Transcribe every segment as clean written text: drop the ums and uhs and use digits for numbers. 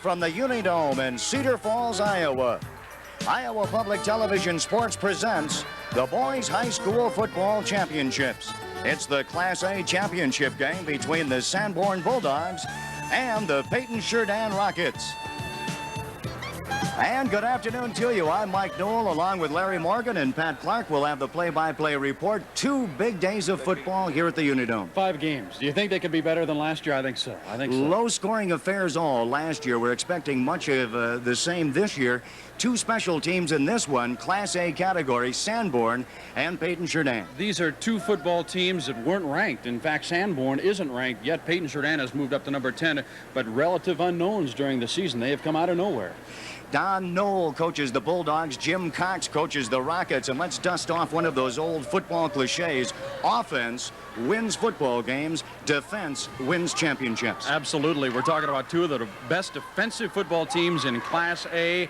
from the Unidome in Cedar Falls, Iowa. Iowa Public Television Sports presents the Boys High School Football Championships. It's the Class A championship game between the Sanborn Bulldogs and the Paton Churdan Rockets. And good afternoon to you. I'm Mike Newell, along with Larry Morgan and Pat Clark. We'll have the play-by-play report. 2 big days of football here at the Unidome. 5 games. Do you think they could be better than last year? I think so. Low-scoring affairs all last year. We're expecting much of the same this year. 2 special teams in this one, Class A category, Sanborn and Paton Churdan. These are 2 football teams that weren't ranked. In fact, Sanborn isn't ranked yet. Paton Churdan has moved up to number 10, but relative unknowns during the season. They have come out of nowhere. Don Knoll coaches the Bulldogs. Jim Cox coaches the Rockets. And let's dust off one of those old football cliches. Offense wins football games. Defense wins championships. Absolutely. We're talking about 2 of the best defensive football teams in Class A.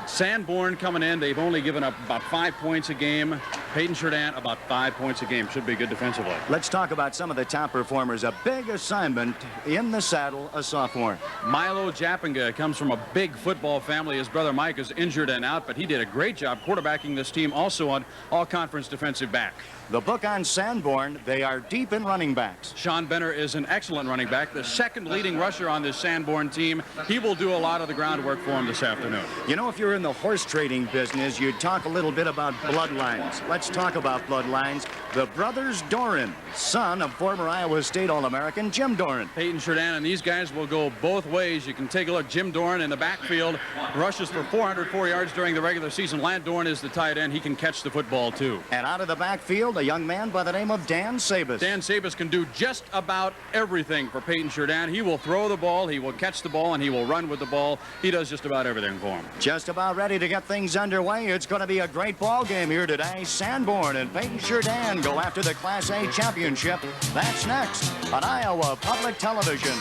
Sanborn coming in, they've only given up about 5 points a game. Paton Churdan about 5 points a game. Should be good defensively. Let's talk about some of the top performers. A big assignment in the saddle, a sophomore. Milo Japinga comes from a big football family. His brother Mike is injured and out, but he did a great job quarterbacking this team, also on all-conference defensive back. The book on Sanborn, they are deep in running backs. Sean Benner is an excellent running back, the second leading rusher on this Sanborn team. He will do a lot of the groundwork for him this afternoon. You know, if you're in the horse trading business, you'd talk a little bit about bloodlines. Let's talk about bloodlines. The brothers Doran, son of former Iowa State All-American Jim Doran. Paton Churdan and these guys will go both ways. You can take a look. Jim Doran in the backfield rushes for 404 yards during the regular season. Land Doran is the tight end. He can catch the football, too. And out of the backfield, a young man by the name of Dan Sabas. Dan Sabas can do just about everything for Paton Churdan. He will throw the ball, he will catch the ball, and he will run with the ball. He does just about everything for him. Just about ready to get things underway. It's going to be a great ball game here today. Sanborn and Paton Churdan go after the Class A championship. That's next on Iowa Public Television.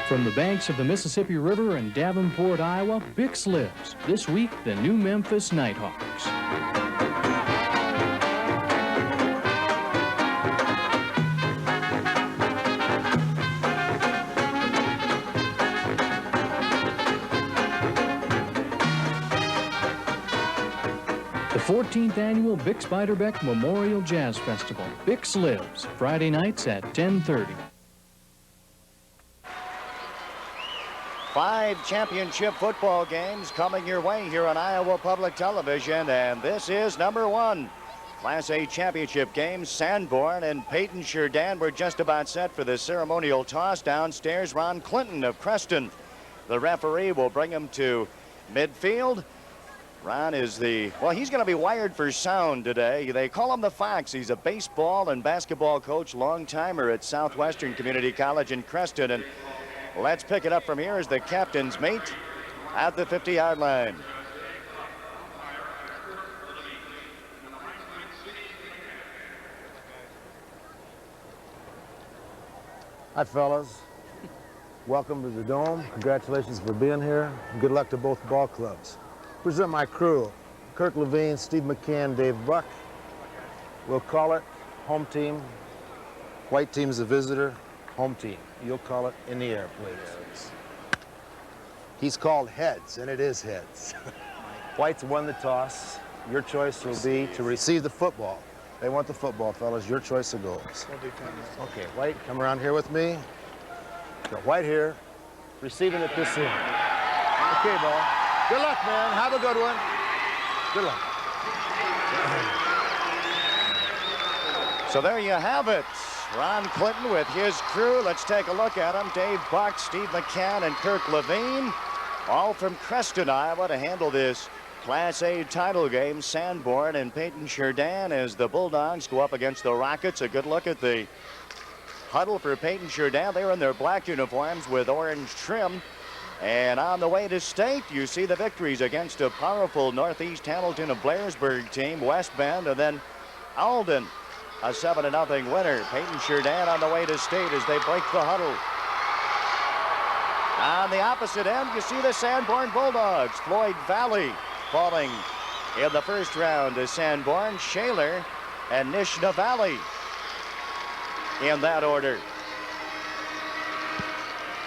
From the banks of the Mississippi River in Davenport, Iowa, Bix lives. This week, the New Memphis Nighthawks. The 14th annual Bix Beiderbecke Memorial Jazz Festival. Bix lives, Friday nights at 10:30. 5 championship football games coming your way here on Iowa Public Television, and this is number 1. Class A championship game, Sanborn and Paton Churdan. We're just about set for the ceremonial toss. Downstairs, Ron Clinton of Creston. The referee will bring him to midfield. Ron is he's going to be wired for sound today. They call him the Fox. He's a baseball and basketball coach, long-timer at Southwestern Community College in Creston. And let's pick it up from here as the captain's mate at the 50-yard line. Hi, fellas. Welcome to the Dome. Congratulations for being here. Good luck to both ball clubs. Present my crew: Kirk Levine, Steve McCann, Dave Buck. We'll call it home team. White team's the visitor. Home team. You'll call it in the air, please. He's called heads, and it is heads. White's won the toss. Your choice will be to receive the football. They want the football, fellas. Your choice of goals. Okay, White, come around here with me. Got White here, receiving it this end. Okay, ball. Good luck, man. Have a good one. Good luck. So there you have it. Ron Clinton with his crew. Let's take a look at them. Dave Buck, Steve McCann, and Kirk Levine, all from Creston, Iowa, to handle this Class A title game. Sanborn and Paton Churdan as the Bulldogs go up against the Rockets. A good look at the huddle for Paton Churdan. They're in their black uniforms with orange trim. And on the way to state, you see the victories against a powerful Northeast Hamilton of Blairsburg team, West Bend, and then Alden, a 7-0 winner. Paton Churdan on the way to state as they break the huddle. On the opposite end, you see the Sanborn Bulldogs. Floyd Valley falling in the first round to Sanborn, Shaler, and Nishna Valley in that order.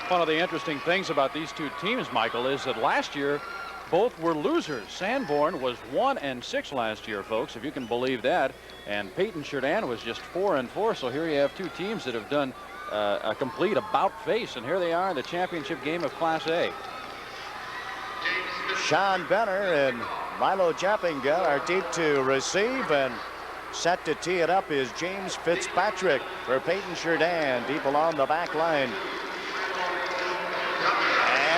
One of the interesting things about these two teams, Michael, is that last year both were losers. Sanborn was 1-6 last year, folks, if you can believe that, and Paton Churdan was just 4-4. So here you have two teams that have done a complete about-face, and here they are in the championship game of Class A. Sean Benner and Milo Jappinga are deep to receive, and set to tee it up is James Fitzpatrick for Paton Churdan, deep along the back line.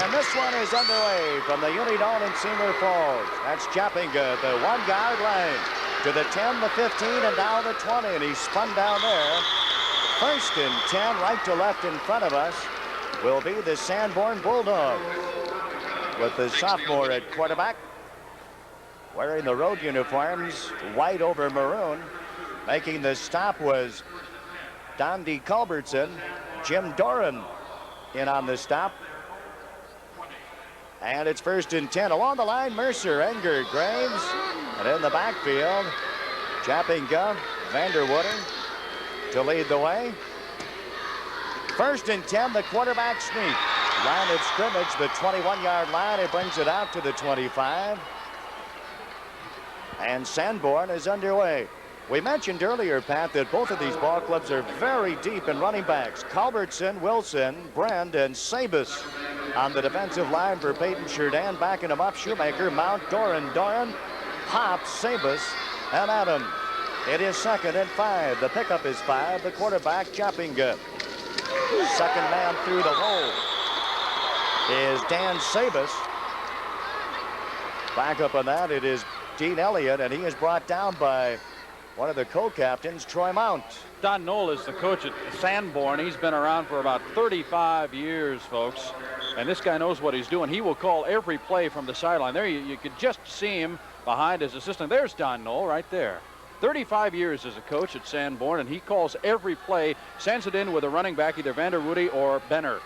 And this one is underway from the Unidon in Seymour Falls. That's Jappinga at the 1-yard line to the 10, the 15, and now the 20, and he spun down there. First and 10, right to left in front of us, will be the Sanborn Bulldogs, with the sophomore at quarterback, wearing the road uniforms, white over maroon. Making the stop was Dondi Culbertson. Jim Doran in on the stop. And it's first and 10. Along the line, Mercer, Enger, Graves. And in the backfield, Jappinga, Vanderwooding to lead the way. First and 10, the quarterback sneak. Line of scrimmage, the 21-yard line. It brings it out to the 25. And Sanborn is underway. We mentioned earlier, Pat, that both of these ball clubs are very deep in running backs. Culbertson, Wilson, Brand, and Sabus on the defensive line for Paton Churdan. Backing him up, Shoemaker, Mount, Doran, Pop, Sabus, and Adam. It is second and 5. The pickup is 5. The quarterback, Jappinga. Second man through the hole is Dan Sabus. Back up on that, it is Dean Elliott, and he is brought down by one of the co-captains, Troy Mount. Don Knoll is the coach at Sanborn. He's been around for about 35 years, folks. And this guy knows what he's doing. He will call every play from the sideline. There you could just see him behind his assistant. There's Don Knoll right there. 35 years as a coach at Sanborn, and he calls every play, sends it in with a running back, either Vanderwoody or Benner.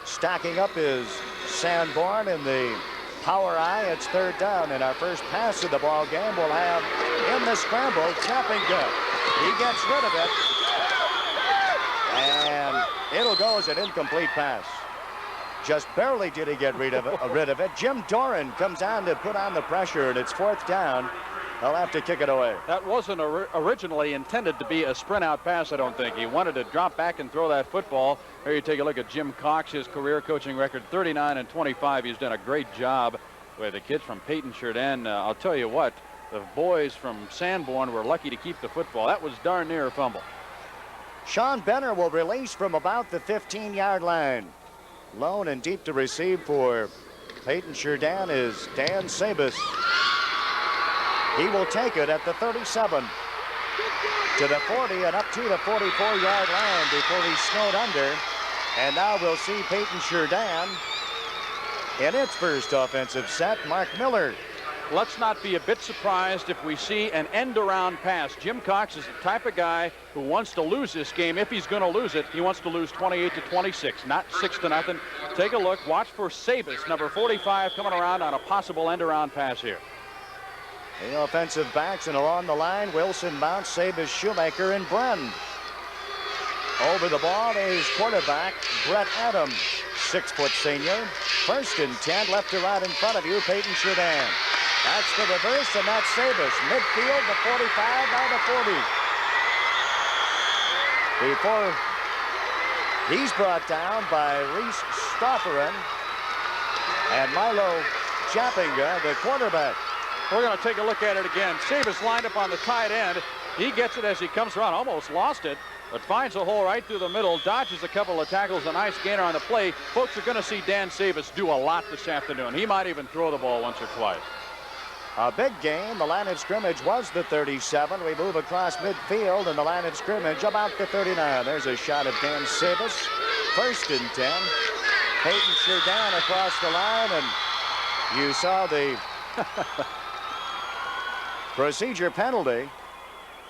Stacking up is Sanborn in the power eye. It's third down, and our first pass of the ball game will have in the scramble, Jappinga. He gets rid of it, and it'll go as an incomplete pass. Just barely did he get rid of it. Jim Doran comes on to put on the pressure, and it's fourth down. They'll have to kick it away. That wasn't originally intended to be a sprint out pass, I don't think. He wanted to drop back and throw that football. Here you take a look at Jim Cox, his career coaching record, 39-25. He's done a great job with the kids from Paton Churdan. I'll tell you what, the boys from Sanborn were lucky to keep the football. That was darn near a fumble. Sean Benner will release from about the 15-yard line. Lone and deep to receive for Paton Churdan is Dan Sabus. He will take it at the 37 to the 40 and up to the 44-yard line before he's snowed under. And now we'll see Paton Churdan in its first offensive set. Mark Miller. Let's not be a bit surprised if we see an end-around pass. Jim Cox is the type of guy who wants to lose this game. If he's going to lose it, he wants to lose 28-26, not 6-0. Take a look. Watch for Sabus, number 45, coming around on a possible end-around pass here. The offensive backs, and along the line, Wilson, Mount, Sabus, Shoemaker, and Brand. Over the ball is quarterback Brett Adams, 6-foot senior. First and 10, left to right in front of you, Paton Churdan. That's the reverse, and that's Sabus. Midfield, the 45, now the 40. Before he's brought down by Reese Stofferin and Milo Jappinga, the quarterback. We're going to take a look at it again. Sabus lined up on the tight end. He gets it as he comes around, almost lost it, but finds a hole right through the middle, dodges a couple of tackles, a nice gainer on the play. Folks are going to see Dan Sabus do a lot this afternoon. He might even throw the ball once or twice. A big gain. The line of scrimmage was the 37. We move across midfield, and the line of scrimmage about the 39. There's a shot of Dan Sabus. First and 10. Paton Churdan across the line, and you saw the procedure penalty,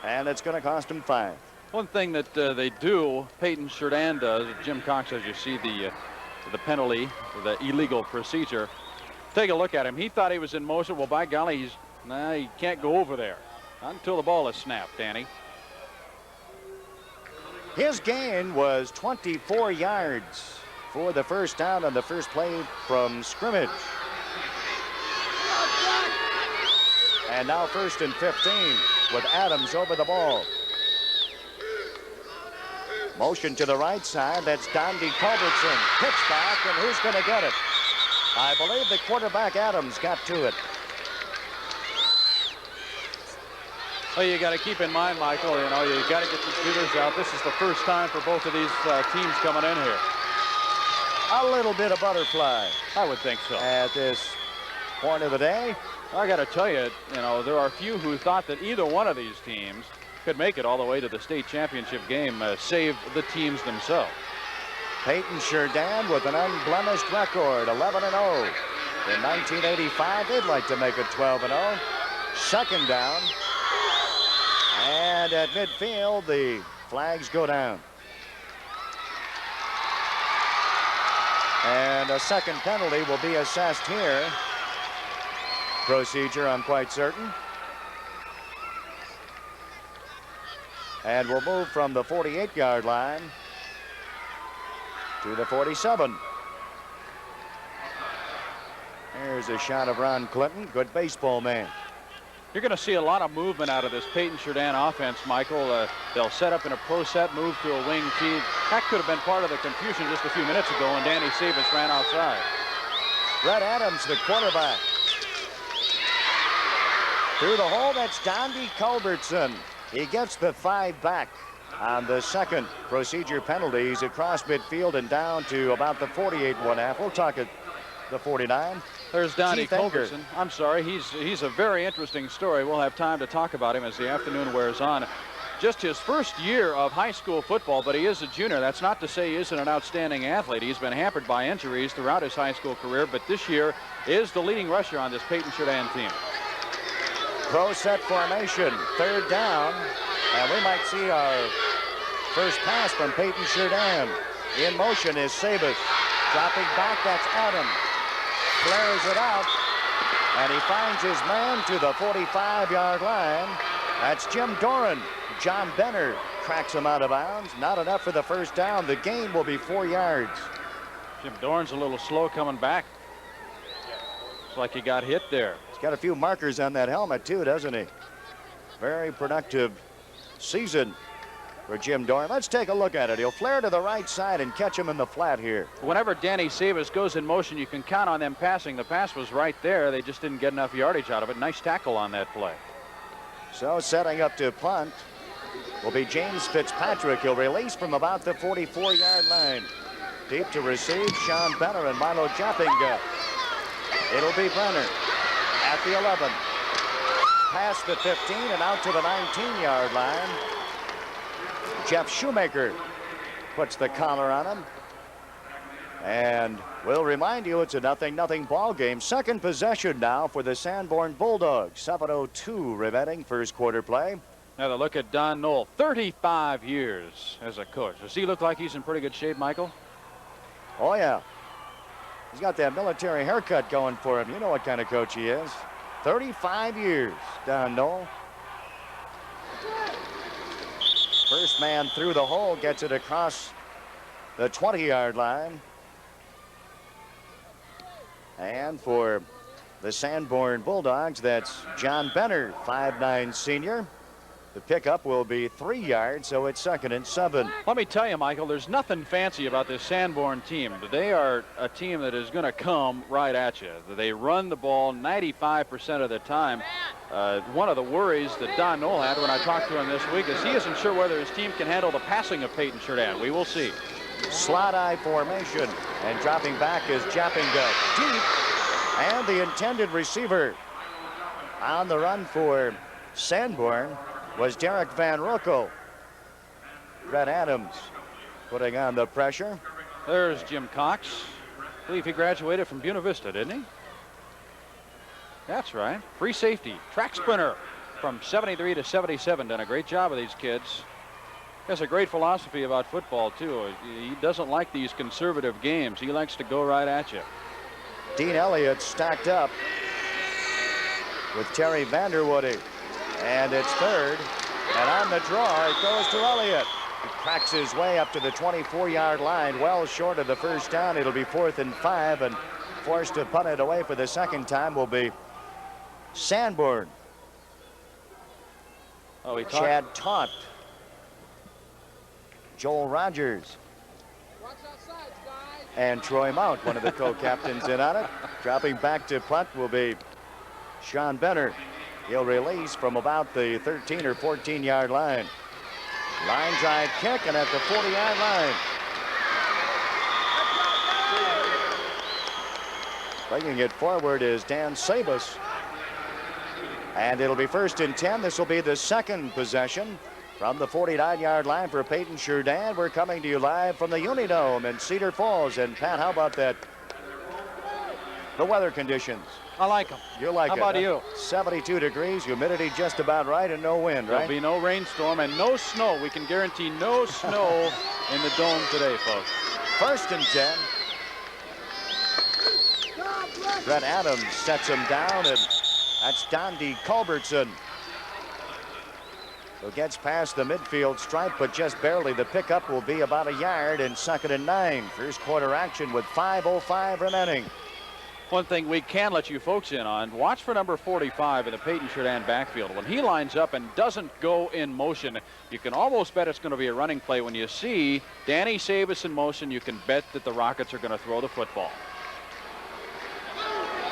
and it's going to cost him 5. One thing that they do, Paton Churdan does, Jim Cox, as you see the penalty, the illegal procedure. Take a look at him. He thought he was in motion. Well, by golly, he's Nah, he can't go over there. Not until the ball is snapped, Danny. His gain was 24 yards for the first down on the first play from scrimmage. And now 1st and 15 with Adams over the ball. Motion to the right side. That's Donde Culbertson. Pitch back, and who's going to get it? I believe the quarterback Adams got to it. Well, you got to keep in mind, Michael, you know, you got to get the shooters out. This is the first time for both of these teams coming in here. A little bit of butterfly. I would think so. At this point of the day. I got to tell you, you know, there are few who thought that either one of these teams could make it all the way to the state championship game, save the teams themselves. Paton Churdan with an unblemished record, 11-0. In 1985, they'd like to make it 12-0. Second down. And at midfield, the flags go down. And a second penalty will be assessed here. Procedure, I'm quite certain. And we'll move from the 48-yard line to the 47. Here's a shot of Ron Clinton, good baseball man. You're going to see a lot of movement out of this Paton Churdan offense, Michael. They'll set up in a pro set, move to a wing tee. That could have been part of the confusion just a few minutes ago when Danny Sabis ran outside. Brett Adams, the quarterback. Through the hole, that's Donde Culbertson. He gets the 5 back on the second procedure penalties across midfield and down to about the 48.5. We'll talk at the 49. There's Donde Culbertson. I'm sorry, he's a very interesting story. We'll have time to talk about him as the afternoon wears on. Just his first year of high school football, but he is a junior. That's not to say he isn't an outstanding athlete. He's been hampered by injuries throughout his high school career, but this year is the leading rusher on this Paton Churdan team. Pro set formation, third down, and we might see our first pass from Paton Churdan. In motion is Sabis. Dropping back, that's Adams. Flares it out, and he finds his man to the 45-yard line. That's Jim Doran. John Benner cracks him out of bounds. Not enough for the first down. The gain will be 4 yards. Jim Doran's a little slow coming back. It's like he got hit there. He's got a few markers on that helmet, too, doesn't he? Very productive season for Jim Doran. Let's take a look at it. He'll flare to the right side and catch him in the flat here. Whenever Danny Sabis goes in motion, you can count on them passing. The pass was right there. They just didn't get enough yardage out of it. Nice tackle on that play. So setting up to punt will be James Fitzpatrick. He'll release from about the 44-yard line. Deep to receive, Sean Benner and Milo Jappinga. It'll be Brenner at the 11. Past the 15 and out to the 19-yard line. Jeff Shoemaker puts the collar on him. And we'll remind you it's a 0-0 ball game. Second possession now for the Sanborn Bulldogs. 7:02 remaining first quarter play. Now the look at Don Knoll, 35 years as a coach. Does he look like he's in pretty good shape, Michael? Oh, yeah. He's got that military haircut going for him. You know what kind of coach he is. 35 years, Don Knoll. First man through the hole gets it across the 20-yard line. And for the Sanborn Bulldogs, that's John Benner, 5'9" senior. The pickup will be 3 yards, so it's 2nd and 7. Let me tell you, Michael, there's nothing fancy about this Sanborn team. They are a team that is going to come right at you. They run the ball 95% of the time. One of the worries that Don Knoll had when I talked to him this week is he isn't sure whether his team can handle the passing of Paton Churdan. We will see. Slot eye formation, and dropping back is Jappinga deep, and the intended receiver on the run for Sanborn was Derek Van Roekel. Brett Adams putting on the pressure. There's Jim Cox. I believe he graduated from Buena Vista, didn't he? That's right. Free safety, track sprinter from 73 to 77. Done a great job with these kids. He has a great philosophy about football, too. He doesn't like these conservative games. He likes to go right at you. Dean Elliott stacked up with Terry Vanderwoody. And it's third. And on the draw, it goes to Elliott. He cracks his way up to the 24-yard line, well short of the first down. It'll be 4th and 5, and forced to punt it away for the second time will be Sanborn. Oh, Chad Taunt. Joel Rogers. And Troy Mount, one of the co-captains, in on it. Dropping back to punt will be Sean Benner. He'll release from about the 13 or 14-yard line. Line drive kick, and at the 40-yard line. Bringing it forward is Dan Sabus. And it'll be 1st and 10. This will be the second possession from the 49-yard line for Paton Churdan. We're coming to you live from the Unidome in Cedar Falls. And Pat, how about that? The weather conditions. I like them. You like it? How about you? 72 degrees, humidity just about right, and no wind, right? There'll be no rainstorm and no snow. We can guarantee no snow in the dome today, folks. 1st and 10. Brett Adams sets him down, and that's Dondi Culbertson. So gets past the midfield stripe, but just barely. The pickup will be about a yard, and 2nd and 9. First quarter action with 5:05 remaining. One thing we can let you folks in on, watch for number 45 in the Paton Churdan backfield. When he lines up and doesn't go in motion, you can almost bet it's going to be a running play. When you see Danny Sabus in motion, you can bet that the Rockets are going to throw the football.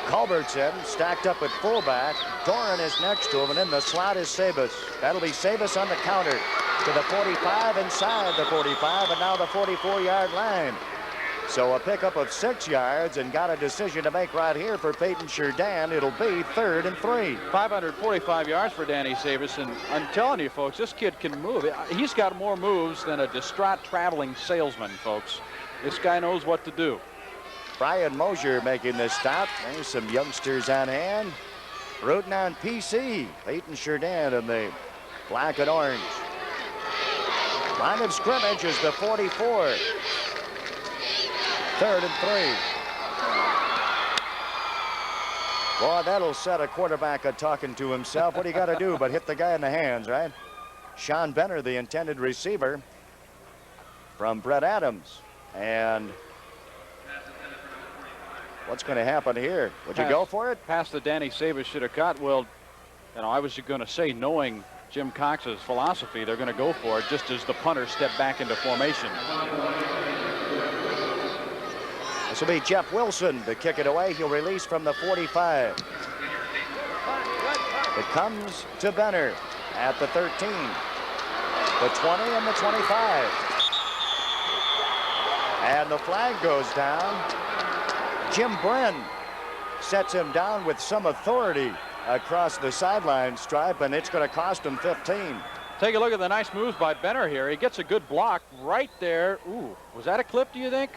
Culbertson stacked up at fullback. Doran is next to him, and in the slot is Sabus. That'll be Sabus on the counter to the 45, inside the 45, and now the 44-yard line. So a pickup of 6 yards, and got a decision to make right here for Paton Churdan. It'll be 3rd and 3. 545 yards for Danny Sabus, and I'm telling you, folks, this kid can move. He's got more moves than a distraught traveling salesman, folks. This guy knows what to do. Brian Mosier making this stop. There's some youngsters on hand. Rooting on PC. Paton Churdan in the black and orange. Line of scrimmage is the 44. 3rd and 3. Boy, that'll set a quarterback talking to himself. What do you got to do but hit the guy in the hands, right? Sean Benner, the intended receiver from Brett Adams. And what's going to happen here? Would you go for it? Pass that Danny Sabus should have caught. Well, you know, I was going to say, knowing Jim Cox's philosophy, they're going to go for it just as the punter stepped back into formation. This will be Jeff Wilson to kick it away. He'll release from the 45. It comes to Benner at the 13, the 20, and the 25. And the flag goes down. Jim Bren sets him down with some authority across the sideline stripe, and it's going to cost him 15. Take a look at the nice moves by Benner here. He gets a good block right there. Ooh, was that a clip, do you think?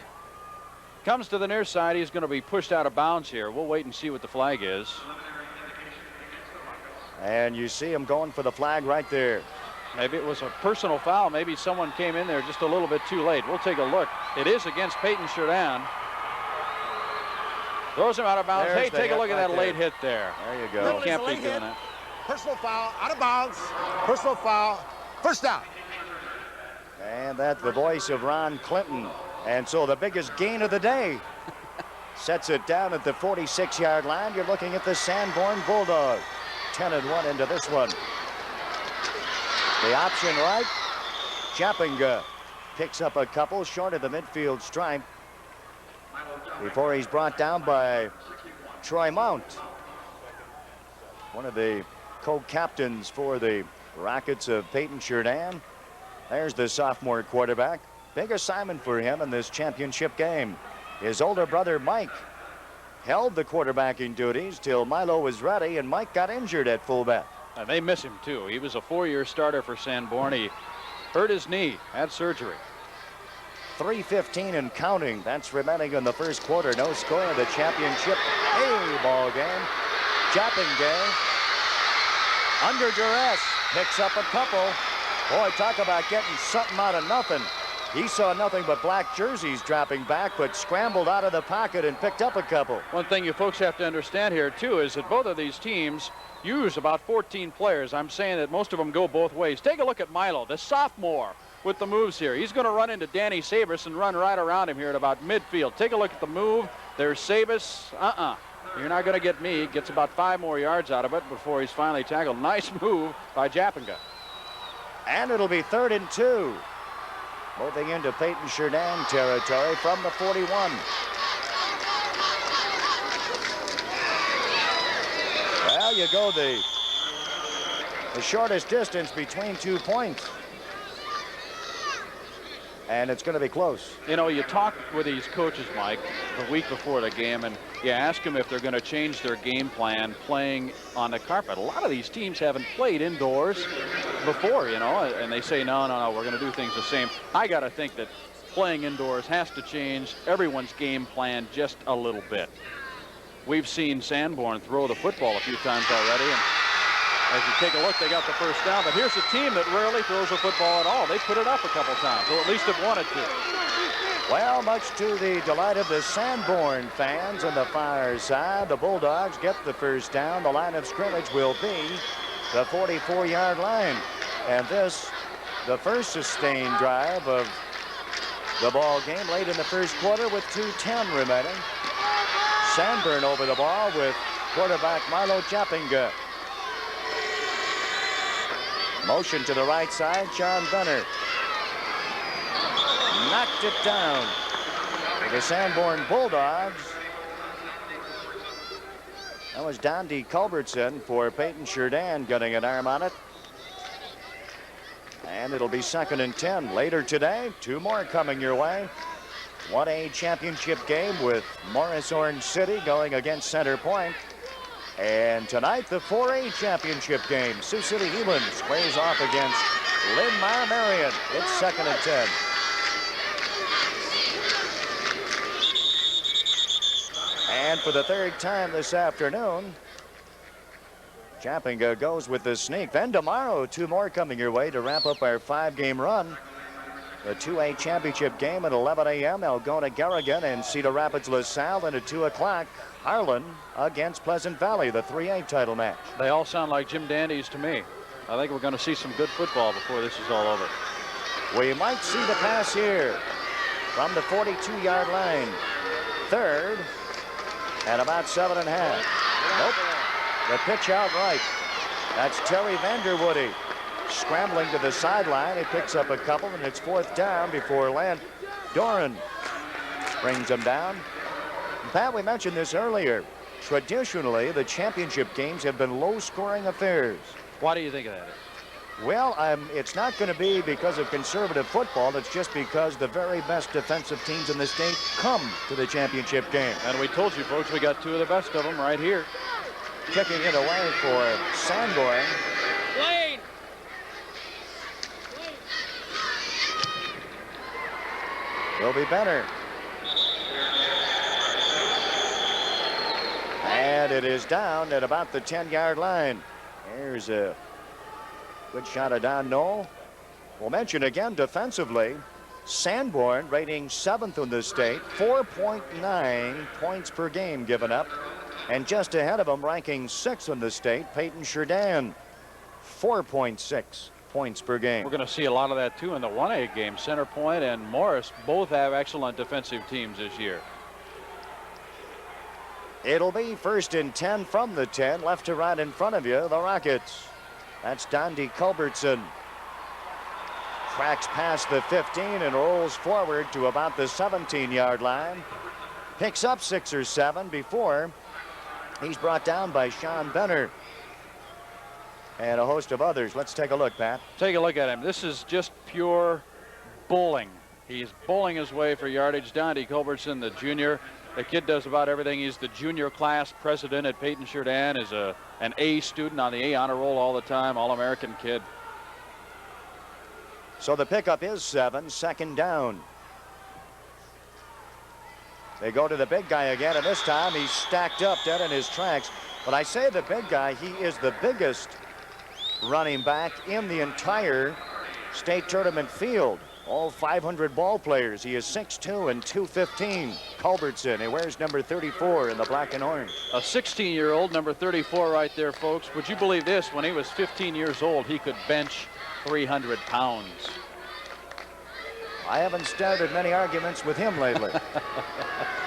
Comes to the near side. He's going to be pushed out of bounds here. We'll wait and see what the flag is. And you see him going for the flag right there. Maybe it was a personal foul. Maybe someone came in there just a little bit too late. We'll take a look. It is against Paton Churdan. Throws him out of bounds. There's hey, take a look at that there. late hit there. There you go. Can't be doing that. Personal foul, out of bounds. Personal foul, first down. And that's the voice of Ron Clinton. And so the biggest gain of the day sets it down at the 46-yard line. You're looking at the Sanborn Bulldogs. 10-1 into this one. The option right. Chappinga picks up a couple short of the midfield stripe before he's brought down by Troy Mount, one of the co-captains for the Rockets of Paton Churdan. There's the sophomore quarterback. Big assignment for him in this championship game. His older brother Mike held the quarterbacking duties till Milo was ready, and Mike got injured at fullback. And they miss him too. He was a 4-year starter for Sanborn. He hurt his knee, had surgery. 3:15 and counting. That's remaining in the first quarter. No score in the championship ball game. Chappinga under duress picks up a couple. Boy, talk about getting something out of nothing. He saw nothing but black jerseys dropping back, but scrambled out of the pocket and picked up a couple. One thing you folks have to understand here, too, is that both of these teams use about 14 players. I'm saying that most of them go both ways. Take a look at Milo, the sophomore, with the moves here. He's going to run into Danny Sabus and run right around him here at about midfield. Take a look at the move. There's Sabus. You're not going to get me. Gets about 5 more yards out of it before he's finally tackled. Nice move by Japinga. And it'll be 3rd and 2. Moving into Paton Churdan territory from the 41. Well, you go the shortest distance between 2 points. And it's going to be close. You know, you talk with these coaches, Mike, the week before the game, and you ask them if they're going to change their game plan playing on the carpet. A lot of these teams haven't played indoors before, you know, and they say, no, we're going to do things the same. I got to think that playing indoors has to change everyone's game plan just a little bit. We've seen Sanborn throw the football a few times already, and as you take a look, they got the first down. But here's a team that rarely throws a football at all. They put it up a couple times, or at least have wanted to. Well, much to the delight of the Sanborn fans on the far side, the Bulldogs get the first down. The line of scrimmage will be the 44-yard line. And this, the first sustained drive of the ball game late in the first quarter with 2:10 remaining. Sanborn over the ball with quarterback Milo Japinga. Motion to the right side, Sean Benner. Knocked it down for the Sanborn Bulldogs. That was Donde Culbertson for Paton Churdan getting an arm on it. And it'll be 2nd and 10. Later today, 2 more coming your way. 1A championship game with Morris Orange City going against Center Point. And tonight, the 4A championship game. Sioux City Heelan squares off against Linn-Mar Marion. It's 2nd and 10. And for the 3rd time this afternoon, Japinga goes with the sneak. Then tomorrow, 2 more coming your way to wrap up our 5-game run. The 2A championship game at 11 a.m. Algona Garrigan and Cedar Rapids LaSalle, and at 2 o'clock Harlan against Pleasant Valley, the 3A title match. They all sound like Jim Dandies to me. I think we're going to see some good football before this is all over. We might see the pass here from the 42-yard line. 3rd and about 7.5. Nope. The pitch out right. That's Terry Vanderwoody scrambling to the sideline. He picks up a couple, and it's 4th down before Lant Doran brings him down. Pat, we mentioned this earlier. Traditionally, the championship games have been low-scoring affairs. Why do you think of that? Well, it's not going to be because of conservative football. It's just because the very best defensive teams in the state come to the championship game. And we told you, folks, we got 2 of the best of them right here. Kicking it away for Sanborn. Lane. Will be Benner. And it is down at about the 10-yard line. Here's a good shot of Don Knoll. We'll mention again defensively, Sanborn rating 7th in the state, 4.9 points per game given up. And just ahead of them, ranking 6th in the state, Paton Churdan, 4.6 points per game. We're going to see a lot of that, too, in the 1A game. Center Point and Morris both have excellent defensive teams this year. It'll be 1st and 10 from the 10, left to right in front of you, the Rockets. That's Donde Culbertson. Cracks past the 15 and rolls forward to about the 17-yard line. Picks up 6 or 7 before he's brought down by Sean Benner and a host of others. Let's take a look, Pat. Take a look at him. This is just pure bowling. He's bowling his way for yardage. Donde Culbertson, the junior. The kid does about everything. He's the junior class president at Paton Churdan, is an A student on the A honor roll all the time, All-American kid. So the pickup is 7, 2nd down. They go to the big guy again, and this time he's stacked up dead in his tracks. When I say the big guy, he is the biggest running back in the entire state tournament field. All 500 ball players. He is 6'2" and 215. Culbertson, he wears number 34 in the black and orange. A 16-year-old, number 34 right there, folks. Would you believe this? When he was 15 years old, he could bench 300 pounds. I haven't started many arguments with him lately.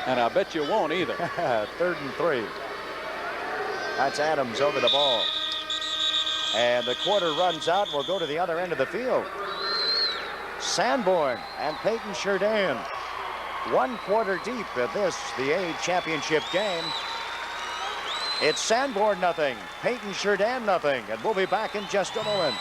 And I bet you won't either. 3rd and 3. That's Adams over the ball. And the quarter runs out. We'll go to the other end of the field. Sanborn and Paton Churdan. 1 quarter deep at this, the A championship game. It's Sanborn nothing, Paton Churdan nothing, and we'll be back in just a moment.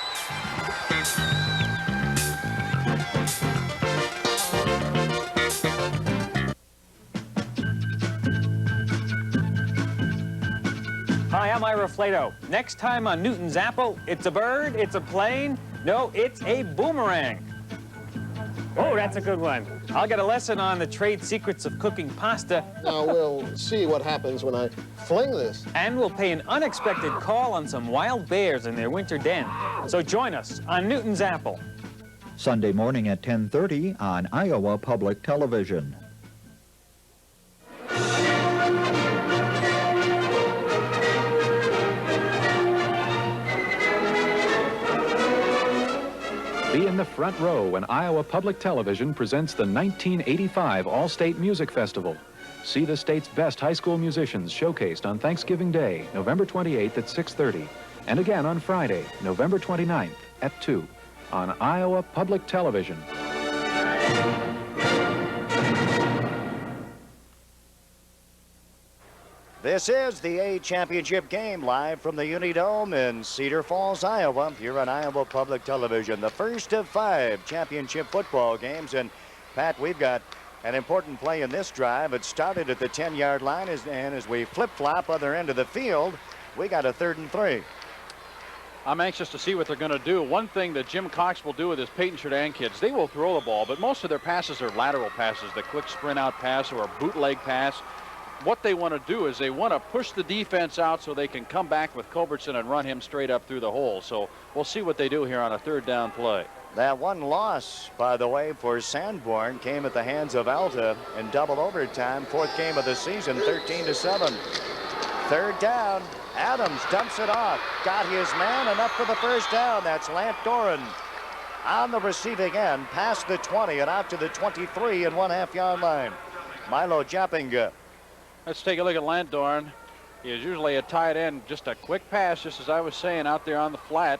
Hi, I'm Ira Flato. Next time on Newton's Apple, it's a bird, it's a plane. No, it's a boomerang. Oh, that's a good one. I'll get a lesson on the trade secrets of cooking pasta. Now we'll see what happens when I fling this. And we'll pay an unexpected call on some wild bears in their winter den. So join us on Newton's Apple. Sunday morning at 10:30 on Iowa Public Television. Be in the front row when Iowa Public Television presents the 1985 All-State Music Festival. See the state's best high school musicians showcased on Thanksgiving Day, November 28th at 6:30, and again on Friday, November 29th at 2 on Iowa Public Television. This is the A championship game live from the Unidome in Cedar Falls, Iowa. Here on Iowa Public Television, the first of 5 championship football games. And Pat, we've got an important play in this drive. It started at the 10-yard line, and as we flip-flop other end of the field, we got a 3rd and 3. I'm anxious to see what they're going to do. One thing that Jim Cox will do with his Paton Churdan kids, they will throw the ball, but most of their passes are lateral passes, the quick sprint out pass or a bootleg pass. What they want to do is they want to push the defense out so they can come back with Culbertson and run him straight up through the hole. So we'll see what they do here on a 3rd down play. That one loss, by the way, for Sanborn came at the hands of Alta in double overtime. 4th game of the season, 13-7. 3rd down. Adams dumps it off. Got his man, enough for the 1st down. That's Lant Doran on the receiving end, past the 20 and out to the 23 and 1/2 yard line. Milo Jappinga. Let's take a look at Lant Doran. He is usually a tight end. Just a quick pass, just as I was saying, out there on the flat.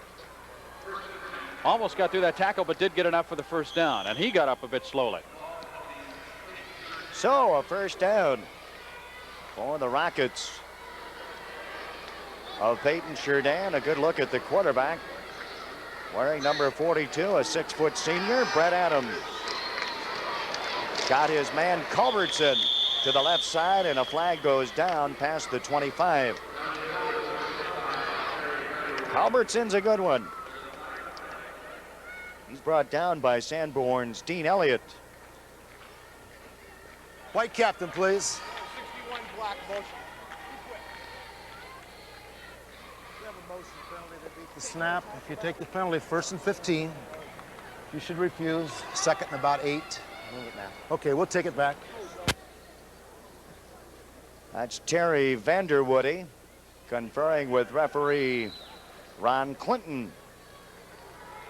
Almost got through that tackle, but did get enough for the 1st down, and he got up a bit slowly. So a 1st down for the Rockets of Paton Churdan. A good look at the quarterback, wearing number 42, a 6-foot senior, Brett Adams. Got his man Culbertson to the left side, and a flag goes down past the 25. Culbertson's a good one. He's brought down by Sanborn's Dean Elliott. White captain, please. 61 block motion. You have a motion penalty to beat the snap. If you take the penalty, 1st and 15, you should refuse. 2nd and about 8. Move it now. Okay, we'll take it back. That's Terry Vanderwoody conferring with referee Ron Clinton.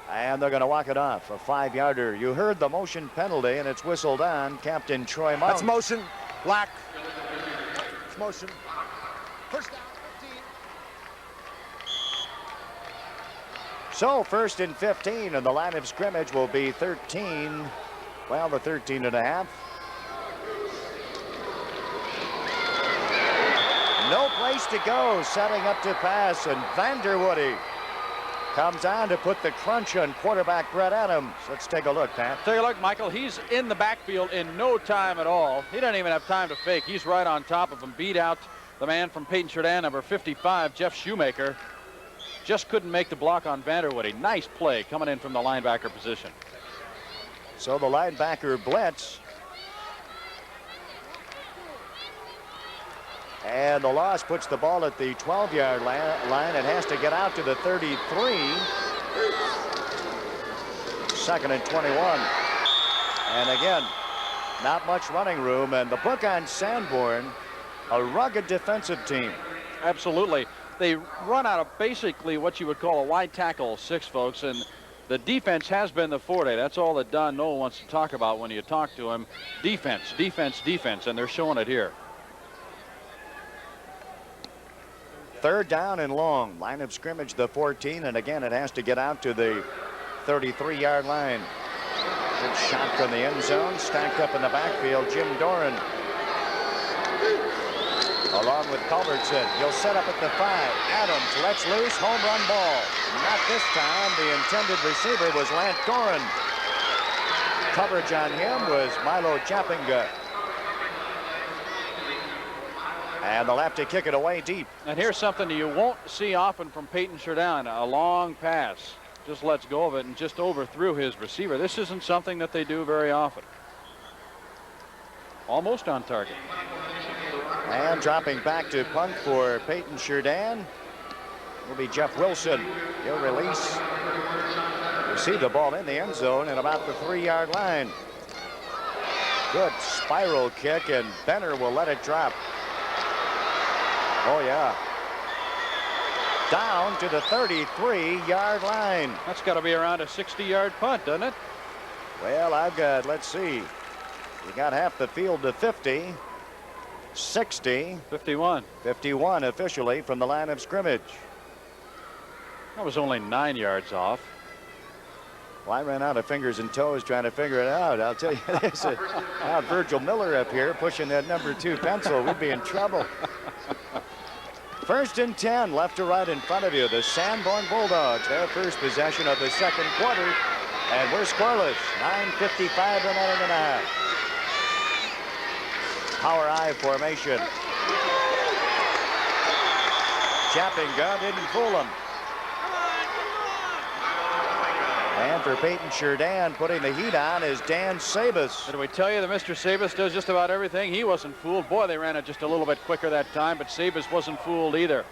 And they're going to walk it off, a 5-yarder. You heard the motion penalty, and it's whistled on. Captain Troy Mount. That's motion. Black. It's motion. 1st down, 15. So 1st and 15, and the line of scrimmage will be 13. Well, the 13 and a half. No place to go, setting up to pass, and Vanderwoody comes on to put the crunch on quarterback Brett Adams. Let's take a look, Pat. Take a look, Michael. He's in the backfield in no time at all. He doesn't even have time to fake. He's right on top of him. Beat out the man from Paton Churdan, number 55, Jeff Shoemaker. Just couldn't make the block on Vanderwoody. Nice play coming in from the linebacker position. So the linebacker blitz. And the loss puts the ball at the 12-yard line. It has to get out to the 33. 2nd and 21. And again, not much running room. And the book on Sanborn, a rugged defensive team. Absolutely. They run out of basically what you would call a wide tackle 6, folks, and the defense has been the forte. That's all that Don Knoll wants to talk about when you talk to him. Defense, defense, defense, and they're showing it here. 3rd down and long. Line of scrimmage, the 14, and again, it has to get out to the 33-yard line. Good shot from the end zone, stacked up in the backfield. Jim Doran, along with Culbertson. He'll set up at the 5. Adams lets loose, home run ball. Not this time. The intended receiver was Lant Doran. Coverage on him was Milo Chapinga. And they'll have to kick it away deep. And here's something that you won't see often from Paton Churdan, a long pass. Just lets go of it and just overthrew his receiver. This isn't something that they do very often. Almost on target. And dropping back to punt for Paton Churdan will be Jeff Wilson. He'll release. Receive the ball in the end zone at about the 3-yard line. Good spiral kick, and Benner will let it drop. Oh, yeah. Down to the 33-yard line. That's got to be around a 60-yard punt, doesn't it? Well, I've got, let's see. You got half the field to 50. 60. 51. 51 officially from the line of scrimmage. That was only 9 yards off. Well, I ran out of fingers and toes trying to figure it out. I'll tell you this. Now Virgil Miller up here pushing that number 2 pencil. We'd be in trouble. 1st and 10, left to right in front of you. The Sanborn Bulldogs, their first possession of the 2nd quarter. And we're scoreless. 9:55 remaining in the half. Power I formation. Chapinga didn't fool him. And for Paton Churdan, putting the heat on is Dan Sabas. Did we tell you that Mr. Sabas does just about everything? He wasn't fooled. Boy, they ran it just a little bit quicker that time, but Sabas wasn't fooled either.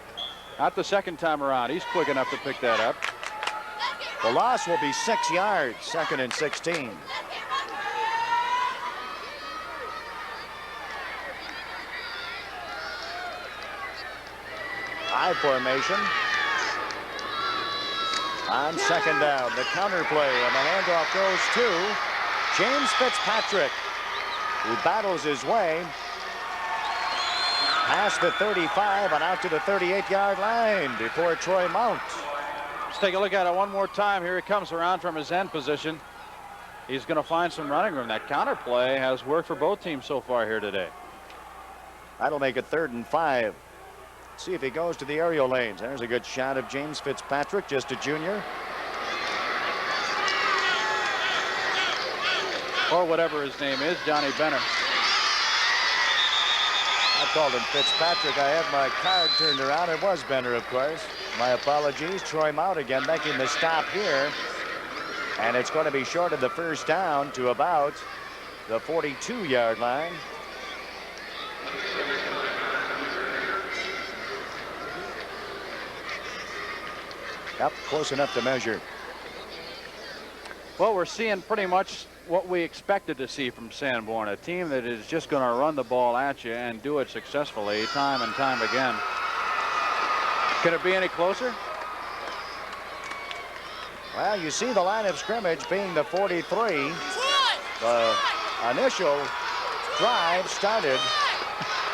Not the second time around. He's quick enough to pick that up. The loss will be 6 yards, 2nd and 16. I formation. On 2nd down, the counter play, and the handoff goes to James Fitzpatrick, who battles his way past the 35 and out to the 38-yard line before Troy Mount. Let's take a look at it one more time. Here he comes around from his end position. He's going to find some running room. That counter play has worked for both teams so far here today. That'll make it 3rd and 5. See if he goes to the aerial lanes. There's a good shot of James Fitzpatrick, just a junior. Or whatever his name is, Johnny Benner. I called him Fitzpatrick. I had my card turned around. It was Benner, of course. My apologies. Troy Mount again making the stop here. And it's going to be short of the 1st down to about the 42-yard line. Yep, close enough to measure. Well, we're seeing pretty much what we expected to see from Sanborn, a team that is just going to run the ball at you and do it successfully time and time again. Can it be any closer? Well, you see the line of scrimmage being the 43. The initial drive started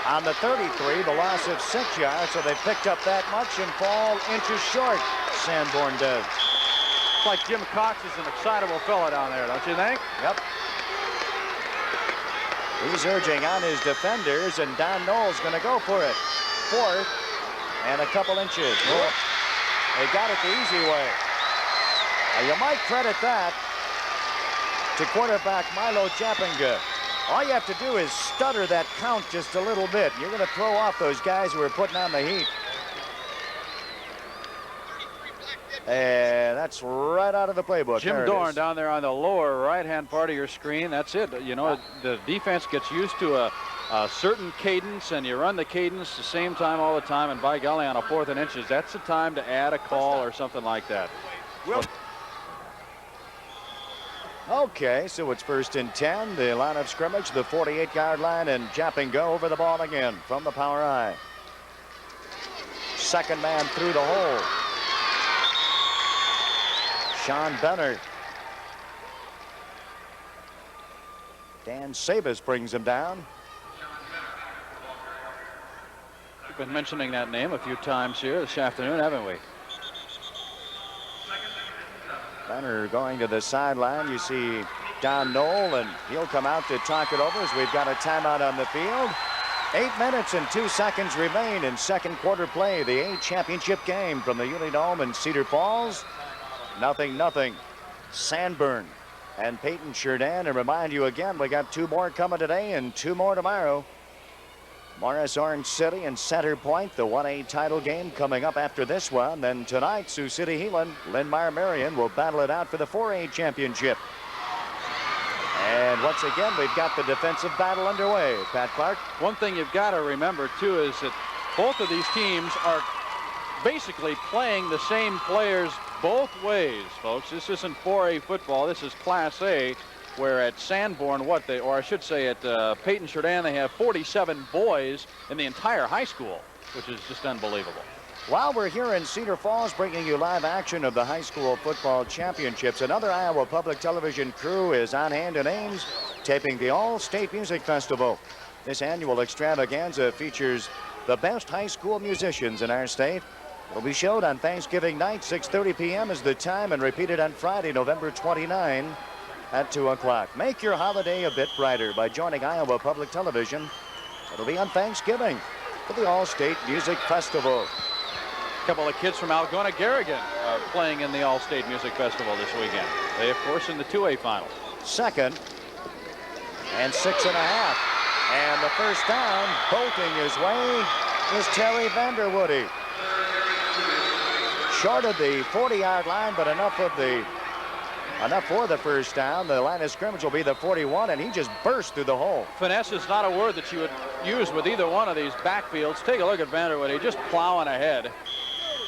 on the 33, the loss of 6 yards, so they picked up that much and fall inches short. Sanborn does. It's like Jim Cox is an excitable fella down there, don't you think? Yep. He's urging on his defenders, and Don Knoll's going to go for it. 4th and a couple inches. Oh, they got it the easy way. Now, you might credit that to quarterback Milo Chapinga. All you have to do is stutter that count just a little bit. You're going to throw off those guys who are putting on the heat. And that's right out of the playbook. Jim Dorn down there on the lower right-hand part of your screen. That's it. You know, the defense gets used to a certain cadence, and you run the cadence the same time all the time. And by golly, on a 4th and inches, that's the time to add a call or something like that. Okay, so it's 1st and 10. The line of scrimmage, the 48-yard line, and Japping go over the ball again from the power I. Second man through the hole. Sean Benner. Dan Sabas brings him down. We've been mentioning that name a few times here this afternoon, haven't we? Benner going to the sideline. You see Don Knoll, and he'll come out to talk it over as we've got a timeout on the field. 8 minutes and 2 seconds remain in second quarter play. The A championship game from the Unidome in Cedar Falls. 0-0. Sanborn and Paton Churdan. And remind you again, we got 2 more coming today and 2 more tomorrow. Morris Orange City and Center Point, the 1A title game coming up after this one. Then tonight, Sioux City Heelan, Linn-Mar Marion will battle it out for the 4A championship. And once again, we've got the defensive battle underway. Pat Clark. One thing you've got to remember, too, is that both of these teams are basically playing the same players both ways, folks. This isn't 4A football. This is Class A, where at Sanborn, or I should say at Paton Churdan, they have 47 boys in the entire high school, which is just unbelievable. While we're here in Cedar Falls bringing you live action of the high school football championships, another Iowa Public Television crew is on hand in Ames taping the All-State Music Festival. This annual extravaganza features the best high school musicians in our state. It'll be showed on Thanksgiving night, 6:30 p.m. is the time, and repeated on Friday, November 29 at 2 o'clock. Make your holiday a bit brighter by joining Iowa Public Television. It'll be on Thanksgiving for the All-State Music Festival. A couple of kids from Algona Garrigan are playing in the All-State Music Festival this weekend. They, of course, in the 2A final. Second and 6.5. And the first down, bolting his way, is Terry Vanderwoody. Short of the 40-yard line, but enough for the first down. The line of scrimmage will be the 41, and he just burst through the hole. Finesse is not a word that you would use with either one of these backfields. Take a look at Vanderwoody, just plowing ahead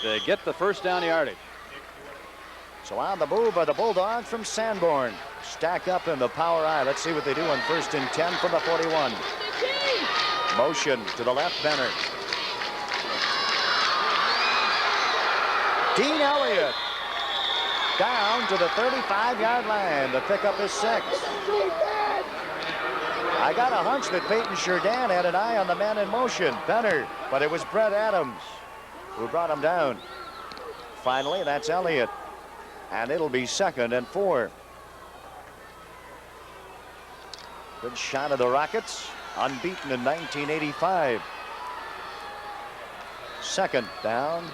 to get the first down yardage. So on the move are the Bulldogs from Sanborn. Stack up in the power I. Let's see what they do on 1st and 10 from the 41. Motion to the left, Benner. Dean Elliott down to the 35-yard line. The pickup is 6. I got a hunch that Paton Churdan had an eye on the man in motion, Benner, but it was Brett Adams who brought him down. Finally, that's Elliott, and it'll be 2nd and 4. Good shot of the Rockets, unbeaten in 1985. 2nd down.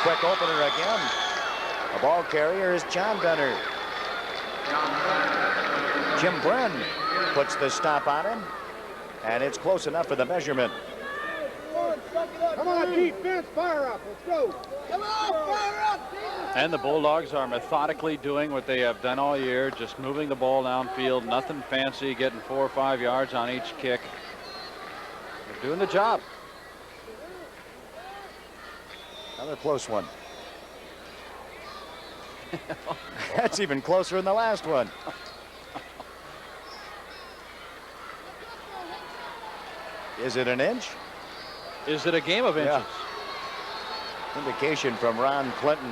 Quick opener again. The ball carrier is John Benner. Jim Bren puts the stop on him, and it's close enough for the measurement. Come on, defense, fire up. Let's go. Come on, fire up. And the Bulldogs are methodically doing what they have done all year, just moving the ball downfield, nothing fancy, getting 4 or 5 yards on each kick. They're doing the job. Another close one. That's even closer than the last one. Is it an inch? Is it a game of inches? Yeah. Indication from Ron Clinton.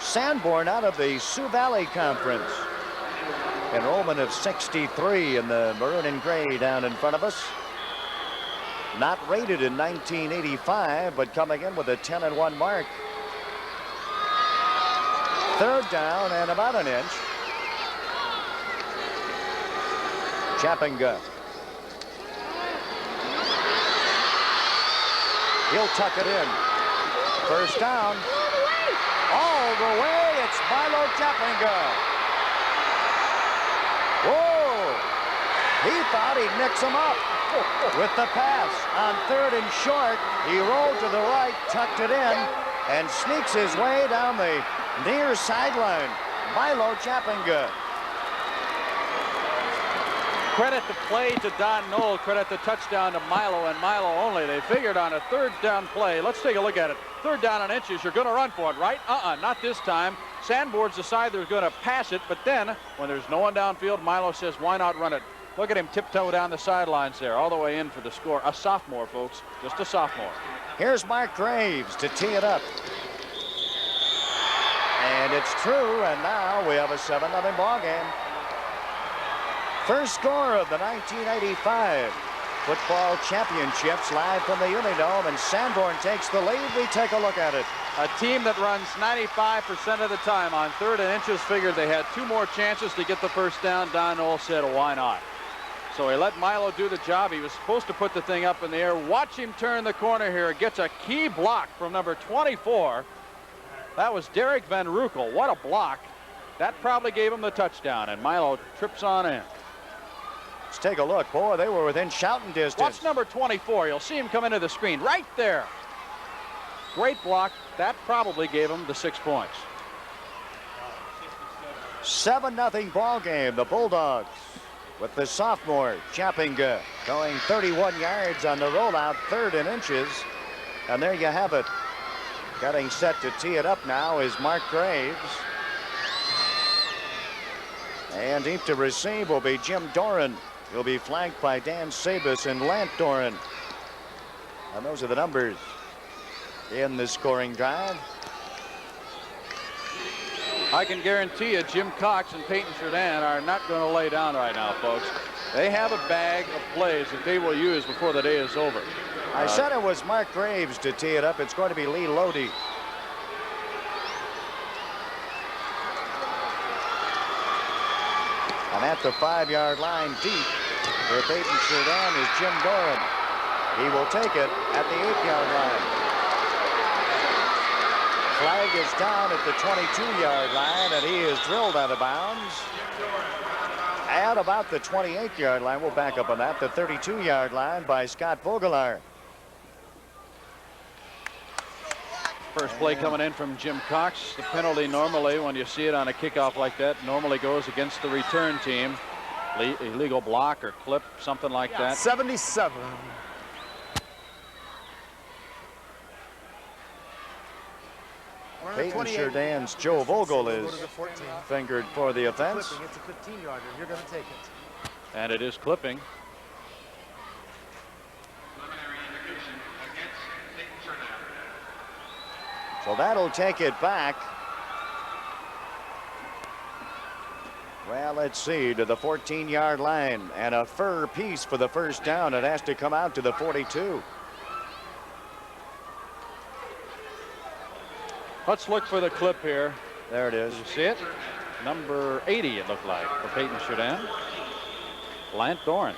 Sanborn out of the Sioux Valley Conference. Enrollment of 63 in the maroon and gray down in front of us. Not rated in 1985, but coming in with a 10-1 mark. 3rd down and about an inch. Chappinga. He'll tuck it in. 1st down. All the way, it's Milo Chappinga. Whoa! He thought he'd mix him up. With the pass on 3rd and short, he rolled to the right, tucked it in, and sneaks his way down the near sideline. Milo Chappinga. Credit the play to Don Knoll. Credit the touchdown to Milo and Milo only. They figured on a third down play. Let's take a look at it. Third down on inches. You're going to run for it, right? Not this time. Sanborn's decided they're going to pass it, but then when there's no one downfield, Milo says, why not run it? Look at him tiptoe down the sidelines there, all the way in for the score. A sophomore, folks, just a sophomore. Here's Mark Graves to tee it up. And it's true, and now we have a 7-0 ball game. First score of the 1985 football championships live from the Unidome, and Sanborn takes the lead. We take a look at it. A team that runs 95% of the time on third and inches figured they had 2 more chances to get the first down. Don Knoll said, why not? So he let Milo do the job. He was supposed to put the thing up in the air. Watch him turn the corner here. Gets a key block from number 24. That was Derek Van Rukel. What a block. That probably gave him the touchdown, and Milo trips on in. Let's take a look. Boy, they were within shouting distance. Watch number 24. You'll see him come into the screen right there. Great block. That probably gave him the 6 points. 7-0 ball game. The Bulldogs with the sophomore Chappinga going 31 yards on the rollout, third and inches. And there you have it. Getting set to tee it up now is Mark Graves. And deep to receive will be Jim Doran. He'll be flanked by Dan Sabis and Lant Doran. And those are the numbers in the scoring drive. I can guarantee you Jim Cox and Paton Churdan are not going to lay down right now, folks. They have a bag of plays that they will use before the day is over. I said it was Mark Graves to tee it up. It's going to be Lee Lodi. And at the 5-yard line deep for Paton Churdan is Jim Doran. He will take it at the 8-yard line. Flag is down at the 22-yard line, and he is drilled out of bounds. At about the 28-yard line, we'll back up on that, the 32-yard line by Scott Vogelaar. First play coming in from Jim Cox. The penalty normally, when you see it on a kickoff like that, normally goes against the return team. Illegal block or clip, something like that. 77. Paton Churdan's Joe Vogel is fingered for the offense. It's a 15-yarder. You're going to take it. And it is clipping. So that'll take it back. Well, let's see, to the 14-yard line, and a fur piece for the first down. It has to come out to the 42. Let's look for the clip here. There it is. Did you see it? Number 80, it looked like, for Paton Churdan. Lant Doran.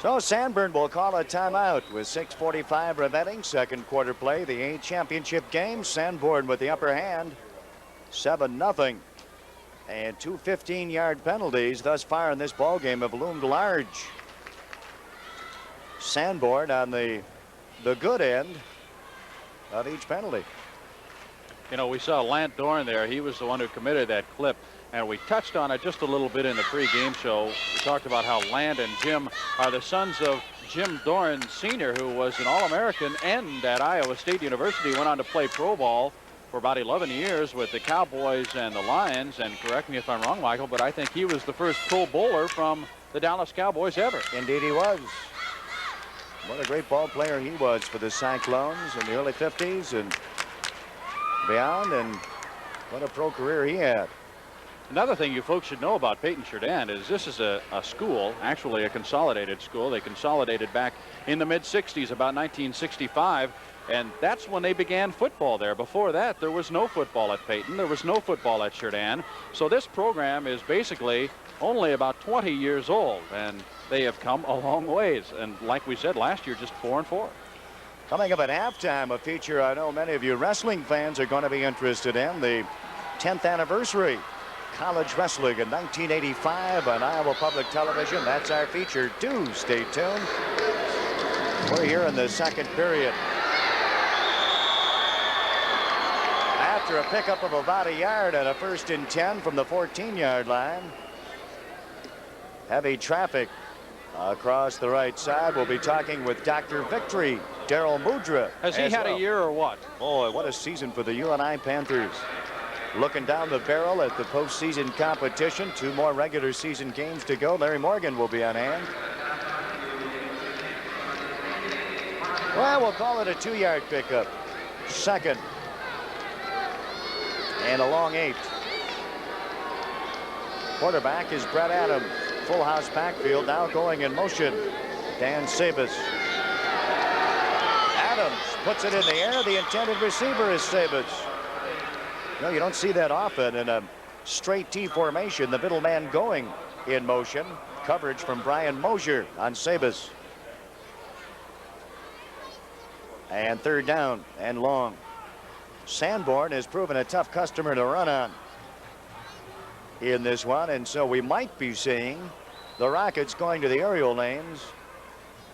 So Sanborn will call a timeout with 6:45 remaining. Second quarter play, the A championship game. Sanborn with the upper hand, 7-0. And 2 15-yard penalties thus far in this ball game have loomed large. Sanborn on the good end of each penalty. You know, we saw Lant Doran there. He was the one who committed that clip. And we touched on it just a little bit in the pregame show. We talked about how Lant and Jim are the sons of Jim Doran Sr., who was an All-American and at Iowa State University went on to play pro ball for about 11 years with the Cowboys and the Lions. And correct me if I'm wrong, Michael, but I think he was the first pro bowler from the Dallas Cowboys ever. Indeed he was. What a great ball player he was for the Cyclones in the early 50s and beyond, and what a pro career he had. Another thing you folks should know about Paton Churdan is this is a school, actually a consolidated school. They consolidated back in the mid-60s, about 1965, and that's when they began football there. Before that, there was no football at Paton. There was no football at Churdan. So this program is basically only about 20 years old, and they have come a long ways. And like we said last year, just 4-4. Coming up at halftime, a feature I know many of you wrestling fans are going to be interested in, the 10th anniversary college wrestling in 1985 on Iowa Public Television. That's our feature. Do stay tuned. We're here in the second period. At after a pickup of about a yard and a 1st and 10 from the 14-yard line. Heavy traffic across the right side. We'll be talking with Dr. Victory, Daryl Mudra. Has he had a year or what? Boy, what a season for the UNI Panthers. Looking down the barrel at the postseason competition. 2 more regular season games to go. Larry Morgan will be on hand. Well, we'll call it a 2-yard pickup. 2nd. And a long 8. Quarterback is Brett Adams. Full house backfield now going in motion. Dan Sabas. Adams puts it in the air. The intended receiver is Sabas. No, you don't see that often in a straight T formation. The middle man going in motion. Coverage from Brian Mosier on Sabas. And 3rd down and long. Sanborn has proven a tough customer to run on in this one, and so we might be seeing the Rockets going to the aerial lanes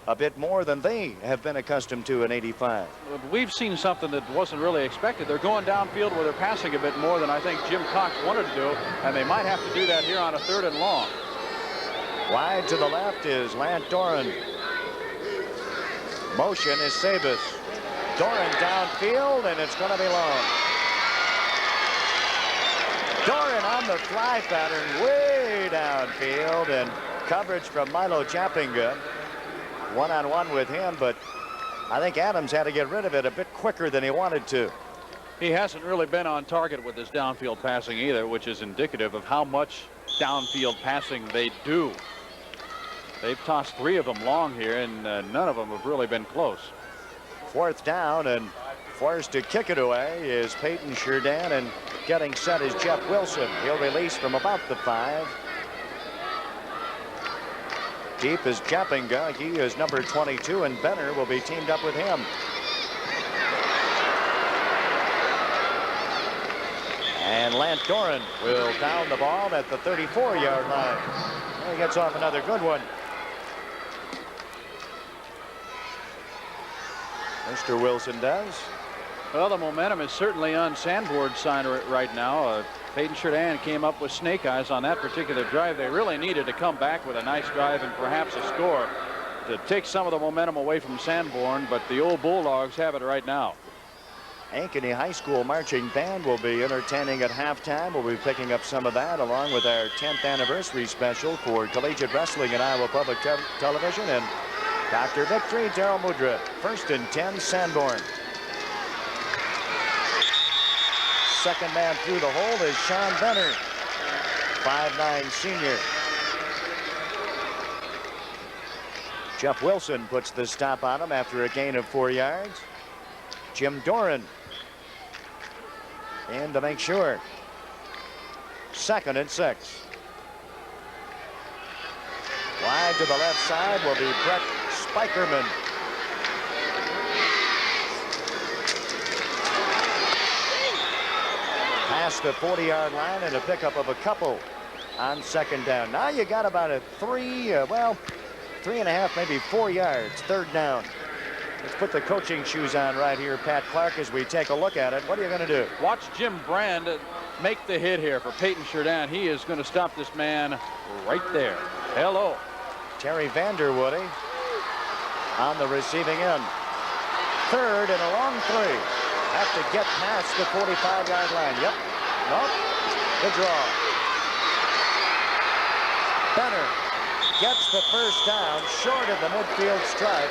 a bit more than they have been accustomed to in '85. We've seen something that wasn't really expected. They're going downfield where they're passing a bit more than I think Jim Cox wanted to do, and they might have to do that here on a 3rd and long. Wide to the left is Lant Doran. Motion is Sabas. Doran downfield, and it's going to be long. Doran on the fly pattern way downfield, and coverage from Milo Chappinga. One-on-one with him, but I think Adams had to get rid of it a bit quicker than he wanted to. He hasn't really been on target with his downfield passing either, which is indicative of how much downfield passing they do. They've tossed 3 of them long here, and none of them have really been close. 4th down, and forced to kick it away is Paton Churdan, and getting set is Jeff Wilson. He'll release from about the 5. Deep is Chappinga. He is number 22, and Benner will be teamed up with him. And Lant Doran will down the ball at the 34-yard line. He gets off another good one. Mr. Wilson does. Well, the momentum is certainly on Sanborn's side right now. Paton Churdan came up with snake eyes on that particular drive. They really needed to come back with a nice drive and perhaps a score to take some of the momentum away from Sanborn, but the old Bulldogs have it right now. Ankeny High School Marching Band will be entertaining at halftime. We'll be picking up some of that along with our 10th anniversary special for collegiate wrestling at Iowa Public Television. And Dr. Victory, Daryl Mudra. 1st and 10, Sanborn. 2nd man through the hole is Sean Benner, 5'9" senior. Jeff Wilson puts the stop on him after a gain of 4 yards. Jim Doran in to make sure. 2nd and 6. Wide to the left side will be Brett Spikerman. Past the 40-yard line and a pickup of a couple on 2nd down. Now you got about a 3.5, maybe 4 yards. 3rd down. Let's put the coaching shoes on right here, Pat Clark, as we take a look at it. What are you going to do? Watch Jim Brand make the hit here for Paton Churdan. He is going to stop this man right there. Hello. Terry Vanderwoody on the receiving end. 3rd and a long 3. Have to get past the 45-yard line. Yep. Nope. The draw. Benner gets the 1st down short of the midfield stripe.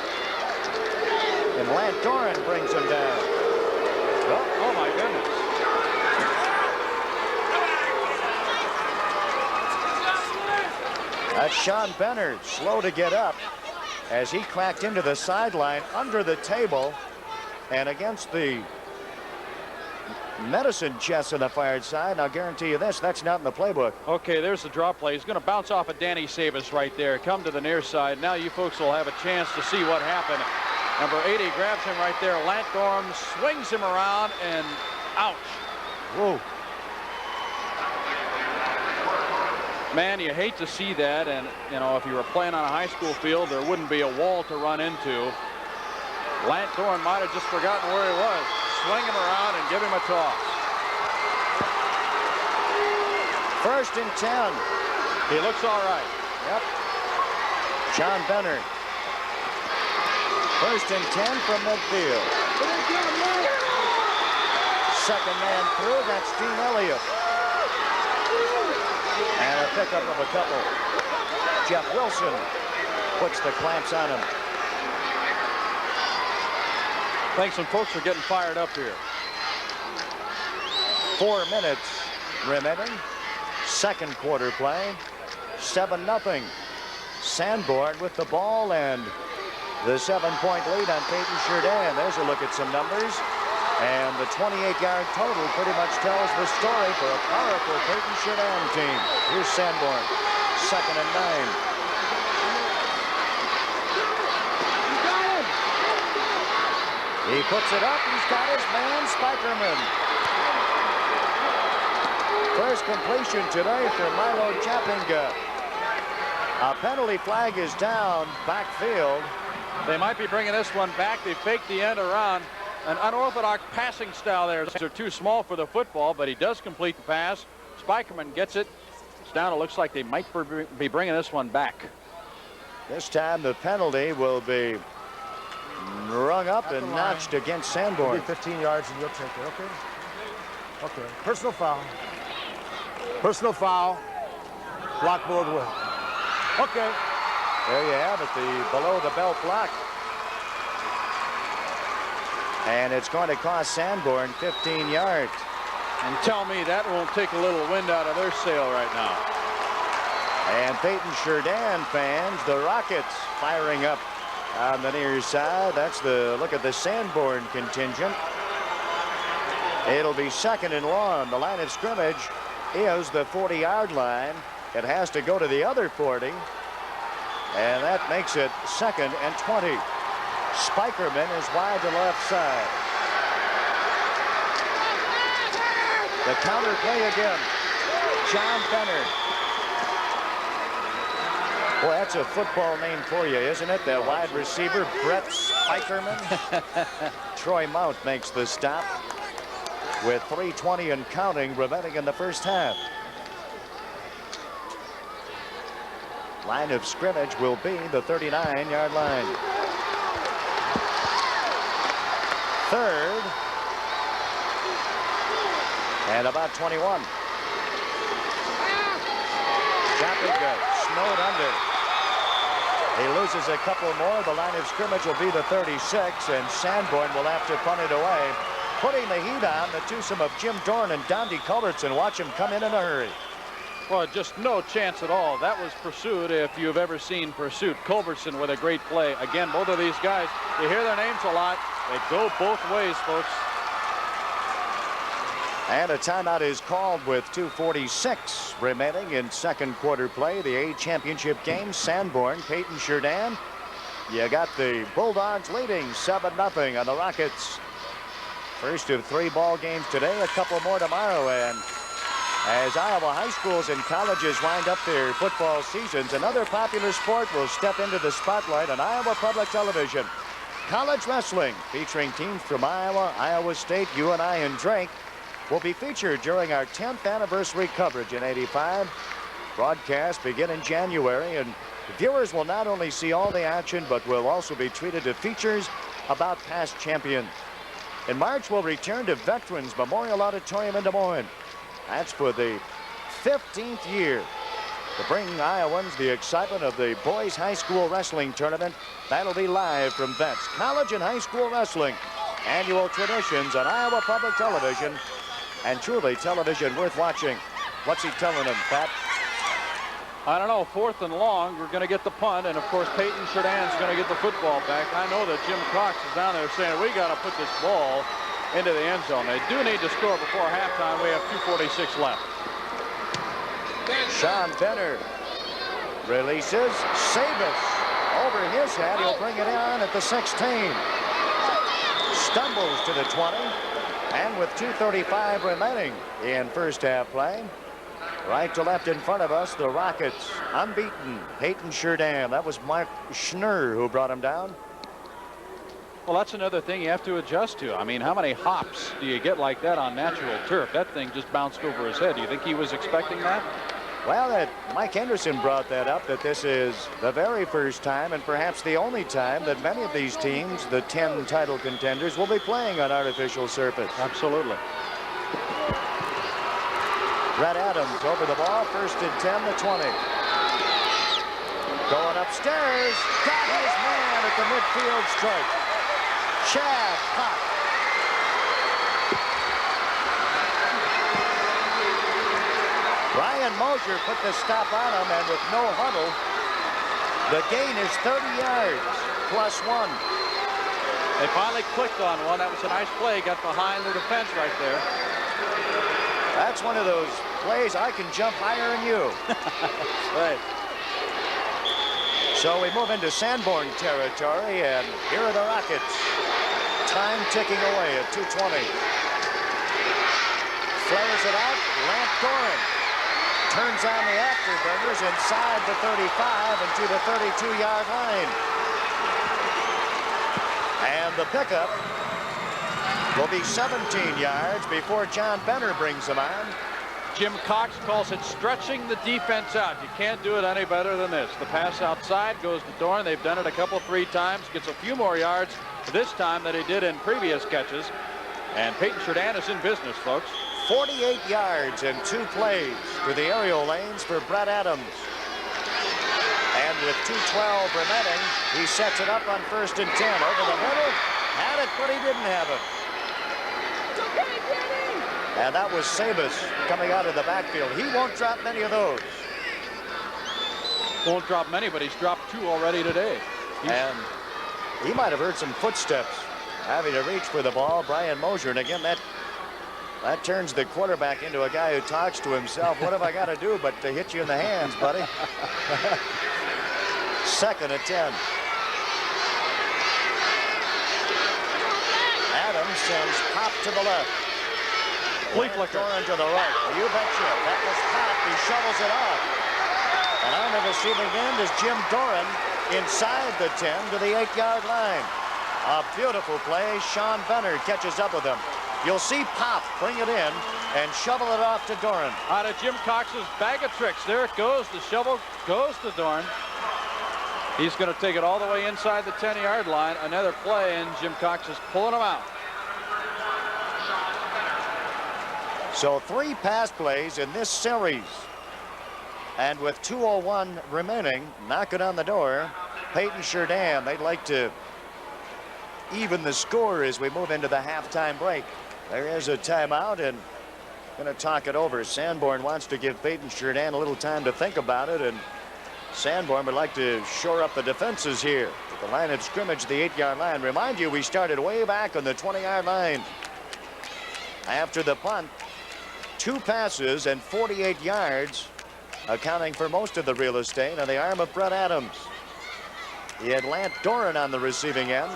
And Lant Doran brings him down. Oh my goodness. That's Sean Benner, slow to get up as he cracked into the sideline under the table and against the medicine chest on the far side. I'll guarantee you this, that's not in the playbook. Okay, there's the draw play. He's going to bounce off of Danny Sabas right there. Come to the near side. Now you folks will have a chance to see what happened. Number 80 grabs him right there. Lant Doran swings him around, and ouch. Whoa. Man, you hate to see that, and you know, if you were playing on a high school field, there wouldn't be a wall to run into. Lant Doran might have just forgotten where he was. Swing him around and give him a toss. First and 10. He looks all right. Yep. John Benner. First and 10 from midfield. Second man through, that's Dean Elliott. And a pickup of a couple. Jeff Wilson puts the clamps on him. I think some folks are getting fired up here. 4 minutes remaining. Second quarter play. 7-0. Sanborn with the ball and the 7-point lead on Paton Churdan. There's a look at some numbers. And the 28-yard total pretty much tells the story for a powerful Paton Churdan team. Here's Sanborn. Second and 9. He puts it up. He's got his man, Spikerman. First completion today for Milo Chapinga. A penalty flag is down backfield. They might be bringing this one back. They faked the end around. An unorthodox passing style there. They're too small for the football, but he does complete the pass. Spikerman gets it. It's down. It looks like they might be bringing this one back. This time the penalty will be rung up and notched against Sanborn. 15 yards and you'll take it, okay? Okay, personal foul. Personal foul. Block board with. Okay. There you have it, the below the belt block. And it's going to cost Sanborn 15 yards. And tell me that won't take a little wind out of their sail right now. And Paton Churdan fans, the Rockets firing up on the near side. That's the look at the Sanborn contingent. It'll be second and long. The line of scrimmage is the 40-yard line. It has to go to the other 40. And that makes it second and 20. Spikerman is wide to left side. The counter play again. John Benner. Boy, that's a football name for you, isn't it? The wide receiver, Brett Spikerman. Troy Mount makes the stop with 3:20 and counting remaining in the first half. Line of scrimmage will be the 39-yard line. Third. And about 21. Chapinga snowed under. He loses a couple more. The line of scrimmage will be the 36, and Sanborn will have to punt it away. Putting the heat on, the twosome of Jim Dorn and Dondy Culbertson. Watch him come in a hurry. Well, just no chance at all. That was Pursuit, if you've ever seen Pursuit. Culbertson with a great play. Again, both of these guys, you hear their names a lot. They go both ways, folks. And a timeout is called with 2:46 remaining in second quarter play. The A championship game, Sanborn, Paton Churdan. You got the Bulldogs leading 7-0 on the Rockets. First of 3 ball games today, a couple more tomorrow. And as Iowa high schools and colleges wind up their football seasons, another popular sport will step into the spotlight on Iowa Public Television. College wrestling, featuring teams from Iowa, Iowa State, UNI, and Drake, will be featured during our 10th anniversary coverage in '85. Broadcast begin in January, and viewers will not only see all the action, but will also be treated to features about past champions. In March, we'll return to Veterans Memorial Auditorium in Des Moines. That's for the 15th year to bring Iowans the excitement of the boys high school wrestling tournament. That'll be live from Vets. College and high school wrestling, annual traditions on Iowa Public Television, and truly television worth watching. What's he telling them, Pat? I don't know, 4th and long, we're going to get the punt, and of course Paton Churdan's going to get the football back. I know that Jim Cox is down there saying we got to put this ball into the end zone. They do need to score before halftime. We have 2:46 left. Sean Benner releases. Sabis over his head. He'll bring it in at the 16. Stumbles to the 20. And with 2:35 remaining in first half play, right to left in front of us, the Rockets unbeaten. Paton Churdan. That was Mark Schnurr who brought him down. Well, that's another thing you have to adjust to. I mean, how many hops do you get like that on natural turf? That thing just bounced over his head. Do you think he was expecting that? Well, Mike Henderson brought that up, that this is the very first time and perhaps the only time that many of these teams, the 10 title contenders, will be playing on artificial surface. Absolutely. Brett Adams over the ball, first and 10, the 20. Going upstairs, got his man at the midfield stripe. Chad Pop. Brian Mosier put the stop on him, and with no huddle, the gain is 30 yards, +1. They finally clicked on one. That was a nice play. Got behind the defense right there. That's one of those plays I can jump higher than you. Right. So we move into Sanborn territory, and here are the Rockets. Time ticking away at 2:20. Flares it out, Lamp Doran. Turns on the afterburners inside the 35 and to the 32-yard line. And the pickup will be 17 yards before John Benner brings them on. Jim Cox calls it stretching the defense out. You can't do it any better than this. The pass outside goes to Doran. They've done it a couple, 3 times. Gets a few more yards this time than he did in previous catches. And Paton Churdan is in business, folks. 48 yards and 2 plays for the aerial lanes for Brett Adams. And with 2:12 remaining, he sets it up on 1st and 10. Over the middle, had it, but he didn't have it. And that was Sabus coming out of the backfield. He won't drop many of those. Won't drop many, but he's dropped 2 already today. And he might have heard some footsteps having to reach for the ball. Brian Mosier, and again, that turns the quarterback into a guy who talks to himself. What have I got to do but to hit you in the hands, buddy? 2nd and 10. Adams sends Pop to the left. Doran to the right. You betcha. That was Pop. He shovels it off. And on the receiving end is Jim Doran inside the 10 to the 8-yard line. A beautiful play. Sean Benner catches up with him. You'll see Pop bring it in and shovel it off to Doran. Out of Jim Cox's bag of tricks. There it goes. The shovel goes to Doran. He's going to take it all the way inside the 10-yard line. Another play, and Jim Cox is pulling him out. So 3 pass plays in this series. And with 2:01 remaining, knocking on the door, Paton Churdan, they'd like to even the score as we move into the halftime break. There is a timeout, and going to talk it over. Sanborn wants to give Paton Churdan a little time to think about it, and Sanborn would like to shore up the defenses here. At the line of scrimmage, the 8-yard line. Remind you, we started way back on the 20-yard line. After the punt, 2 passes and 48 yards, accounting for most of the real estate on the arm of Brett Adams. He had Lant Doran on the receiving end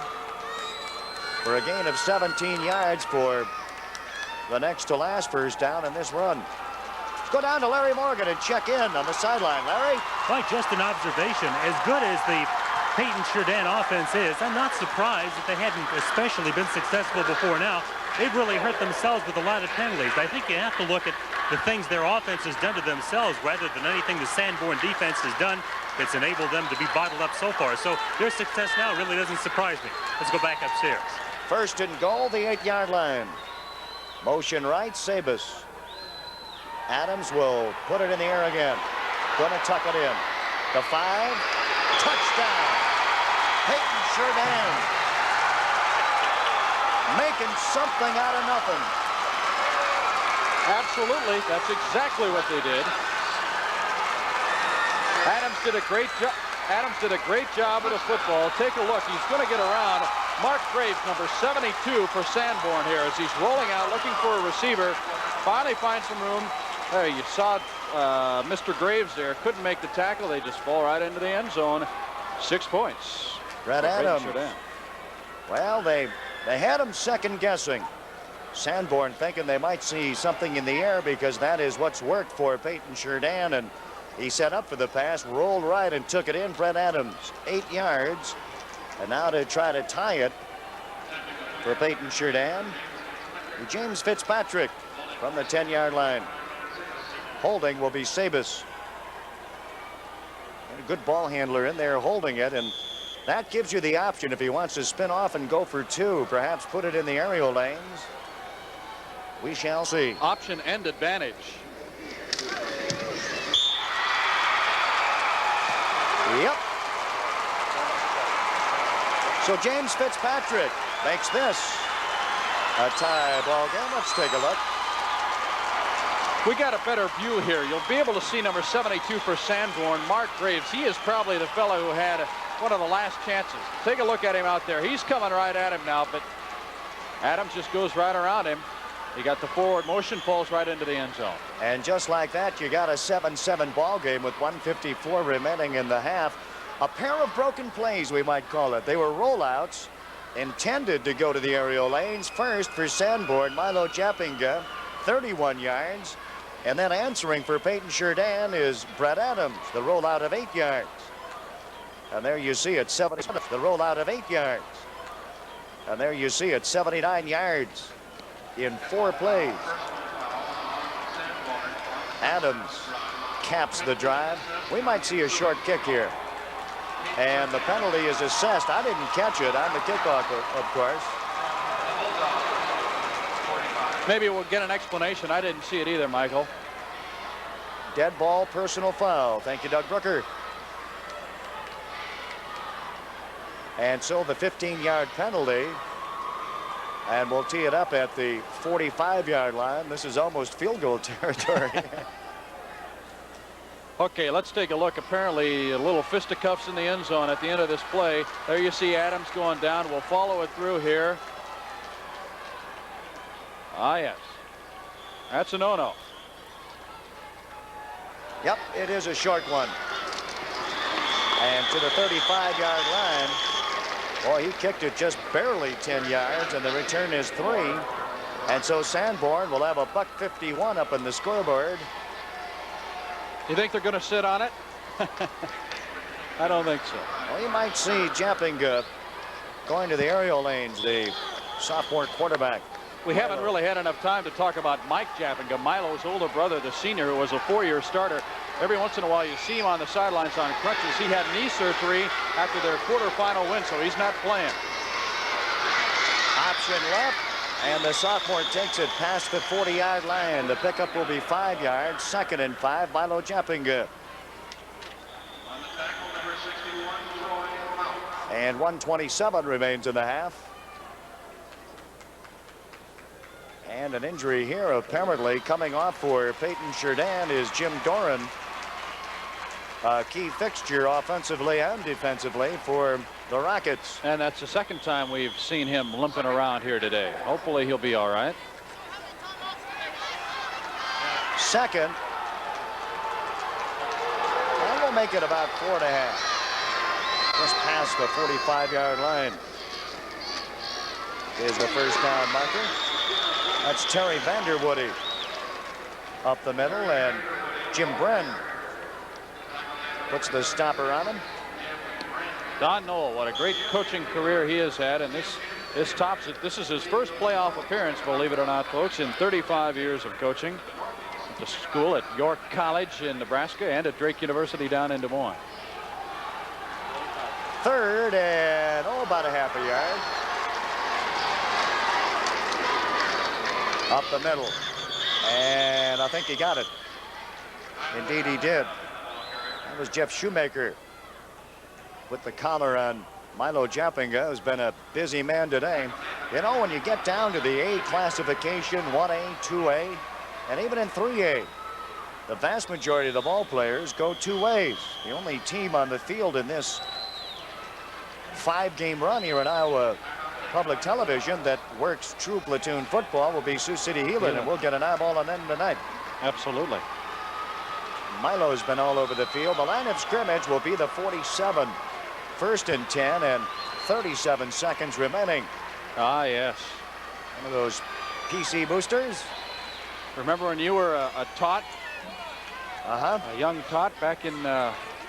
for a gain of 17 yards for the next to last first down in this run. Let's go down to Larry Morgan and check in on the sideline. Larry? Well, just an observation. As good as the Paton Churdan offense is, I'm not surprised that they hadn't especially been successful before now. They've really hurt themselves with a lot of penalties. I think you have to look at the things their offense has done to themselves rather than anything the Sanborn defense has done that's enabled them to be bottled up so far. So their success now really doesn't surprise me. Let's go back upstairs. 1st and goal, the 8-yard line. Motion right, Sabus. Adams will put it in the air again. Going to tuck it in. The 5. Touchdown. Paton Churdan. Making something out of nothing. Absolutely. That's exactly what they did. Adams did a great job. Adams did a great job with the football. Take a look. He's going to get around Mark Graves, number 72 for Sanborn here, as he's rolling out looking for a receiver. Finally finds some room. There, you saw Mr. Graves there. Couldn't make the tackle. They just fall right into the end zone. 6 points. Brett Adams. Well, they had him second guessing. Sanborn thinking they might see something in the air because that is what's worked for Paton Churdan, and he set up for the pass, rolled right and took it in. Brett Adams, 8 yards, and now to try to tie it for Paton Churdan. James Fitzpatrick from the 10-yard line. Holding will be Sabus. And a good ball handler in there holding it, and that gives you the option if he wants to spin off and go for two, perhaps put it in the aerial lanes. We shall see. Option and advantage. Yep. So James Fitzpatrick makes this a tie ball game. Let's take a look. We got a better view here. You'll be able to see number 72 for Sanborn, Mark Graves. He is probably the fellow who had one of the last chances. Take a look at him out there. He's coming right at him now, but Adams just goes right around him. He got the forward motion, falls right into the end zone. And just like that, you got a 7-7 ball game with 1:54 remaining in the half. A pair of broken plays, we might call it. They were rollouts intended to go to the aerial lanes. First for Sanborn, Milo Jappinga, 31 yards. And then answering for Paton Churdan is Brett Adams, the rollout of 8 yards. And there you see it, the rollout of 8 yards. And there you see it, 79 yards in 4 plays. Adams caps the drive. We might see a short kick here. And the penalty is assessed. I didn't catch it on the kickoff, of course. Maybe we'll get an explanation. I didn't see it either, Michael. Dead ball, personal foul. Thank you, Doug Brooker. And so the 15-yard penalty. And we'll tee it up at the 45-yard line. This is almost field goal territory. Okay, let's take a look. Apparently a little fisticuffs in the end zone at the end of this play. There you see Adams going down. We'll follow it through here. Ah, yes. That's a no-no. Yep, it is a short one. And to the 35-yard line. Boy, he kicked it just barely 10 yards, and the return is 3. And so Sanborn will have a $1.51 up in the scoreboard. You think they're going to sit on it? I don't think so. Well, you might see Jappinga going to the aerial lanes, the sophomore quarterback. We haven't really had enough time to talk about Mike Jappinga, Milo's older brother, the senior, who was a 4-year starter. Every once in a while you see him on the sidelines on crutches. He had knee surgery after their quarterfinal win, so he's not playing. Option left, and the sophomore takes it past the 40-yard line. The pickup will be 5 yards. 2nd and 5, Milo Jappinga. And 1:27 remains in the half. And an injury here apparently coming off for Paton Churdan is Jim Doran. A key fixture offensively and defensively for the Rockets. And that's the second time we've seen him limping around here today. Hopefully he'll be all right. Second. And we'll make it about 4.5. Just past the 45-yard line is the first down marker. That's Terry Vanderwoody up the middle, and Jim Bren puts the stopper on him. Don Knoll, what a great coaching career he has had, and this tops it. This is his first playoff appearance, believe it or not, folks, in 35 years of coaching at the school at York College in Nebraska and at Drake University down in Des Moines. 3rd and about a half a yard. Up the middle, and I think he got it. Indeed he did. That was Jeff Shoemaker with the collar on Milo Jappinga, who's been a busy man today. You know, when you get down to the A classification, 1A, 2A, and even in 3A, the vast majority of the ball players go 2 ways. The only team on the field in this 5-game run here in Iowa Public Television that works true platoon football will be Sioux City Heelan, and we'll get an eyeball on them tonight. Absolutely. Milo's been all over the field. The line of scrimmage will be the 47. 1st and 10 and 37 seconds remaining. Ah, yes. One of those PC boosters. Remember when you were a tot? Uh-huh. A young tot back in,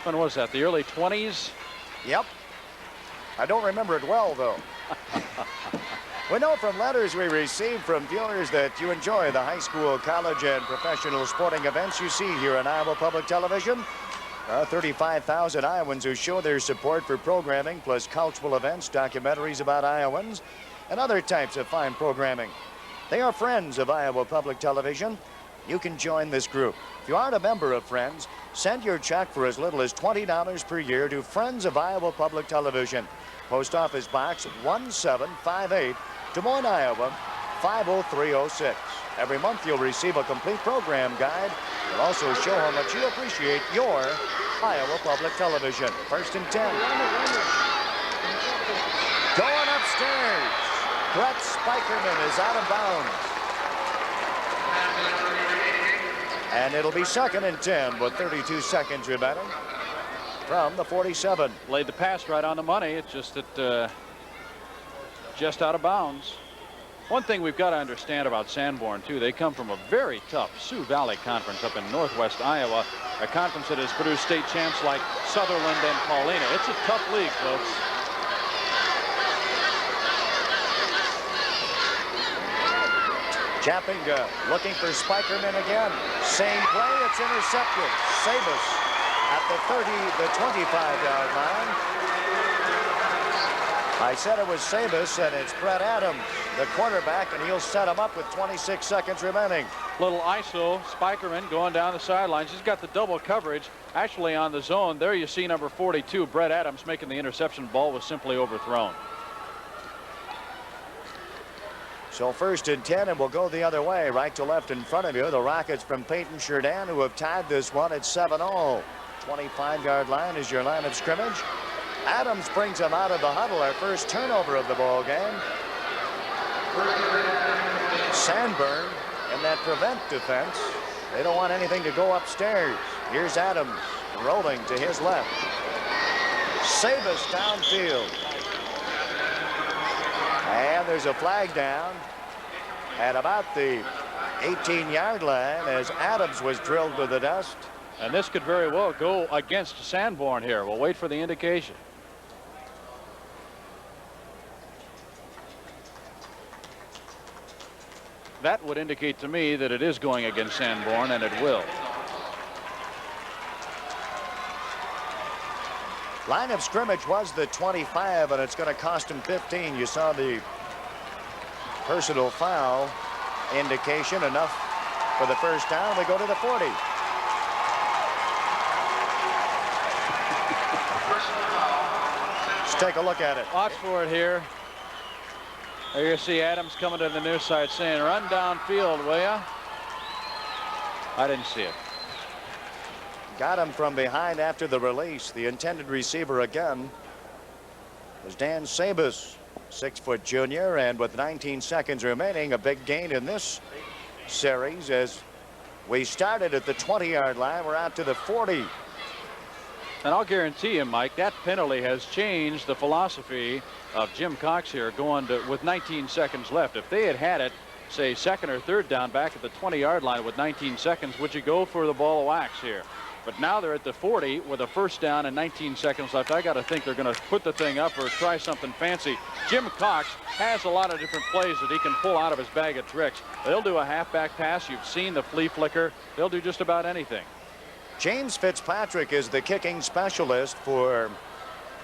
when was that, the early 20s? Yep. I don't remember it well, though. We know from letters we receive from viewers that you enjoy the high school, college, and professional sporting events you see here on Iowa Public Television. There are 35,000 Iowans who show their support for programming, plus cultural events, documentaries about Iowans, and other types of fine programming. They are friends of Iowa Public Television. You can join this group. If you aren't a member of Friends, send your check for as little as $20 per year to Friends of Iowa Public Television. Post Office Box 1758, Des Moines, Iowa 50306. Every month you'll receive a complete program guide. We'll also show how much you appreciate your Iowa Public Television. 1st and 10. Going upstairs. Brett Spikerman is out of bounds. And it'll be 2nd and 10 with 32 seconds remaining from the 47. Laid the pass right on the money. It's just that just out of bounds. One thing we've got to understand about Sanborn, too, they come from a very tough Sioux Valley Conference up in northwest Iowa, a conference that has produced state champs like Sutherland and Paulina. It's a tough league, folks. Chappinga looking for Spikerman again. Same play, it's intercepted. Sabus at the 25-yard line. I said it was Sabus, and it's Brett Adams, the quarterback, and he'll set him up with 26 seconds remaining. Little ISO, Spikerman going down the sidelines. He's got the double coverage actually on the zone. There you see number 42, Brett Adams, making the interception. Ball was simply overthrown. So 1st and 10, and we'll go the other way, right to left in front of you. The Rockets from Paton Churdan, who have tied this one at 7-all. 25-yard line is your line of scrimmage. Adams brings him out of the huddle, our first turnover of the ball game. Sanborn in that prevent defense. They don't want anything to go upstairs. Here's Adams rolling to his left. Sabus downfield. And there's a flag down at about the 18-yard line as Adams was drilled to the dust. And this could very well go against Sanborn here. We'll wait for the indication. That would indicate to me that it is going against Sanborn, and it will. Line of scrimmage was the 25, and it's going to cost him 15. You saw the personal foul indication. Enough for the first down. They go to the 40. Let's take a look at it. Watch for it here. There you see Adams coming to the near side saying, run downfield, will ya? I didn't see it. Got him from behind after the release. The intended receiver again was Dan Sabus, 6-foot junior, and with 19 seconds remaining, a big gain in this series as we started at the 20-yard line. We're out to the 40. And I'll guarantee you, Mike, that penalty has changed the philosophy of Jim Cox here going to with 19 seconds left. If they had it, say, 2nd or 3rd down back at the 20-yard line with 19 seconds, would you go for the ball of wax here? But now they're at the 40 with a first down and 19 seconds left. I got to think they're going to put the thing up or try something fancy. Jim Cox has a lot of different plays that he can pull out of his bag of tricks. They'll do a halfback pass. You've seen the flea flicker. They'll do just about anything. James Fitzpatrick is the kicking specialist for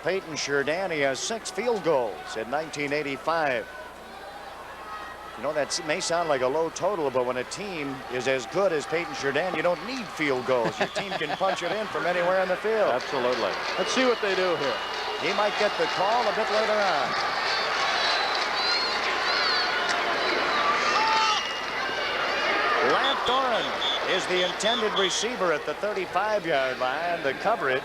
Paton Churdan. He has 6 field goals in 1985. You know, that may sound like a low total, but when a team is as good as Paton Churdan, you don't need field goals. Your team can punch it in from anywhere in the field. Absolutely. Let's see what they do here. He might get the call a bit later on. Lant Doran is the intended receiver at the 35-yard line. The coverage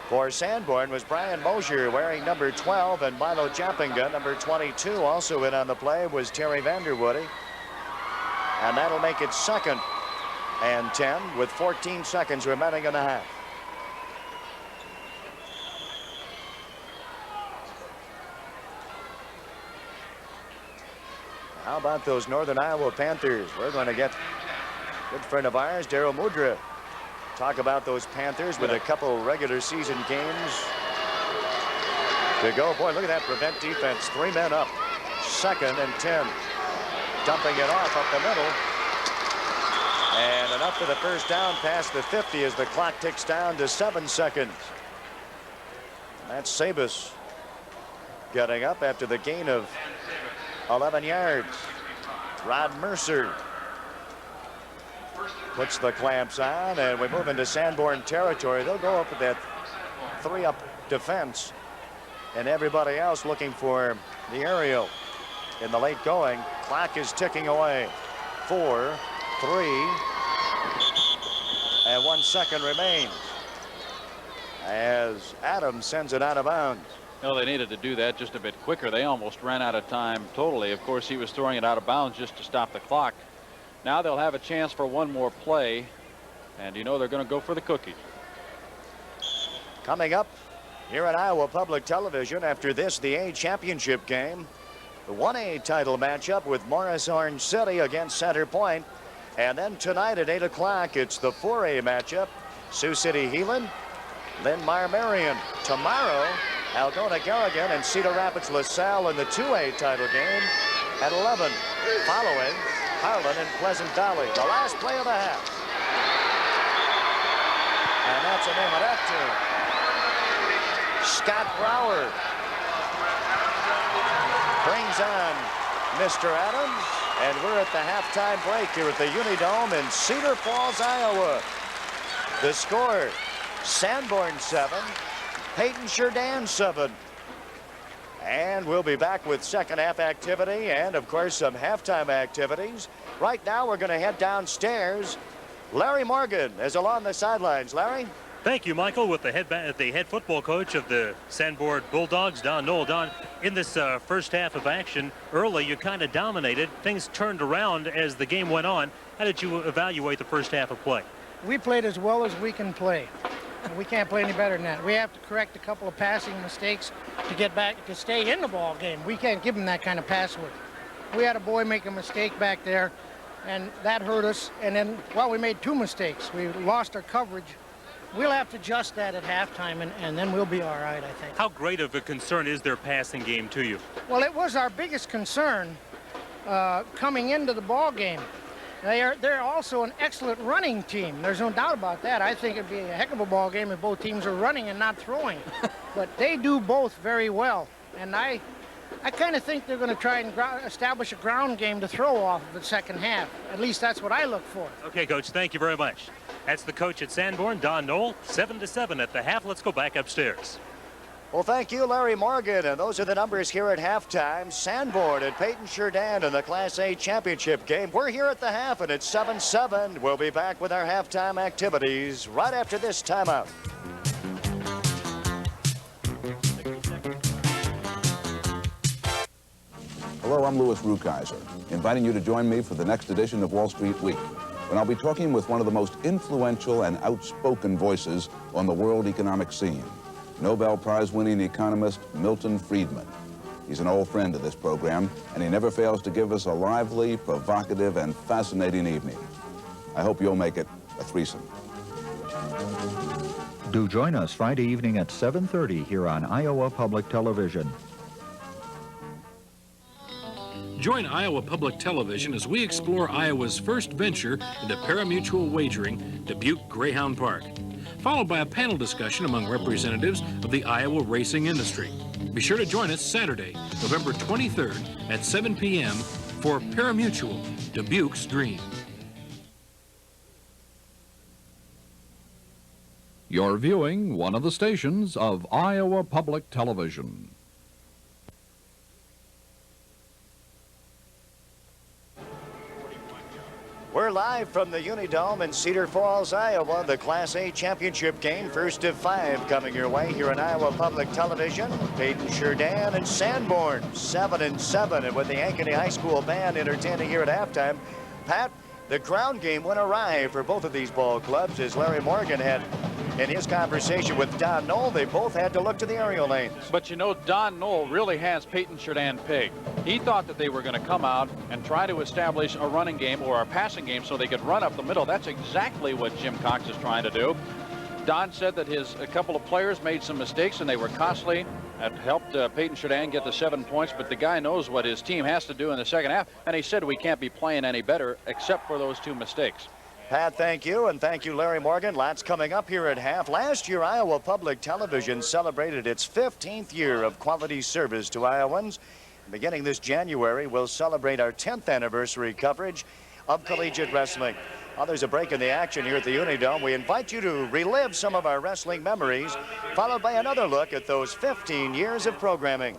for Sanborn was Brian Mosier wearing number 12, and Milo Chappinga, number 22. Also in on the play was Terry Vanderwoody. And that'll make it 2nd and 10 with 14 seconds remaining in the half. How about those Northern Iowa Panthers? We're going to get a good friend of ours, Darryl Mudra, talk about those Panthers with a couple regular season games to go. Boy, look at that prevent defense. 3 men up. 2nd and 10. Dumping it off up the middle. And enough for the first down past the 50 as the clock ticks down to 7 seconds. That's Sabus getting up after the gain of 11 yards. Rod Mercer puts the clamps on, and we move into Sanborn territory. They'll go up with that 3-up defense, and everybody else looking for the aerial in the late going. Clock is ticking away. 4, 3, and 1 second remains as Adams sends it out of bounds. Well, they needed to do that just a bit quicker. They almost ran out of time totally. Of course, he was throwing it out of bounds just to stop the clock. Now they'll have a chance for one more play, and you know they're going to go for the cookies. Coming up here at Iowa Public Television after this, the A championship game. The 1A title matchup with Morris Orange City against Center Point. And then tonight at 8 o'clock, it's the 4A matchup. Sioux City Heelan, Linn-Mar Marion. Tomorrow, Algona Garrigan and Cedar Rapids LaSalle in the 2A title game at 11. Following, Harlan and Pleasant Valley. The last play of the half. And that's the name of that team. Scott Brower brings on Mr. Adams, and we're at the halftime break here at the Unidome in Cedar Falls, Iowa. The score, Sanborn 7, Paton Churdan 7. And we'll be back with second half activity and, of course, some halftime activities. Right now, we're going to head downstairs. Larry Morgan is along the sidelines. Larry? Thank you, Michael, with the head football coach of the Sanborn Bulldogs, Don Knoll. Don, in this first half of action, early you kind of dominated. Things turned around as the game went on. How did you evaluate the first half of play? We played as well as we can play. We can't play any better than that. We have to correct a couple of passing mistakes to get back, to stay in the ball game. We can't give them that kind of password. We had a boy make a mistake back there, and that hurt us. And then, well, we made 2 mistakes. We lost our coverage. We'll have to adjust that at halftime, and then we'll be all right, I think. How great of a concern is their passing game to you? Well, it was our biggest concern coming into the ball game. They're also an excellent running team. There's no doubt about that. I think it'd be a heck of a ball game if both teams are running and not throwing. But they do both very well. And I kind of think they're going to try and establish a ground game to throw off of the second half. At least that's what I look for. Okay, Coach, thank you very much. That's the coach at Sanborn, Don Knoll, 7-7 at the half. Let's go back upstairs. Well, thank you, Larry Morgan. And those are the numbers here at halftime. Sanborn and Paton Churdan in the Class A championship game. We're here at the half, and it's 7-7. We'll be back with our halftime activities right after this timeout. Hello, I'm Louis Rukeyser, inviting you to join me for the next edition of Wall Street Week, when I'll be talking with one of the most influential and outspoken voices on the world economic scene, Nobel Prize-winning economist Milton Friedman. He's an old friend of this program, and he never fails to give us a lively, provocative, and fascinating evening. I hope you'll make it a threesome. Do join us Friday evening at 7:30 here on Iowa Public Television. Join Iowa Public Television as we explore Iowa's first venture into pari-mutuel wagering, Dubuque Greyhound Park, followed by a panel discussion among representatives of the Iowa racing industry. Be sure to join us Saturday, November 23rd at 7 p.m. for Pari-Mutuel, Dubuque's Dream. You're viewing one of the stations of Iowa Public Television. We're live from the Unidome in Cedar Falls, Iowa. The Class A championship game, first of 5 coming your way here on Iowa Public Television. Paton Churdan and Sanborn, 7-7, and with the Ankeny High School band entertaining here at halftime. Pat, the ground game went awry for both of these ball clubs, as Larry Morgan had in his conversation with Don Knoll. They both had to look to the aerial lanes. But you know, Don Knoll really has Paton Churdan pegged. He thought that they were going to come out and try to establish a running game or a passing game so they could run up the middle. That's exactly what Jim Cox is trying to do. Don said that a couple of players made some mistakes and they were costly That helped Paton Churdan get the 7 points, but the guy knows what his team has to do in the second half, and he said we can't be playing any better except for those 2 mistakes. Pat, thank you, and thank you, Larry Morgan. Lots coming up here at half. Last year, Iowa Public Television celebrated its 15th year of quality service to Iowans. Beginning this January, we'll celebrate our 10th anniversary coverage of collegiate wrestling. Well, there's a break in the action here at the Unidome. We invite you to relive some of our wrestling memories, followed by another look at those 15 years of programming.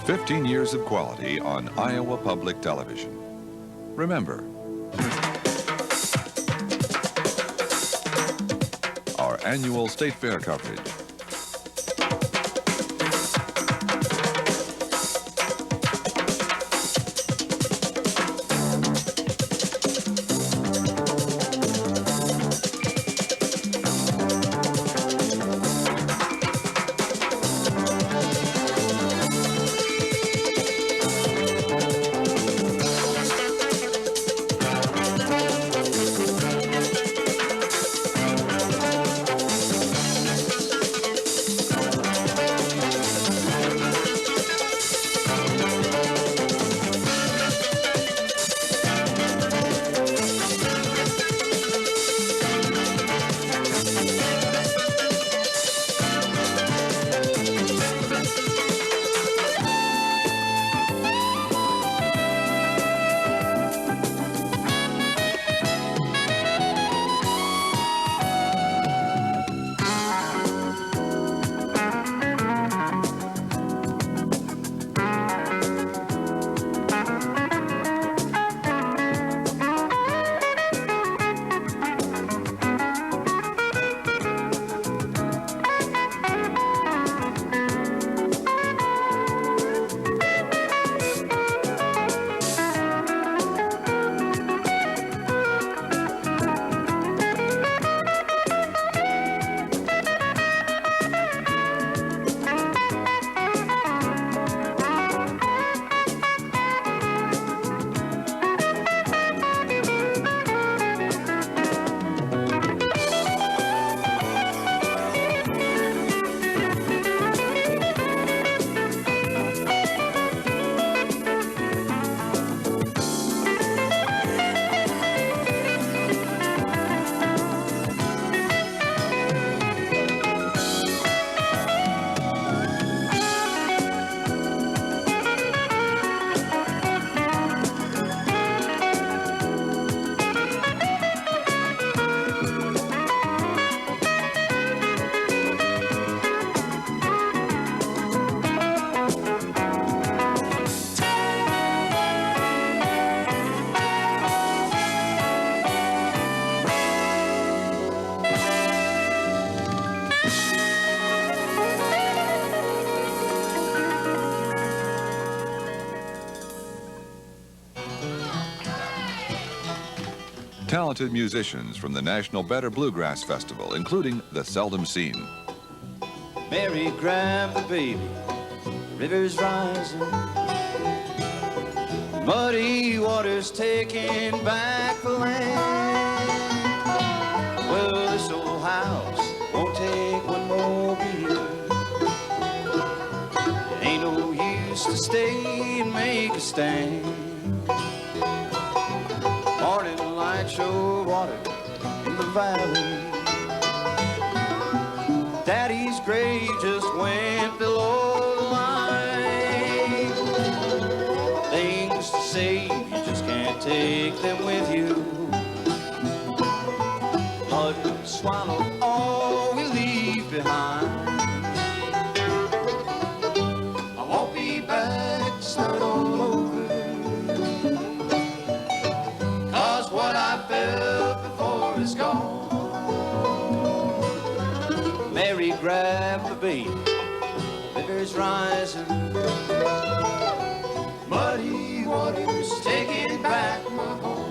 "15 years of quality on Iowa Public Television." Remember, our annual State Fair coverage. Talented musicians from the National Better Bluegrass Festival, including The Seldom Seen. Mary grabbed the baby, rivers rising, muddy waters taking back the land. Well, this old house won't take one more beat. Ain't no use to stay and make a stand. Morning light showed water in the valley. Daddy's grave just went below the line. Things to save, you just can't take them with you. Mud will swallow all we leave behind. I won't be back to start all over, 'cause what I felt before is gone. Mary grabbed the baby, rivers rising, muddy waters taking back my home.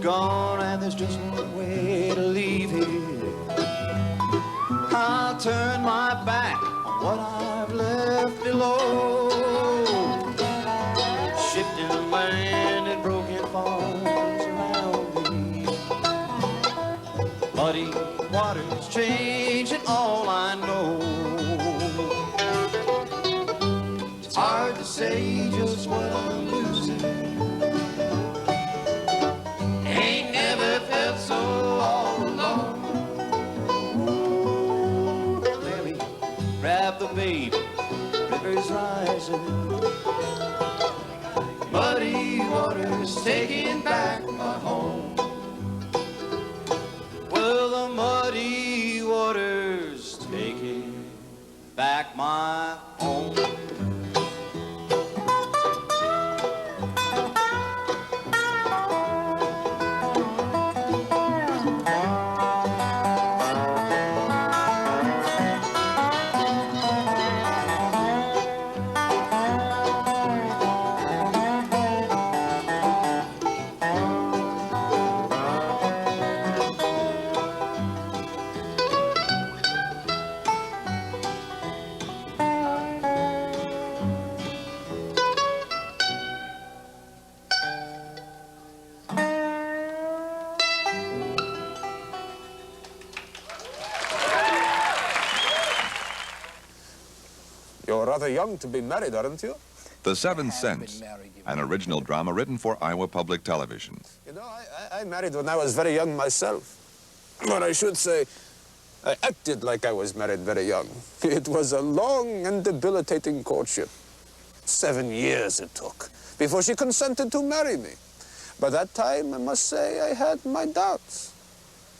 Gone and there's just one way to leave here. I'll turn my back on what I've left below. Shifting land and broken farms around me. Muddy waters changing all I know. It's hard to say just what I'm losing. So all alone. Mary grabbed the baby, rivers rising, muddy waters taking back my home. Well, the muddy waters taking back my home. You're rather young to be married, aren't you? The Seventh Sense, an original drama written for Iowa Public Television. You know, I married when I was very young myself. But I should say, I acted like I was married very young. It was a long and debilitating courtship. 7 years it took before she consented to marry me. By that time, I must say, I had my doubts.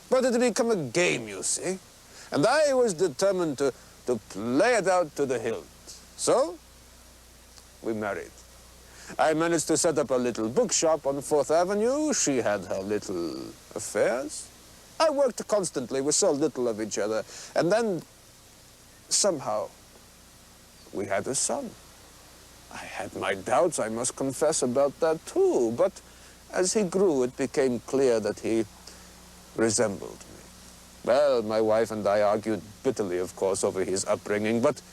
But it had become a game, you see. And I was determined to play it out to the hilt. So, we married. I managed to set up a little bookshop on 4th Avenue. She had her little affairs. I worked constantly. We saw little of each other. And then, somehow, we had a son. I had my doubts, I must confess, about that too. But as he grew, it became clear that he resembled me. Well, my wife and I argued bitterly, of course, over his upbringing, but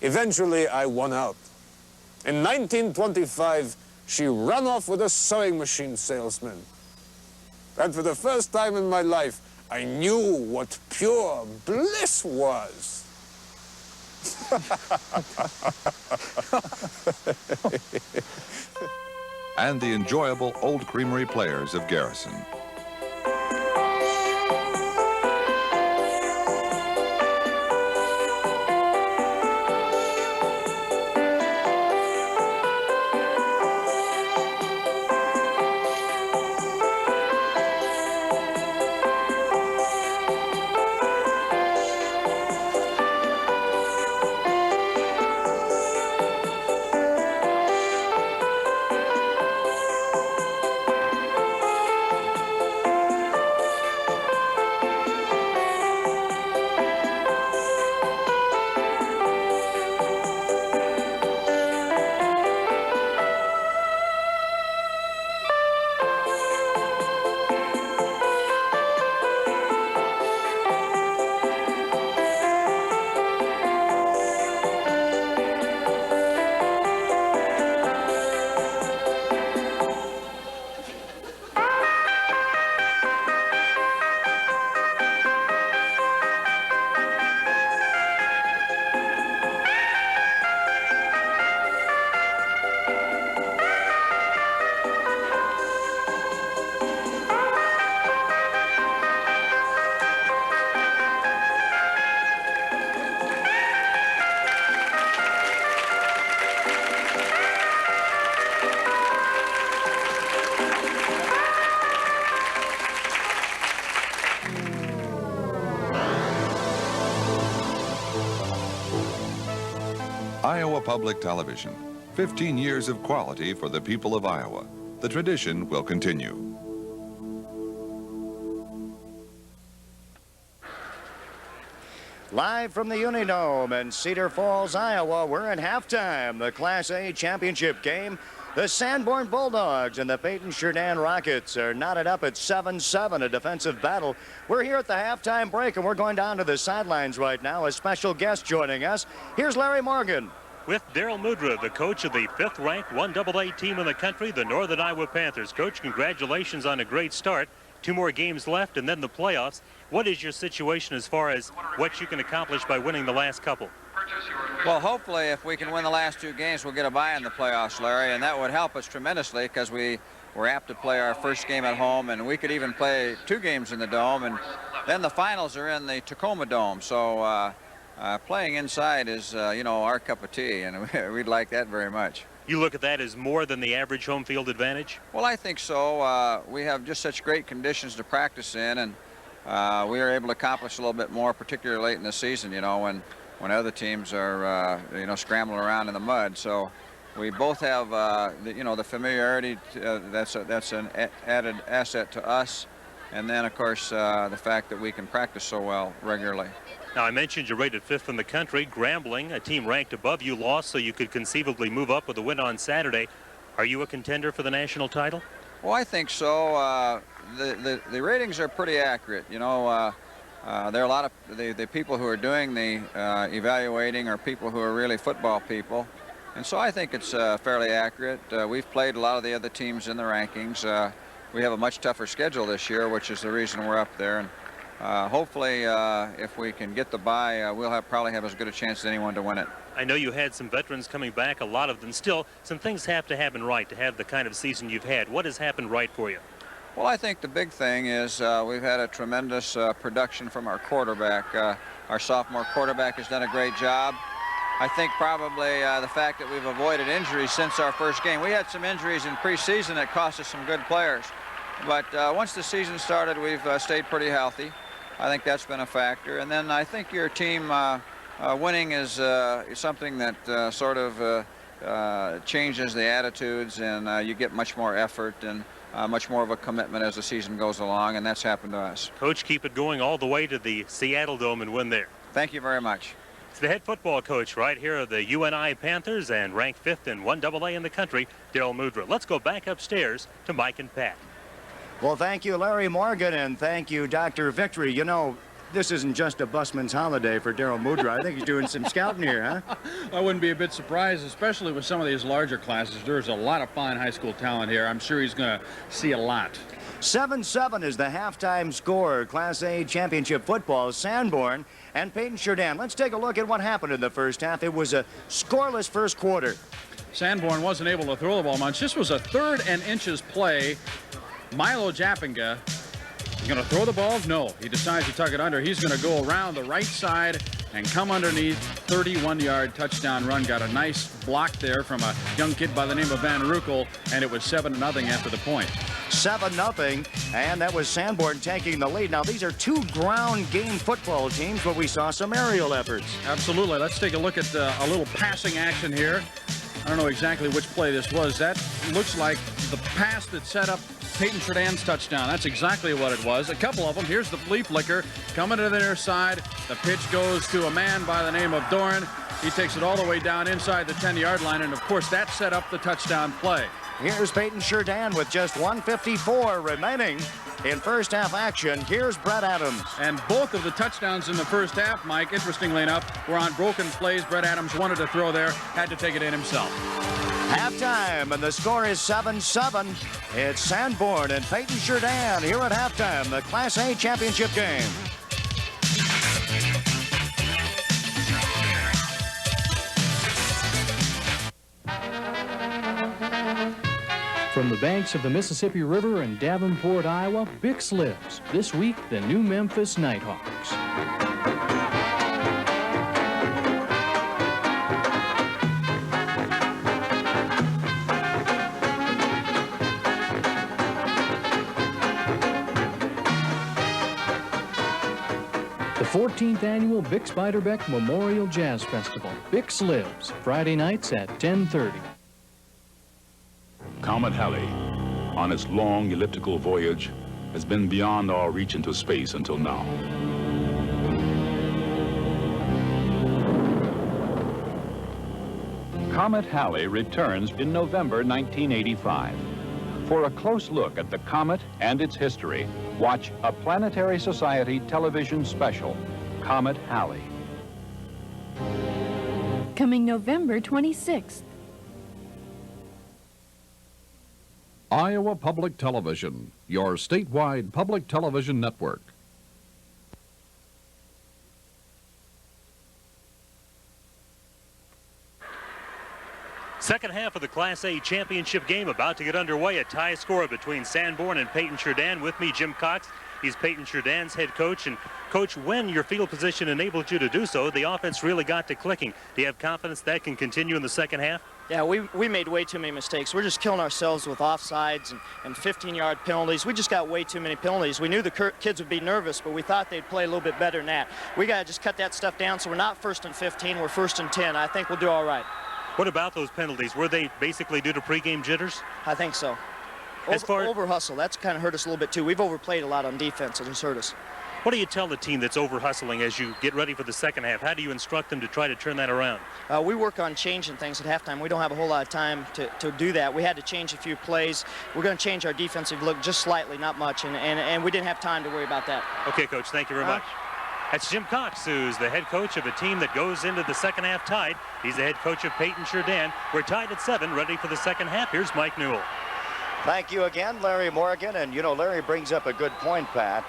eventually I won out. In 1925, she ran off with a sewing machine salesman. And for the first time in my life, I knew what pure bliss was. And the enjoyable Old Creamery Players of Garrison. Iowa Public Television. 15 years of quality for the people of Iowa. The tradition will continue. Live from the Unidome in Cedar Falls, Iowa, we're in halftime. The Class A championship game. The Sanborn Bulldogs and the Paton Churdan Rockets are knotted up at 7-7, a defensive battle. We're here at the halftime break, and we're going down to the sidelines right now. A special guest joining us. Here's Larry Morgan. With Daryl Mudra, the coach of the 5th-ranked 1AA team in the country, the Northern Iowa Panthers. Coach, congratulations on a great start. 2 more games left and then the playoffs. What is your situation as far as what you can accomplish by winning the last couple? Well, hopefully, if we can win the last 2 games, we'll get a bye in the playoffs, Larry, and that would help us tremendously because we're apt to play our first game at home, and we could even play 2 games in the Dome, and then the finals are in the Tacoma Dome. So playing inside is, you know, our cup of tea, and we'd like that very much. You look at that as more than the average home field advantage? Well, I think so. We have just such great conditions to practice in, and we are able to accomplish a little bit more, particularly late in the season, you know, when other teams are, you know, scrambling around in the mud. So we both have, you know, the familiarity. That's an added asset to us. And then, of course, the fact that we can practice so well regularly. Now, I mentioned you're rated 5th in the country. Grambling, a team ranked above you, lost, so you could conceivably move up with a win on Saturday. Are you a contender for the national title? Well, I think so. The ratings are pretty accurate. You know, there are a lot of the people who are doing the evaluating are people who are really football people. And so I think it's fairly accurate. We've played a lot of the other teams in the rankings. We have a much tougher schedule this year, which is the reason we're up there. And hopefully, if we can get the bye, we'll probably have as good a chance as anyone to win it. I know you had some veterans coming back, a lot of them. Still, some things have to happen right to have the kind of season you've had. What has happened right for you? Well, I think the big thing is we've had a tremendous production from our quarterback. Our sophomore quarterback has done a great job. I think probably the fact that we've avoided injuries since our first game. We had some injuries in preseason that cost us some good players. But once the season started, we've stayed pretty healthy. I think that's been a factor. And then I think your team winning is something that sort of changes the attitudes, and you get much more effort and much more of a commitment as the season goes along, and that's happened to us. Coach, keep it going all the way to the Seattle Dome and win there. Thank you very much. It's the head football coach right here of the UNI Panthers and ranked 5th in 1AA in the country, Daryl Mudra. Let's go back upstairs to Mike and Pat. Well, thank you, Larry Morgan, and thank you, Dr. Victory. You know, this isn't just a busman's holiday for Daryl Mudra. I think he's doing some scouting here, huh? I wouldn't be a bit surprised, especially with some of these larger classes. There's a lot of fine high school talent here. I'm sure he's going to see a lot. 7-7 is the halftime score. Class A championship football, Sanborn and Paton Churdan. Let's take a look at what happened in the first half. It was a scoreless first quarter. Sanborn wasn't able to throw the ball much. This was a 3rd and inches play. Milo Japinga going to throw the ball? No. He decides to tuck it under. He's going to go around the right side and come underneath. 31-yard touchdown run. Got a nice block there from a young kid by the name of Van Ruckel, and it was 7-0 after the point. 7-0, and that was Sanborn taking the lead. Now, these are 2 ground game football teams, but we saw some aerial efforts. Absolutely. Let's take a look at a little passing action here. I don't know exactly which play this was. That looks like the pass that set up Paton Churdan's touchdown. That's exactly what it was. A couple of them. Here's the flea flicker coming to the near side. The pitch goes to a man by the name of Doran. He takes it all the way down inside the 10-yard line, and of course that set up the touchdown play. Here's Paton Churdan with just 1:54 remaining in first half action. Here's Brett Adams. And both of the touchdowns in the first half, Mike, interestingly enough, were on broken plays. Brett Adams wanted to throw there, had to take it in himself. Halftime, and the score is 7-7. It's Sanborn and Paton Churdan here at halftime, the Class A championship game. From the banks of the Mississippi River in Davenport, Iowa, Bix lives. This week, the New Memphis Nighthawks. The 14th Annual Bix Beiderbecke Memorial Jazz Festival. Bix Lives, Friday nights at 10:30. Comet Halley, on its long elliptical voyage, has been beyond our reach into space until now. Comet Halley returns in November 1985. For a close look at the comet and its history, watch a Planetary Society television special, Comet Halley. Coming November 26th. Iowa Public Television, your statewide public television network. Second half of the Class A championship game about to get underway. A tie score between Sanborn and Paton Churdan. With me, Jim Cox. He's Paton Churdan's head coach. And, Coach, when your field position enabled you to do so, the offense really got to clicking. Do you have confidence that can continue in the second half? Yeah, we made way too many mistakes. We're just killing ourselves with offsides and 15-yard penalties. We just got way too many penalties. We knew the kids would be nervous, but we thought they'd play a little bit better than that. We got to just cut that stuff down so we're not 1st and 15, we're 1st and 10. I think we'll do all right. What about those penalties? Were they basically due to pregame jitters? I think so. Over hustle, that's kind of hurt us a little bit too. We've overplayed a lot on defense. It has hurt us. What do you tell the team that's over hustling as you get ready for the second half? How do you instruct them to try to turn that around? We work on changing things at halftime. We don't have a whole lot of time to do that. We had to change a few plays. We're going to change our defensive look just slightly, not much, and we didn't have time to worry about that. Okay, Coach, thank you very much. That's Jim Cox, who's the head coach of a team that goes into the second half tied. He's the head coach of Paton Churdan. We're tied at 7, ready for the second half. Here's Mike Newell. Thank you again, Larry Morgan. And, you know, Larry brings up a good point, Pat.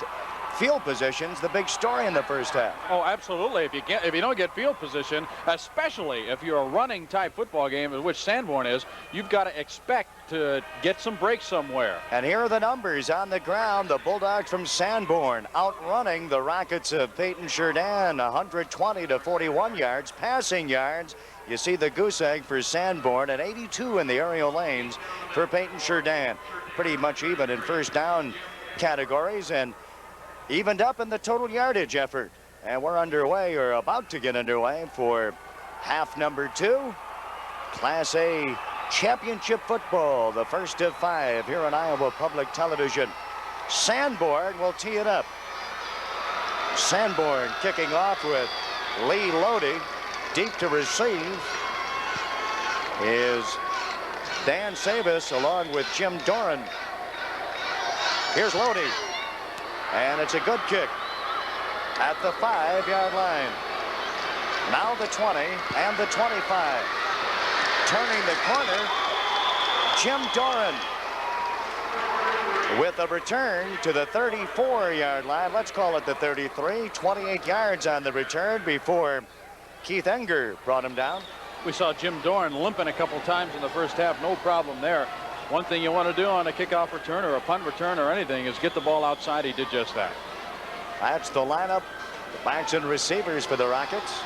Field position's the big story in the first half. Oh, absolutely. If you don't get field position, especially if you're a running type football game, which Sanborn is, you've got to expect to get some breaks somewhere. And here are the numbers on the ground. The Bulldogs from Sanborn outrunning the Rockets of Paton Churdan, 120 to 41 yards. Passing yards, you see the goose egg for Sanborn, and 82 in the aerial lanes for Paton Churdan. Pretty much even in first down categories, and evened up in the total yardage effort. And we're underway, or about to get underway, for half number 2. Class A championship football, the first of 5 here on Iowa Public Television. Sanborn will tee it up. Sanborn kicking off with Lee Lodi. Deep to receive is Dan Sabis along with Jim Doran. Here's Lodi. And it's a good kick at the 5-yard line. Now the 20 and the 25. Turning the corner, Jim Doran with a return to the 34-yard line. Let's call it the 33. 28 yards on the return before Keith Enger brought him down. We saw Jim Doran limping a couple times in the first half. No problem there. One thing you want to do on a kickoff return or a punt return or anything is get the ball outside. He did just that. That's the lineup. The backs and receivers for the Rockets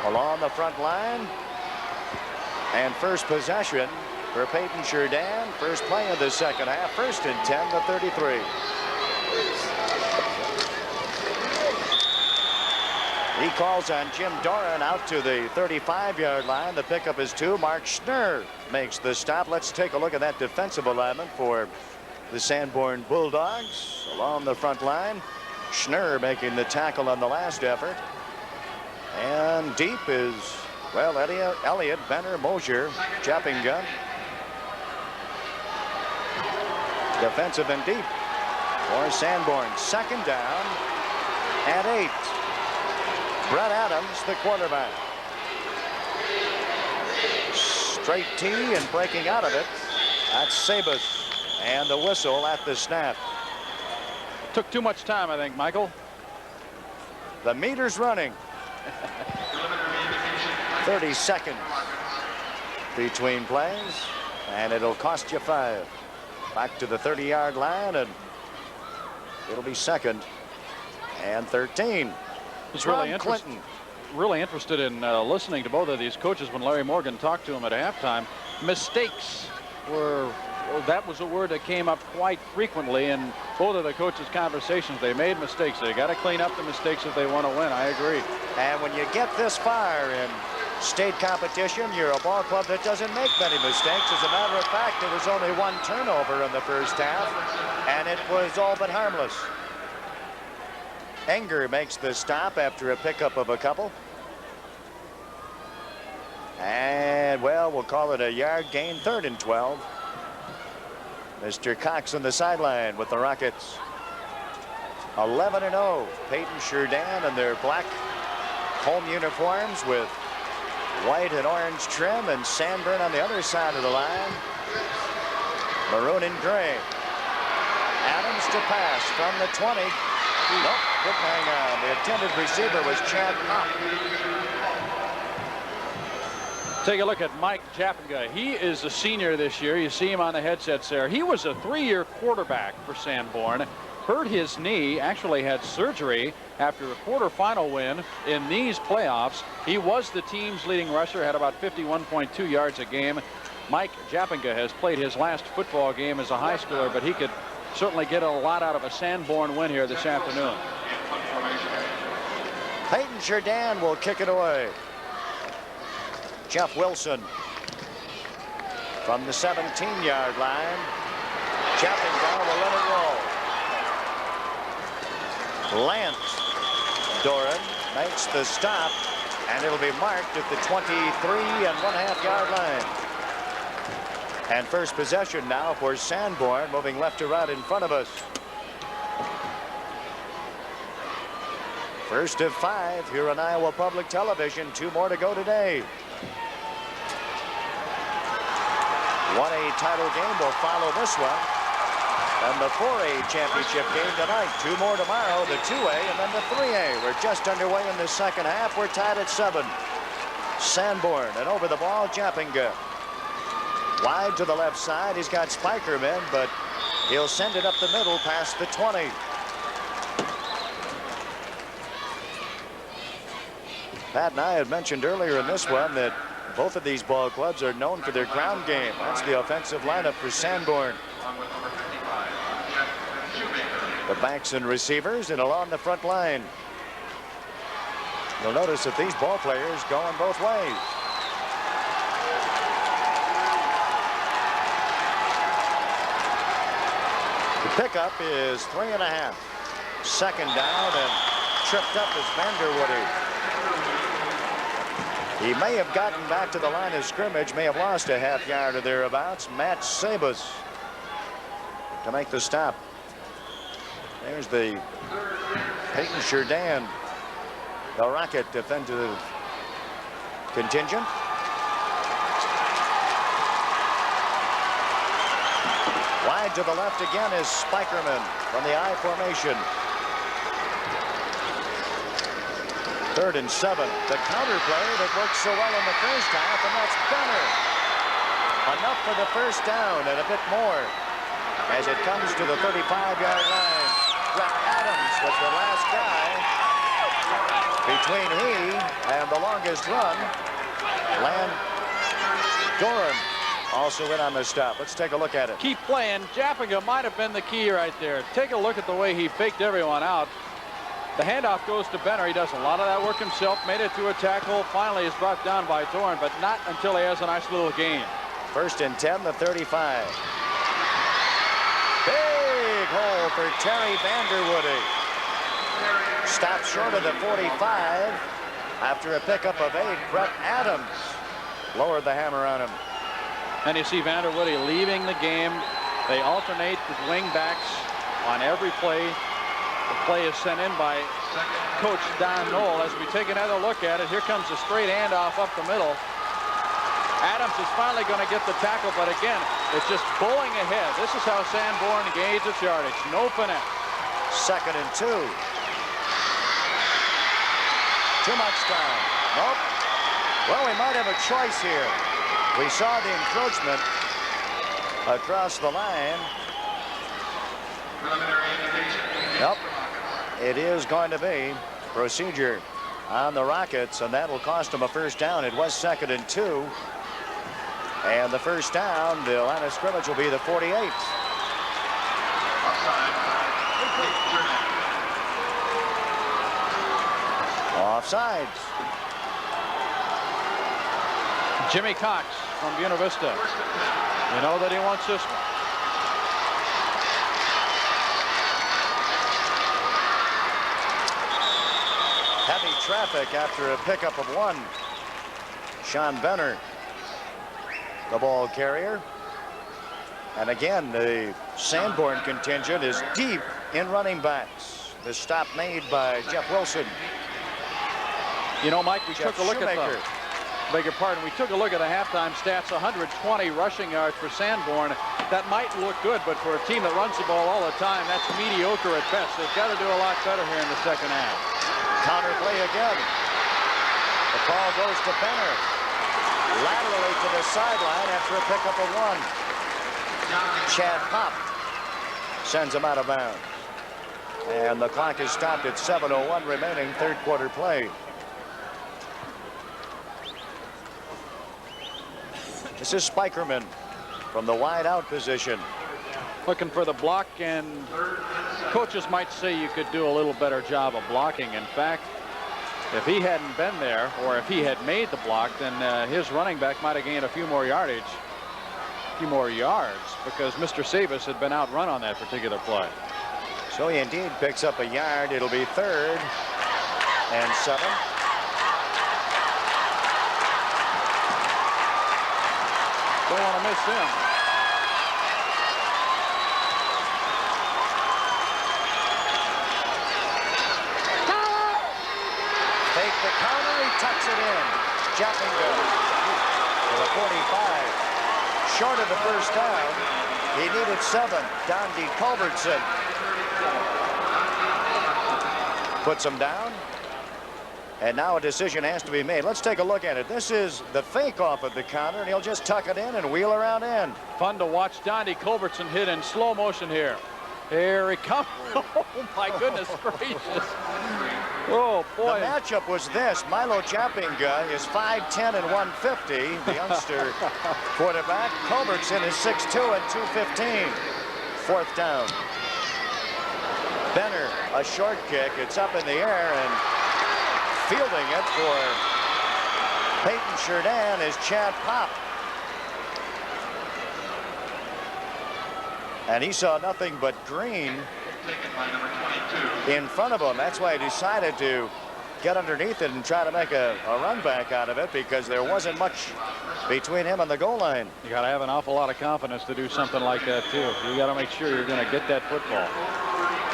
along the front line. And first possession for Paton Churdan. First play of the second half. 1st and 10, the 33. He calls on Jim Doran out to the 35-yard line. The pickup is 2. Mark Schnurr makes the stop. Let's take a look at that defensive alignment for the Sanborn Bulldogs along the front line. Schnurr making the tackle on the last effort. And deep is, well, Elliott, Benner, Mosier, Chappinga. Defensive and deep for Sanborn. 2nd down and 8. Brett Adams, the quarterback. Straight tee and breaking out of it. That's Sabis. And the whistle at the snap. Took too much time, I think, Michael. The meter's running. 30 seconds between plays, and it'll cost you 5. Back to the 30-yard line, and it'll be 2nd and 13. Was really interested in listening to both of these coaches when Larry Morgan talked to him at halftime. Mistakes were that was a word that came up quite frequently in both of the coaches' conversations. They made mistakes. They got to clean up the mistakes if they want to win. I agree. And when you get this far in state competition, you're a ball club that doesn't make many mistakes. As a matter of fact, there was only one turnover in the first half, and it was all but harmless. Enger makes the stop after a pickup of a couple. And, well, we'll call it a yard gain, 3rd and 12. Mr. Cox on the sideline with the Rockets. 11-0. Paton Churdan in their black home uniforms with white and orange trim, and Sanborn on the other side of the line. Maroon and gray. Adams to pass from the 20. Nope, couldn't hang on. The intended receiver was Chad Pop. Take a look at Mike Japinga. He is a senior this year. You see him on the headsets there. He was a 3-year quarterback for Sanborn. Hurt his knee, actually had surgery after a quarterfinal win in these playoffs. He was the team's leading rusher, had about 51.2 yards a game. Mike Japinga has played his last football game as a high schooler, but he could certainly get a lot out of a Sanborn win here this afternoon. Paton Churdan will kick it away. Jeff Wilson from the 17-yard line. Japinga will let it roll. Lance Doran makes the stop, and it'll be marked at the 23.5-yard line. And first possession now for Sanborn, moving left to right in front of us. First of 5 here on Iowa Public Television. 2 more to go today. 1A title game will follow this one. And the 4A championship game tonight. 2 more tomorrow, the 2A and then the 3A. We're just underway in the second half. We're tied at 7. Sanborn, and over the ball, Japinga. Wide to the left side. He's got Spikerman, but he'll send it up the middle past the 20. Pat and I had mentioned earlier in this one that both of these ball clubs are known for their ground game. That's the offensive lineup for Sanborn. The backs and receivers and along the front line. You'll notice that these ball players going both ways. The pickup is 3.5. Second down, and tripped up is Vanderwoody. He may have gotten back to the line of scrimmage, may have lost a half yard or thereabouts. Matt Sabus to make the stop. There's the Paton Churdan, the Rocket defensive contingent. Wide to the left again is Spikerman from the I formation. 3rd and 7. The counter play that worked so well in the first half, and that's Benner. Enough for the first down and a bit more as it comes to the 35-yard line. Brett Adams was the last guy. Between he and the longest run, Doran also in on the stop. Let's take a look at it. Keep playing. Japinga might have been the key right there. Take a look at the way he faked everyone out. The handoff goes to Benner. He does a lot of that work himself, made it to a tackle, finally is brought down by Doran, but not until he has a nice little gain. 1st and 10, the 35. Big hole for Terry Vanderwoody. Stopped short of the 45 after a pickup of 8. Brett Adams lowered the hammer on him. And you see Vanderwoody leaving the game. They alternate with wing backs on every play. The play is sent in by Coach Don Knoll. As we take another look at it, here comes a straight handoff up the middle. Adams is finally going to get the tackle, but again, it's just bowling ahead. This is how Sanborn gains its yardage. No finesse. 2nd and 2. Too much time. Nope. Well, we might have a choice here. We saw the encroachment across the line. Nope. It is going to be procedure on the Rockets, and that will cost them a first down. It was 2nd and 2. And the first down, the line of scrimmage will be the 48. Offsides. Jimmy Cox from Buena Vista. You know that he wants this one. Heavy traffic after a pickup of one. Sean Benner, the ball carrier. And again, the Sanborn contingent is deep in running backs. The stop made by Jeff Wilson. You know, Mike, we Jeff took a look Shoemaker. at beg your pardon, we took a look at the halftime stats. 120 rushing yards for Sanborn. That might look good, but for a team that runs the ball all the time, that's mediocre at best. They've got to do a lot better here in the second half. Counter play again. The ball goes to Benner. Laterally to the sideline after a pickup of one. Chad Pop sends him out of bounds. And the clock is stopped at 7:01 remaining, third quarter play. This is Spikerman from the wide out position. Looking for the block, and coaches might say you could do a little better job of blocking. In fact, if he hadn't been there, or if he had made the block, then his running back might have gained a few more yards, because Mr. Savas had been outrun on that particular play. So he indeed picks up a yard. It'll be 3rd and 7. Don't want to miss him. Fake the counter, he tucks it in. Jumping goes to the 45. Short of the first down. He needed 7. Donde Culbertson puts him down. And now a decision has to be made. Let's take a look at it. This is the fake off of the counter, and he'll just tuck it in and wheel around in. Fun to watch Donde Culbertson hit in slow motion here. Here he comes. Oh, my goodness gracious. Oh, boy. The matchup was this. Milo Chappinga is 5'10" and 150. The youngster quarterback. Culbertson is 6'2" and 215. 4th down. Benner, a short kick. It's up in the air, and fielding it for Paton Churdan is Chad Pop. And he saw nothing but green in front of him. That's why he decided to get underneath it and try to make a run back out of it, because there wasn't much between him and the goal line. You got to have an awful lot of confidence to do something like that, too. You got to make sure you're going to get that football.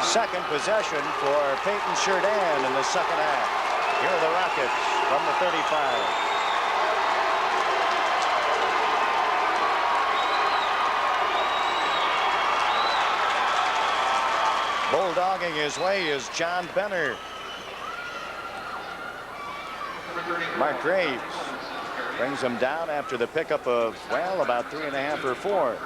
Second possession for Paton Churdan in the second half. Here are the Rockets from the 35. Bulldogging his way is John Benner. Mark Graves brings him down after the pickup of, well, about 3.5 or 4.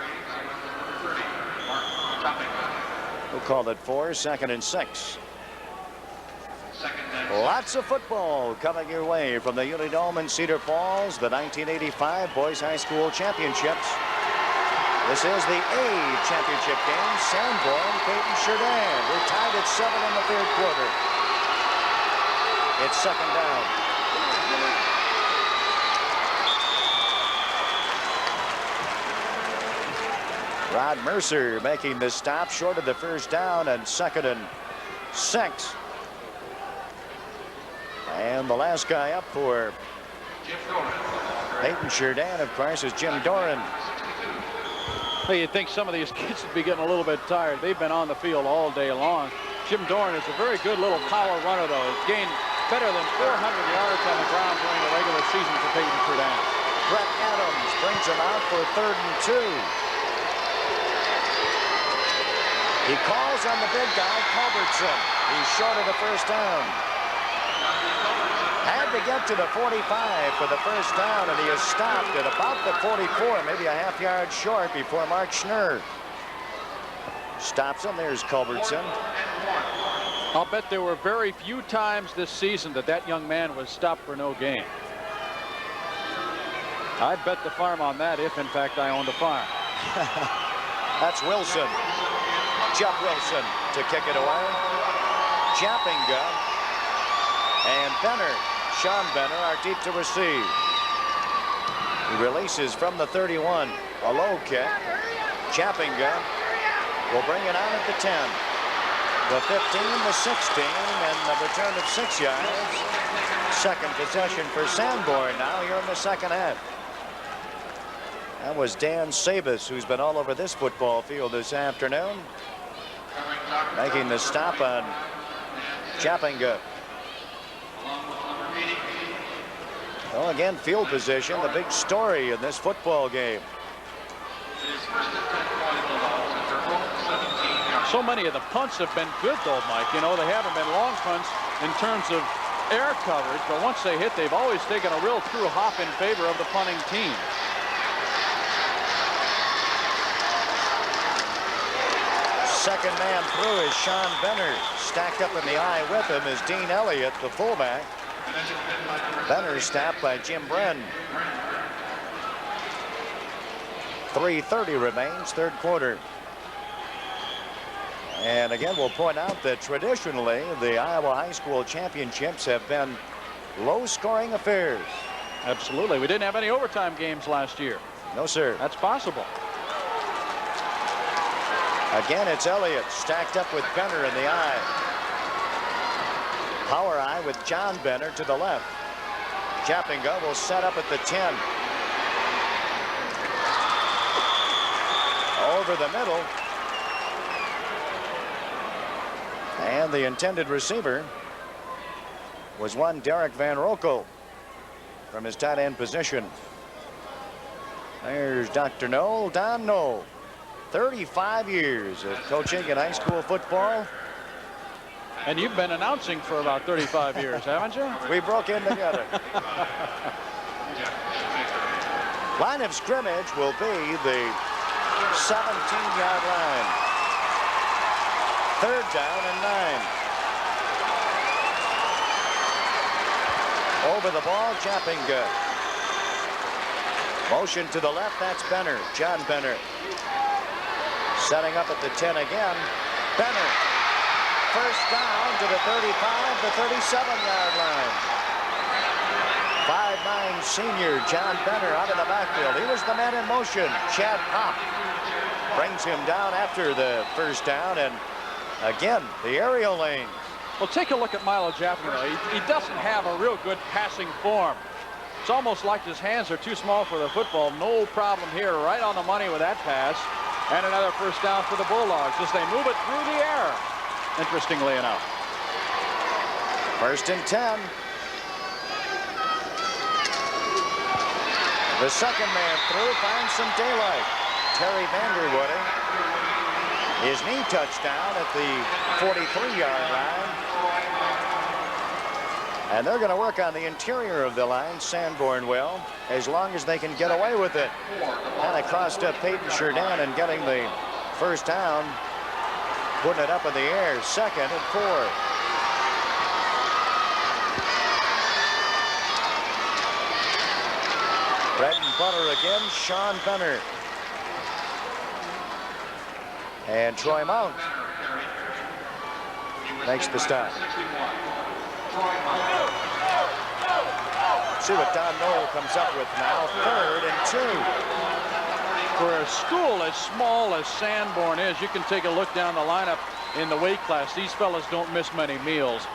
We'll call it 4, 2nd and 6. Lots of football coming your way from the Unidome in Cedar Falls, the 1985 Boys High School Championships. This is the A championship game. Sanborn, Paton Churdan. We're tied at 7 in the 3rd quarter. It's 2nd down. Rod Mercer making the stop short of the first down, and 2nd and 6. And the last guy up for Paton Churdan, of course, is Jim Doran. Well, you'd think some of these kids would be getting a little bit tired. They've been on the field all day long. Jim Doran is a very good little power runner, though. He's gained better than 400 yards on the ground during the regular season for Paton Churdan. Brett Adams brings him out for 3rd and 2. He calls on the big guy, Culbertson. He's short of the first down. Had to get to the 45 for the first down, and he is stopped at about the 44, maybe a half yard short before Mark Schnurr stops him. There's Culbertson. I'll bet there were very few times this season that young man was stopped for no gain. I'd bet the farm on that if, in fact, I owned a farm. That's Wilson. Jeff Wilson to kick it away. Chappinga and Benner. Sean Benner are deep to receive. He releases from the 31. A low kick. Chappinga will bring it on at the 10. The 15, the 16, and the return of 6 yards. Second possession for Sanborn now here in the second half. That was Dan Sabas, who's been all over this football field this afternoon, making the stop on Chappinga. Well, again, field position, the big story in this football game. So many of the punts have been good, though, Mike. You know, they haven't been long punts in terms of air coverage, but once they hit, they've always taken a real true hop in favor of the punting team. Second man through is Sean Benner. Stacked up in the eye with him is Dean Elliott, the fullback. Benner stopped by Jim Bren. 3:30 remains, third quarter. And again, we'll point out that traditionally the Iowa High School Championships have been low-scoring affairs. Absolutely. We didn't have any overtime games last year. No, sir. That's possible. Again, it's Elliott stacked up with Benner in the eye. Power eye with John Benner to the left. Chappinga will set up at the 10. Over the middle. And the intended receiver was one Derek Van Rokel from his tight end position. There's Dr. Knoll, Don Knoll. 35 years of coaching in high school football. And you've been announcing for about 35 years, haven't you? We broke in together. Line of scrimmage will be the 17-yard line. Third down and 9. Over the ball, Chappinga. Motion to the left, that's Benner, John Benner. Setting up at the 10 again. Benner. First down to the 35, the 37-yard line. 5'9" senior John Benner out of the backfield. He was the man in motion. Chad Pop brings him down after the first down, and again, the aerial lanes. Well, take a look at Milo Chappinga. He doesn't have a real good passing form. It's almost like his hands are too small for the football. No problem here, right on the money with that pass. And another first down for the Bulldogs as they move it through the air. Interestingly enough. First and 10. The second man through finds some daylight. Terry Vanderwoody. His knee touchdown at the 43-yard line. And they're going to work on the interior of the line, Sanborn will, as long as they can get away with it. Kind of crossed up Paton Churdan and getting the first down, putting it up in the air, 2nd and 4. Bread and butter again, Sean Benner. And Troy Mount makes the stop. See what Don Knoll comes up with now. 3rd and 2. For a school as small as Sanborn is, you can take a look down the lineup in the weight class. These fellas don't miss many meals.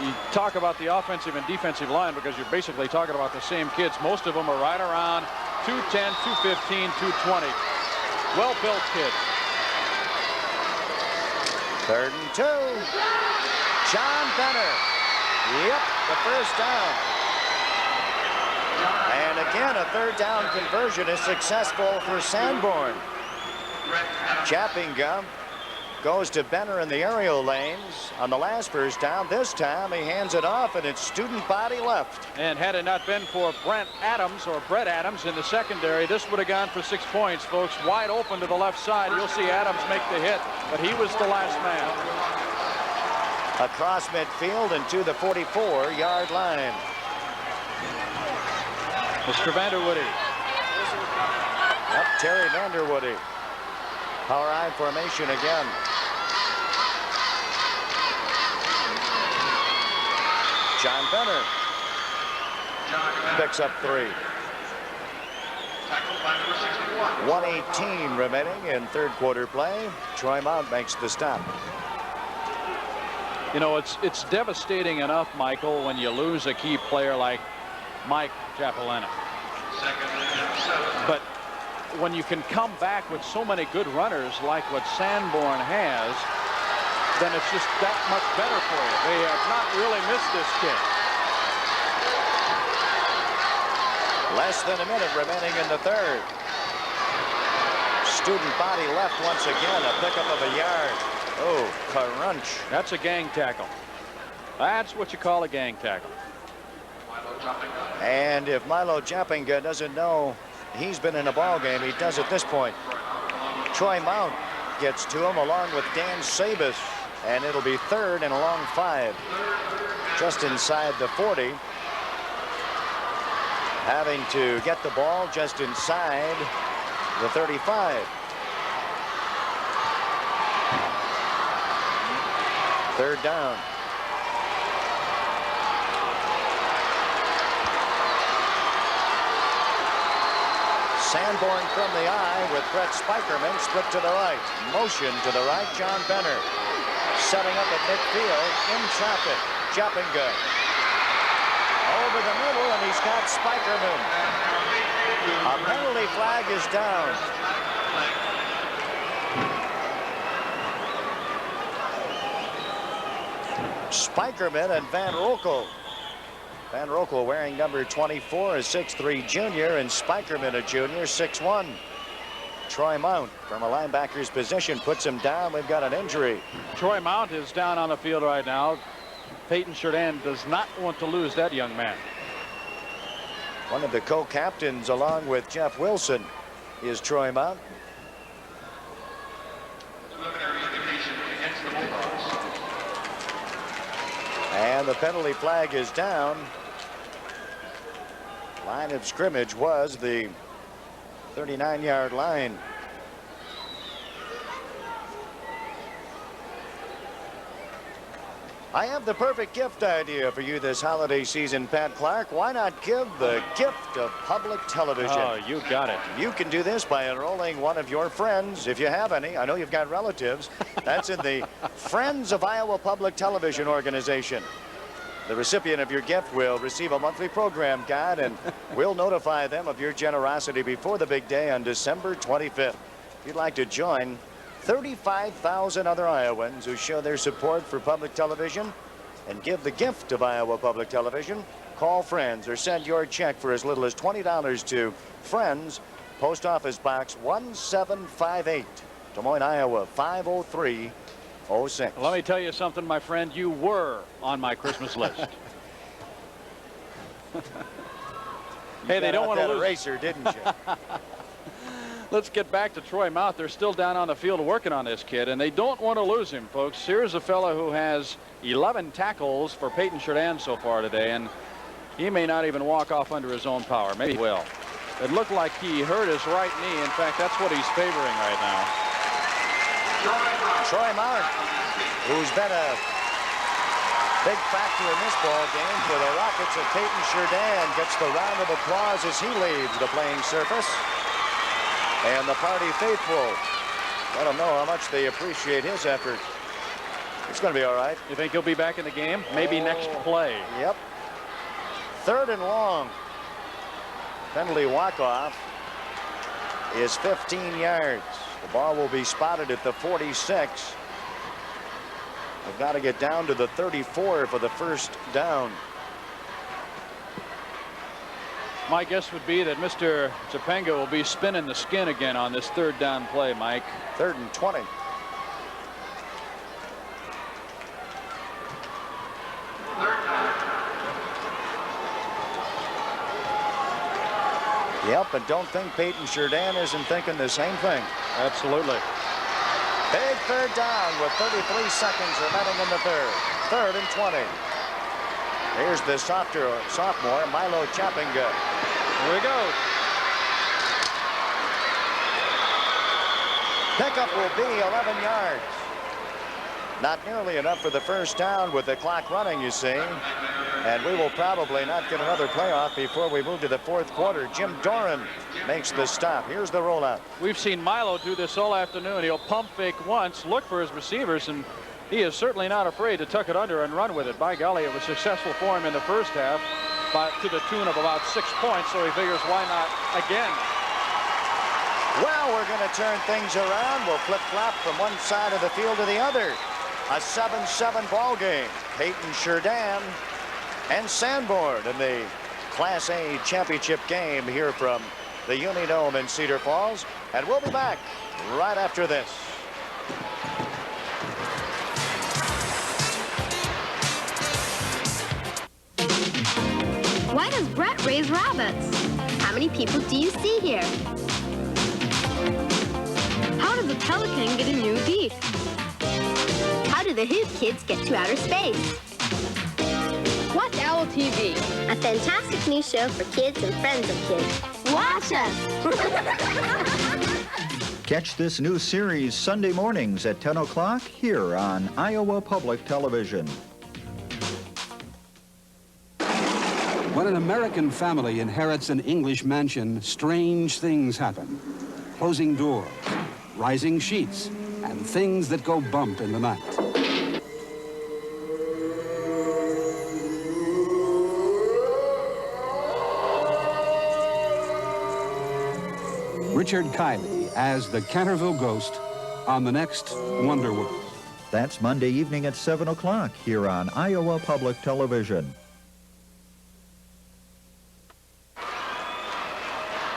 You talk about the offensive and defensive line because you're basically talking about the same kids. Most of them are right around 210, 215, 220. Well-built kids. 3rd and 2. John Benner. Yep, the first down. And again, a 3rd down conversion is successful for Sanborn. Chappinga goes to Benner in the aerial lanes on the last first down. This time he hands it off, and it's student body left. And had it not been for Brett Adams in the secondary, this would have gone for 6 points, folks. Wide open to the left side. You'll see Adams make the hit, but he was the last man. Across midfield and to the 44-yard line. Mr. Vanderwoody Terry Vanderwoody. Power I formation again. John Benner picks up 3. 1:18 remaining in third quarter play. Troy Mount makes the stop. You know, it's devastating enough, Michael, when you lose a key player like Mike Chapelena. But when you can come back with so many good runners like what Sanborn has, then it's just that much better for you. They have not really missed this kid. Less than a minute remaining in the third. Student body left once again. A pickup of a yard. Oh, crunch. That's a gang tackle. That's what you call a gang tackle. And if Milo Jappinga doesn't know he's been in a ball game, he does at this point. Troy Mount gets to him along with Dan Sabis, and it'll be third and a long 5. Just inside the 40. Having to get the ball just inside the 35. Third down. Sanborn from the eye with Brett Spikerman split to the right. Motion to the right, John Benner. Setting up at midfield, in traffic, Jappinga. Over the middle, and he's got Spikerman. A penalty flag is down. Spikerman and Van Rokel. Van Rokel wearing number 24, a 6'3 junior, and Spikerman a junior, 6'1. Troy Mount from a linebacker's position puts him down. We've got an injury. Troy Mount is down on the field right now. Paton Churdan does not want to lose that young man. One of the co-captains along with Jeff Wilson is Troy Mount. And the penalty flag is down. Line of scrimmage was the 39-yard line. I have the perfect gift idea for you this holiday season, Pat Clark. Why not give the gift of public television? Oh, you got it. You can do this by enrolling one of your friends, if you have any. I know you've got relatives. That's in the Friends of Iowa Public Television organization. The recipient of your gift will receive a monthly program guide, and we'll notify them of your generosity before the big day on December 25th. If you'd like to join 35,000 other Iowans who show their support for public television and give the gift of Iowa Public Television, call Friends or send your check for as little as $20 to Friends, Post Office Box 1758, Des Moines, Iowa 50306. Let me tell you something, my friend. You were on my Christmas list. Hey, they don't want to lose. Eraser, didn't you? Let's get back to Troy Mount. They're still down on the field working on this kid, and they don't want to lose him, folks. Here's a fellow who has 11 tackles for Paton Churdan so far today, and he may not even walk off under his own power. Maybe he will. It looked like he hurt his right knee. In fact, that's what he's favoring right now. Troy Mount, who's been a big factor in this ball game for the Rockets of Paton Churdan, gets the round of applause as he leaves the playing surface. And the party faithful let him know how much they appreciate his effort. It's going to be all right. You think he'll be back in the game? Maybe next play. Yep. Third and long. Penalty walk-off is 15 yards. The ball will be spotted at the 46. We've got to get down to the 34 for the first down. My guess would be that Mr. Topanga will be spinning the skin again on this third down play, Mike. 3rd and 20. Yep, and don't think Paton Churdan isn't thinking the same thing. Absolutely. Big third down with 33 seconds remaining in the third. 3rd and 20. Here's the sophomore, Milo Chapinga. Here we go. Pickup will be 11 yards. Not nearly enough for the first down with the clock running, you see. And we will probably not get another playoff before we move to the fourth quarter. Jim Doran makes the stop. Here's the rollout. We've seen Milo do this all afternoon. He'll pump fake once, look for his receivers, and he is certainly not afraid to tuck it under and run with it. By golly, it was successful for him in the first half, but to the tune of about 6 points, so he figures why not again. Well, we're going to turn things around. We'll flip-flop from one side of the field to the other. A 7-7 ball game. Paton Churdan and Sanborn in the Class A championship game here from the Unidome in Cedar Falls. And we'll be back right after this. Why does Brett raise rabbits? How many people do you see here? How does a pelican get a new beak? How do the Hoop Kids get to outer space? Watch Owl TV, a fantastic new show for kids and friends of kids. Watch us! Catch this new series Sunday mornings at 10 o'clock here on Iowa Public Television. When an American family inherits an English mansion, strange things happen. Closing doors, rising sheets, and things that go bump in the night. Richard Kiley as the Canterville Ghost on the next Wonder World. That's Monday evening at 7 o'clock here on Iowa Public Television.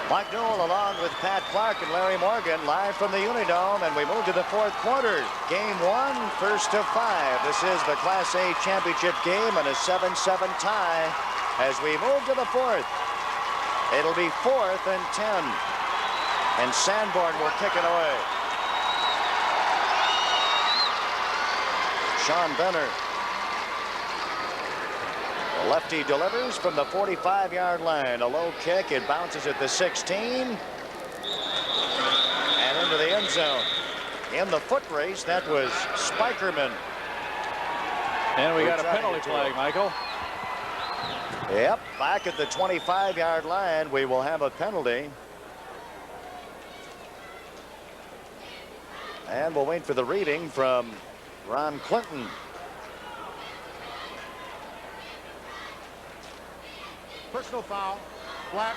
Mike Newell along with Pat Clark and Larry Morgan live from the Unidome, and we move to the fourth quarter. Game 1, first to 5. This is the Class A championship game and a 7-7 tie as we move to the fourth. It'll be 4th and 10. And Sanborn will kick it away. Sean Benner. The lefty delivers from the 45-yard line. A low kick. It bounces at the 16. And into the end zone. In the foot race, that was Spikerman. And we got a penalty flag, Michael. Yep, back at the 25-yard line, we will have a penalty. And we'll wait for the reading from Ron Clinton. Personal foul, flat,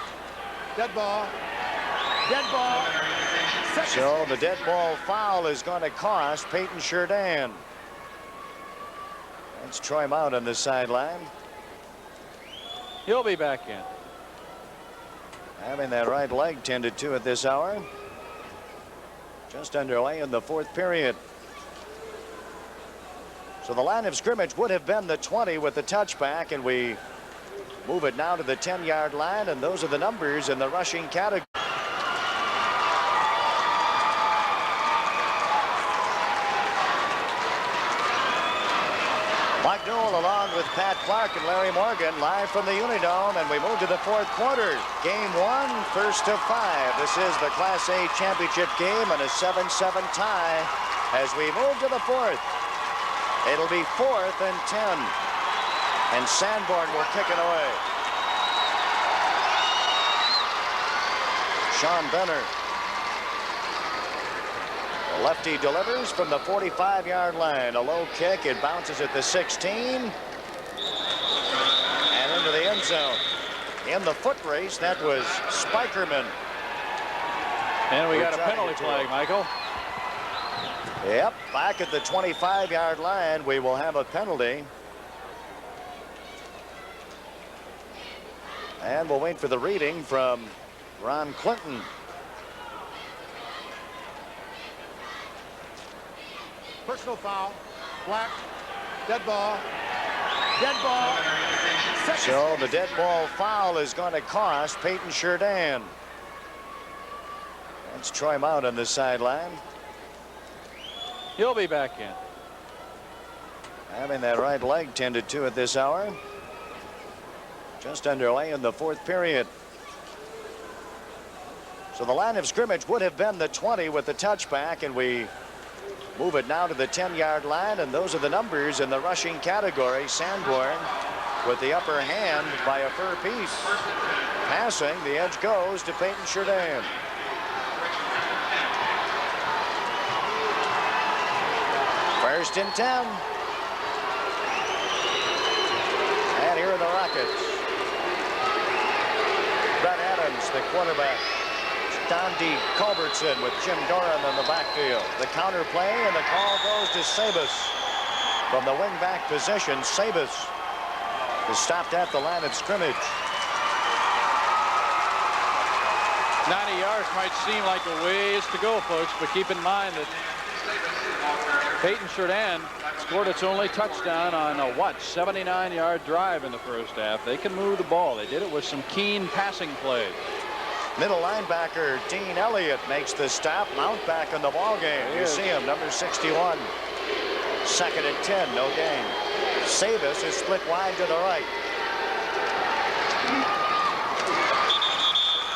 dead ball, dead ball. So the dead ball foul is going to cost Paton Churdan. That's Troy Mount on the sideline. He'll be back in. Having that right leg tended to at this hour. Just underway in the fourth period. So the line of scrimmage would have been the 20 with the touchback, and we move it now to the 10-yard line, and those are the numbers in the rushing category. Mike Newell along with Pat Clark and Larry Morgan live from the Unidome, and we move to the fourth quarter. Game 1, first to 5. This is the Class A championship game and a 7-7 tie as we move to the fourth. It'll be 4th and 10. And Sanborn will kick it away. Sean Benner. The lefty delivers from the 45-yard line. A low kick. It bounces at the 16. And into the end zone. In the foot race, that was Spikerman. And we got a penalty flag, Michael. Yep, back at the 25-yard line, we will have a penalty. And we'll wait for the reading from Ron Clinton. Personal foul, flat, dead ball, dead ball. So the dead ball foul is going to cost Paton Churdan. That's Troy Mount on the sideline. He'll be back in. Having that right leg tended to at this hour. Just underway in the fourth period. So the line of scrimmage would have been the 20 with the touchback, and we move it now to the 10-yard line, and those are the numbers in the rushing category. Sanborn with the upper hand by a fair piece. Passing, the edge goes to Paton Churdan. First and 10. And here are the Rockets. Brett Adams, the quarterback. Dondi Culbertson with Jim Doran in the backfield. The counter play, and the call goes to Sabus. From the wing-back position, Sabus is stopped at the line of scrimmage. 90 yards might seem like a ways to go, folks, but keep in mind that Paton Churdan scored its only touchdown on a, 79-yard drive in the first half. They can move the ball. They did it with some keen passing plays. Middle linebacker Dean Elliott makes the stop. Mount back in the ball game. You see him, number 61. Second and 10, no gain. Sabus is split wide to the right.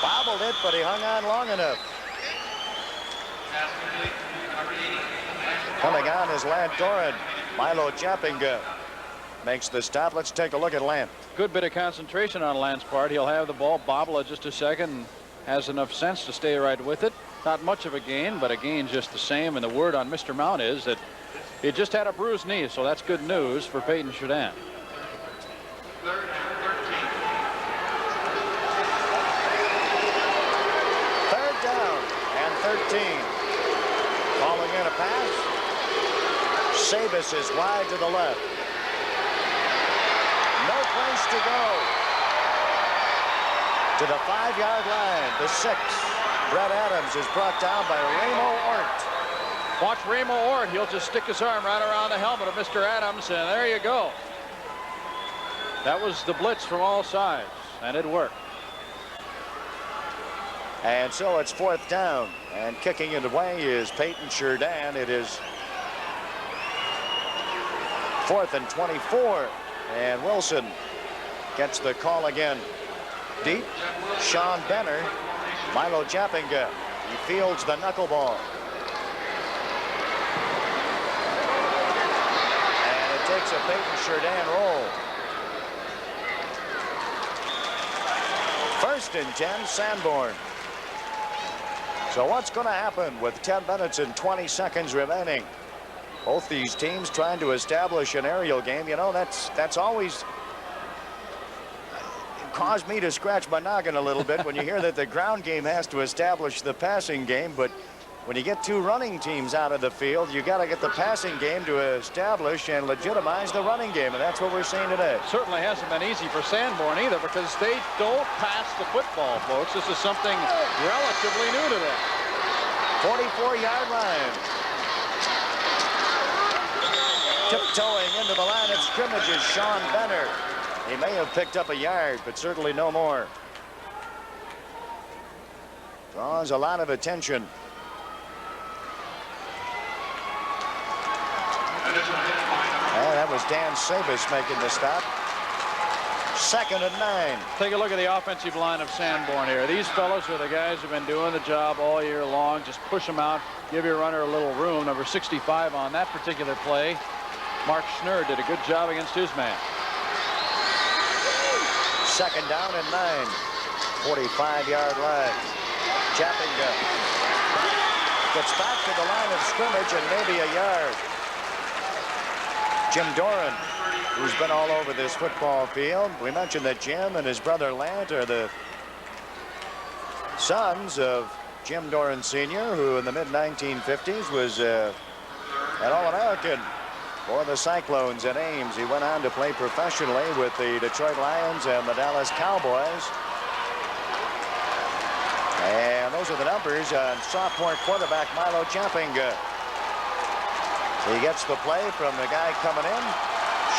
Bobbled it, but he hung on long enough. Coming on is Lant Doran. Milo Chappinga makes the stop. Let's take a look at Lant. Good bit of concentration on Lant's part. He'll have the ball, bobble it just a second, and has enough sense to stay right with it. Not much of a gain, but a gain just the same. And the word on Mr. Mount is that he just had a bruised knee, so that's good news for Paton Churdan. Third down and 13. Calling in a pass. Sabus is wide to the left. No place to go. To the 5-yard line, the 6. Brett Adams is brought down by Ramo Ort. Watch Ramo Ort. He'll just stick his arm right around the helmet of Mr. Adams, and there you go. That was the blitz from all sides, and it worked. And so it's 4th down, and kicking it away is Paton Churdan. It is 4th and 24, and Wilson gets the call again. Deep, Sean Benner, Milo Chappinga. He fields the knuckleball. And it takes a Paton Churdan roll. 1st and 10, Sanborn. So what's going to happen with 10 minutes and 20 seconds remaining? Both these teams trying to establish an aerial game. You know, that's always caused me to scratch my noggin a little bit when you hear that the ground game has to establish the passing game. But when you get 2 running teams out of the field, you got to get the passing game to establish and legitimize the running game, and that's what we're seeing today. Certainly hasn't been easy for Sanborn either, because they don't pass the football, folks. This is something relatively new to them. 44-yard line. Tiptoeing into the line of scrimmage is Sean Benner. He may have picked up a yard, but certainly no more. Draws a lot of attention. And that was Dan Sabus making the stop. 2nd and 9. Take a look at the offensive line of Sanborn here. These fellows are the guys who've been doing the job all year long. Just push them out, give your runner a little room. Number 65 on that particular play. Mark Schnurr did a good job against his man. 2nd down and 9. 45-yard line. Chappinga gets back to the line of scrimmage and maybe a yard. Jim Doran, who's been all over this football field. We mentioned that Jim and his brother Lant are the sons of Jim Doran Sr., who in the mid-1950s was an All-American for the Cyclones in Ames. He went on to play professionally with the Detroit Lions and the Dallas Cowboys. And those are the numbers on sophomore quarterback Milo Chappinga. He gets the play from the guy coming in,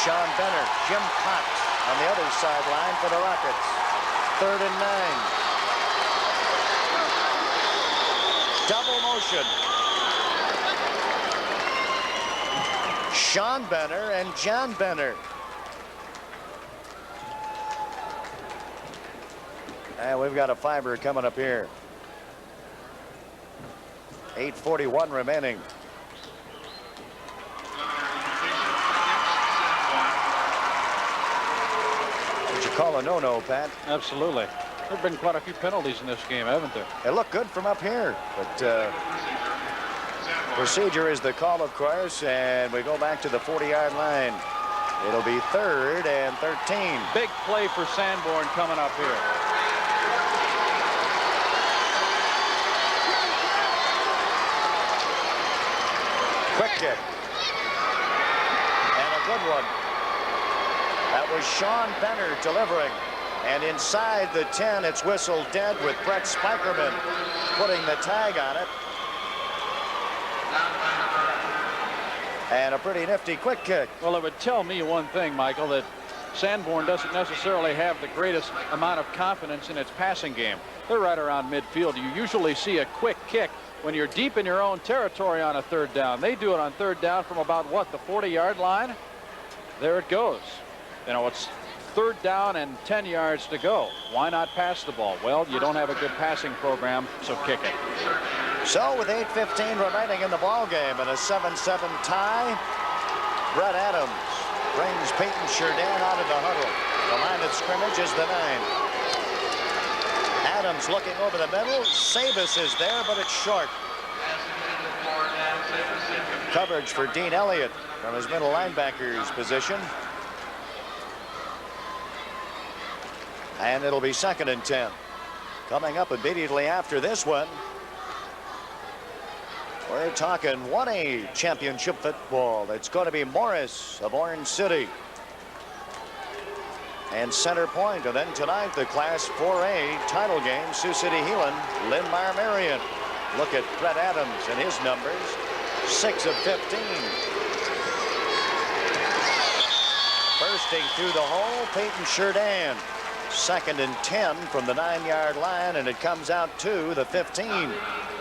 Sean Benner. Jim Cox on the other sideline for the Rockets. 3rd and 9. Double motion. Sean Benner and John Benner. And we've got a fiber coming up here. 8:41 remaining. Would you call a no-no, Pat? Absolutely. There have been quite a few penalties in this game, haven't there? It looked good from up here, but procedure is the call, of course, and we go back to the 40-yard line. It'll be 3rd and 13. Big play for Sanborn coming up here. Quick kick. And a good one. That was Sean Benner delivering. And inside the 10, it's whistled dead with Brett Spikerman putting the tag on it. And a pretty nifty quick kick. Well, it would tell me one thing, Michael, that Sanborn doesn't necessarily have the greatest amount of confidence in its passing game. They're right around midfield. You usually see a quick kick when you're deep in your own territory on a 3rd down. They do it on 3rd down from about, what, the 40-yard line? There it goes. You know, it's 3rd down and 10 yards to go. Why not pass the ball? Well, you don't have a good passing program, so kick it. So with 8:15 remaining in the ball game and a 7-7 tie, Brett Adams brings Paton Churdan out of the huddle. The line of scrimmage is the 9. Adams looking over the middle. Sabus is there, but it's short. Coverage for Dean Elliott from his middle linebacker's position. And it'll be 2nd and 10. Coming up immediately after this one, we're talking 1A championship football. It's going to be Morris of Orange City and Center Point. And then tonight, the Class 4A title game, Sioux City Heelan, Linn-Mar Marion. Look at Brett Adams and his numbers, 6 of 15. Bursting through the hole, Paton Churdan. 2nd and 10 from the 9-yard line, and it comes out to the 15.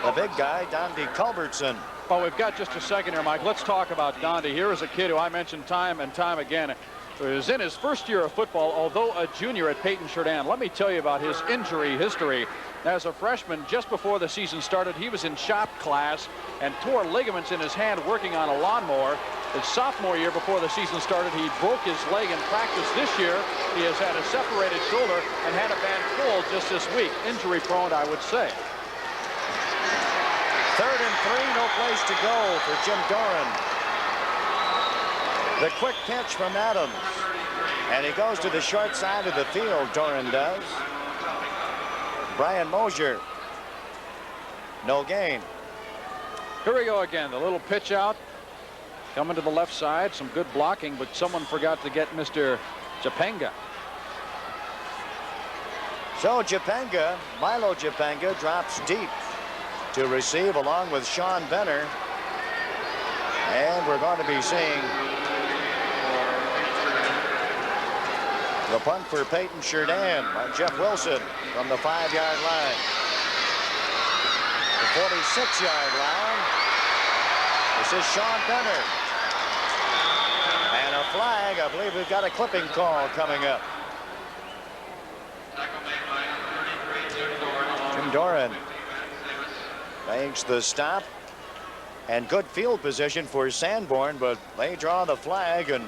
The big guy, Donde Culbertson. Well, we've got just a second here, Mike. Let's talk about Donde. Here is a kid who I mentioned time and time again, who is in his 1st year of football, although a junior at Paton Churdan. Let me tell you about his injury history. As a freshman, just before the season started, he was in shop class and tore ligaments in his hand working on a lawnmower. His sophomore year, before the season started, he broke his leg in practice. This year, he has had a separated shoulder and had a bad pull just this week. Injury prone, I would say. 3rd and 3, no place to go for Jim Doran. The quick pitch from Adams. And he goes to the short side of the field, Doran does. Brian Mosier. No gain. Here we go again. The little pitch out. Coming to the left side. Some good blocking, but someone forgot to get Mr. Japanga. So Japanga, Milo Japanga, drops deep to receive along with Sean Benner. And we're going to be seeing the punt for Paton Churdan by Jeff Wilson from the 5-yard line. The 46-yard line. This is Sean Benner. And a flag. I believe we've got a clipping call coming up. Jim Doran makes the stop. And good field position for Sanborn, but they draw the flag, and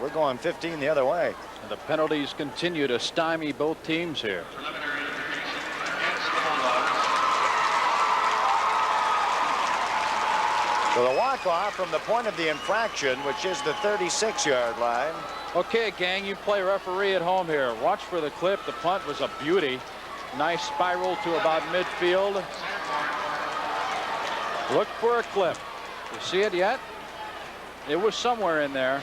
we're going 15 the other way. And the penalties continue to stymie both teams here. So the walk-off from the point of the infraction, which is the 36-yard line. Okay, gang, you play referee at home here. Watch for the clip. The punt was a beauty. Nice spiral to about midfield. Look for a clip. You see it yet? It was somewhere in there.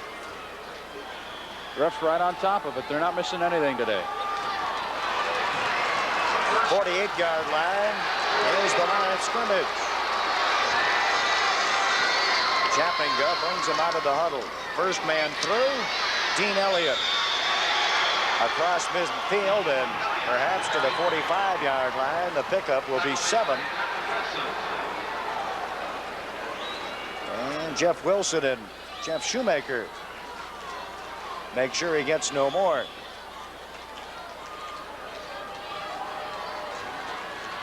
Ref's right on top of it. They're not missing anything today. 48-yard line. Here's the line of scrimmage. Japanga brings him out of the huddle. First man through, Dean Elliott. Across midfield and perhaps to the 45-yard line. The pickup will be 7. And Jeff Wilson and Jeff Shoemaker make sure he gets no more.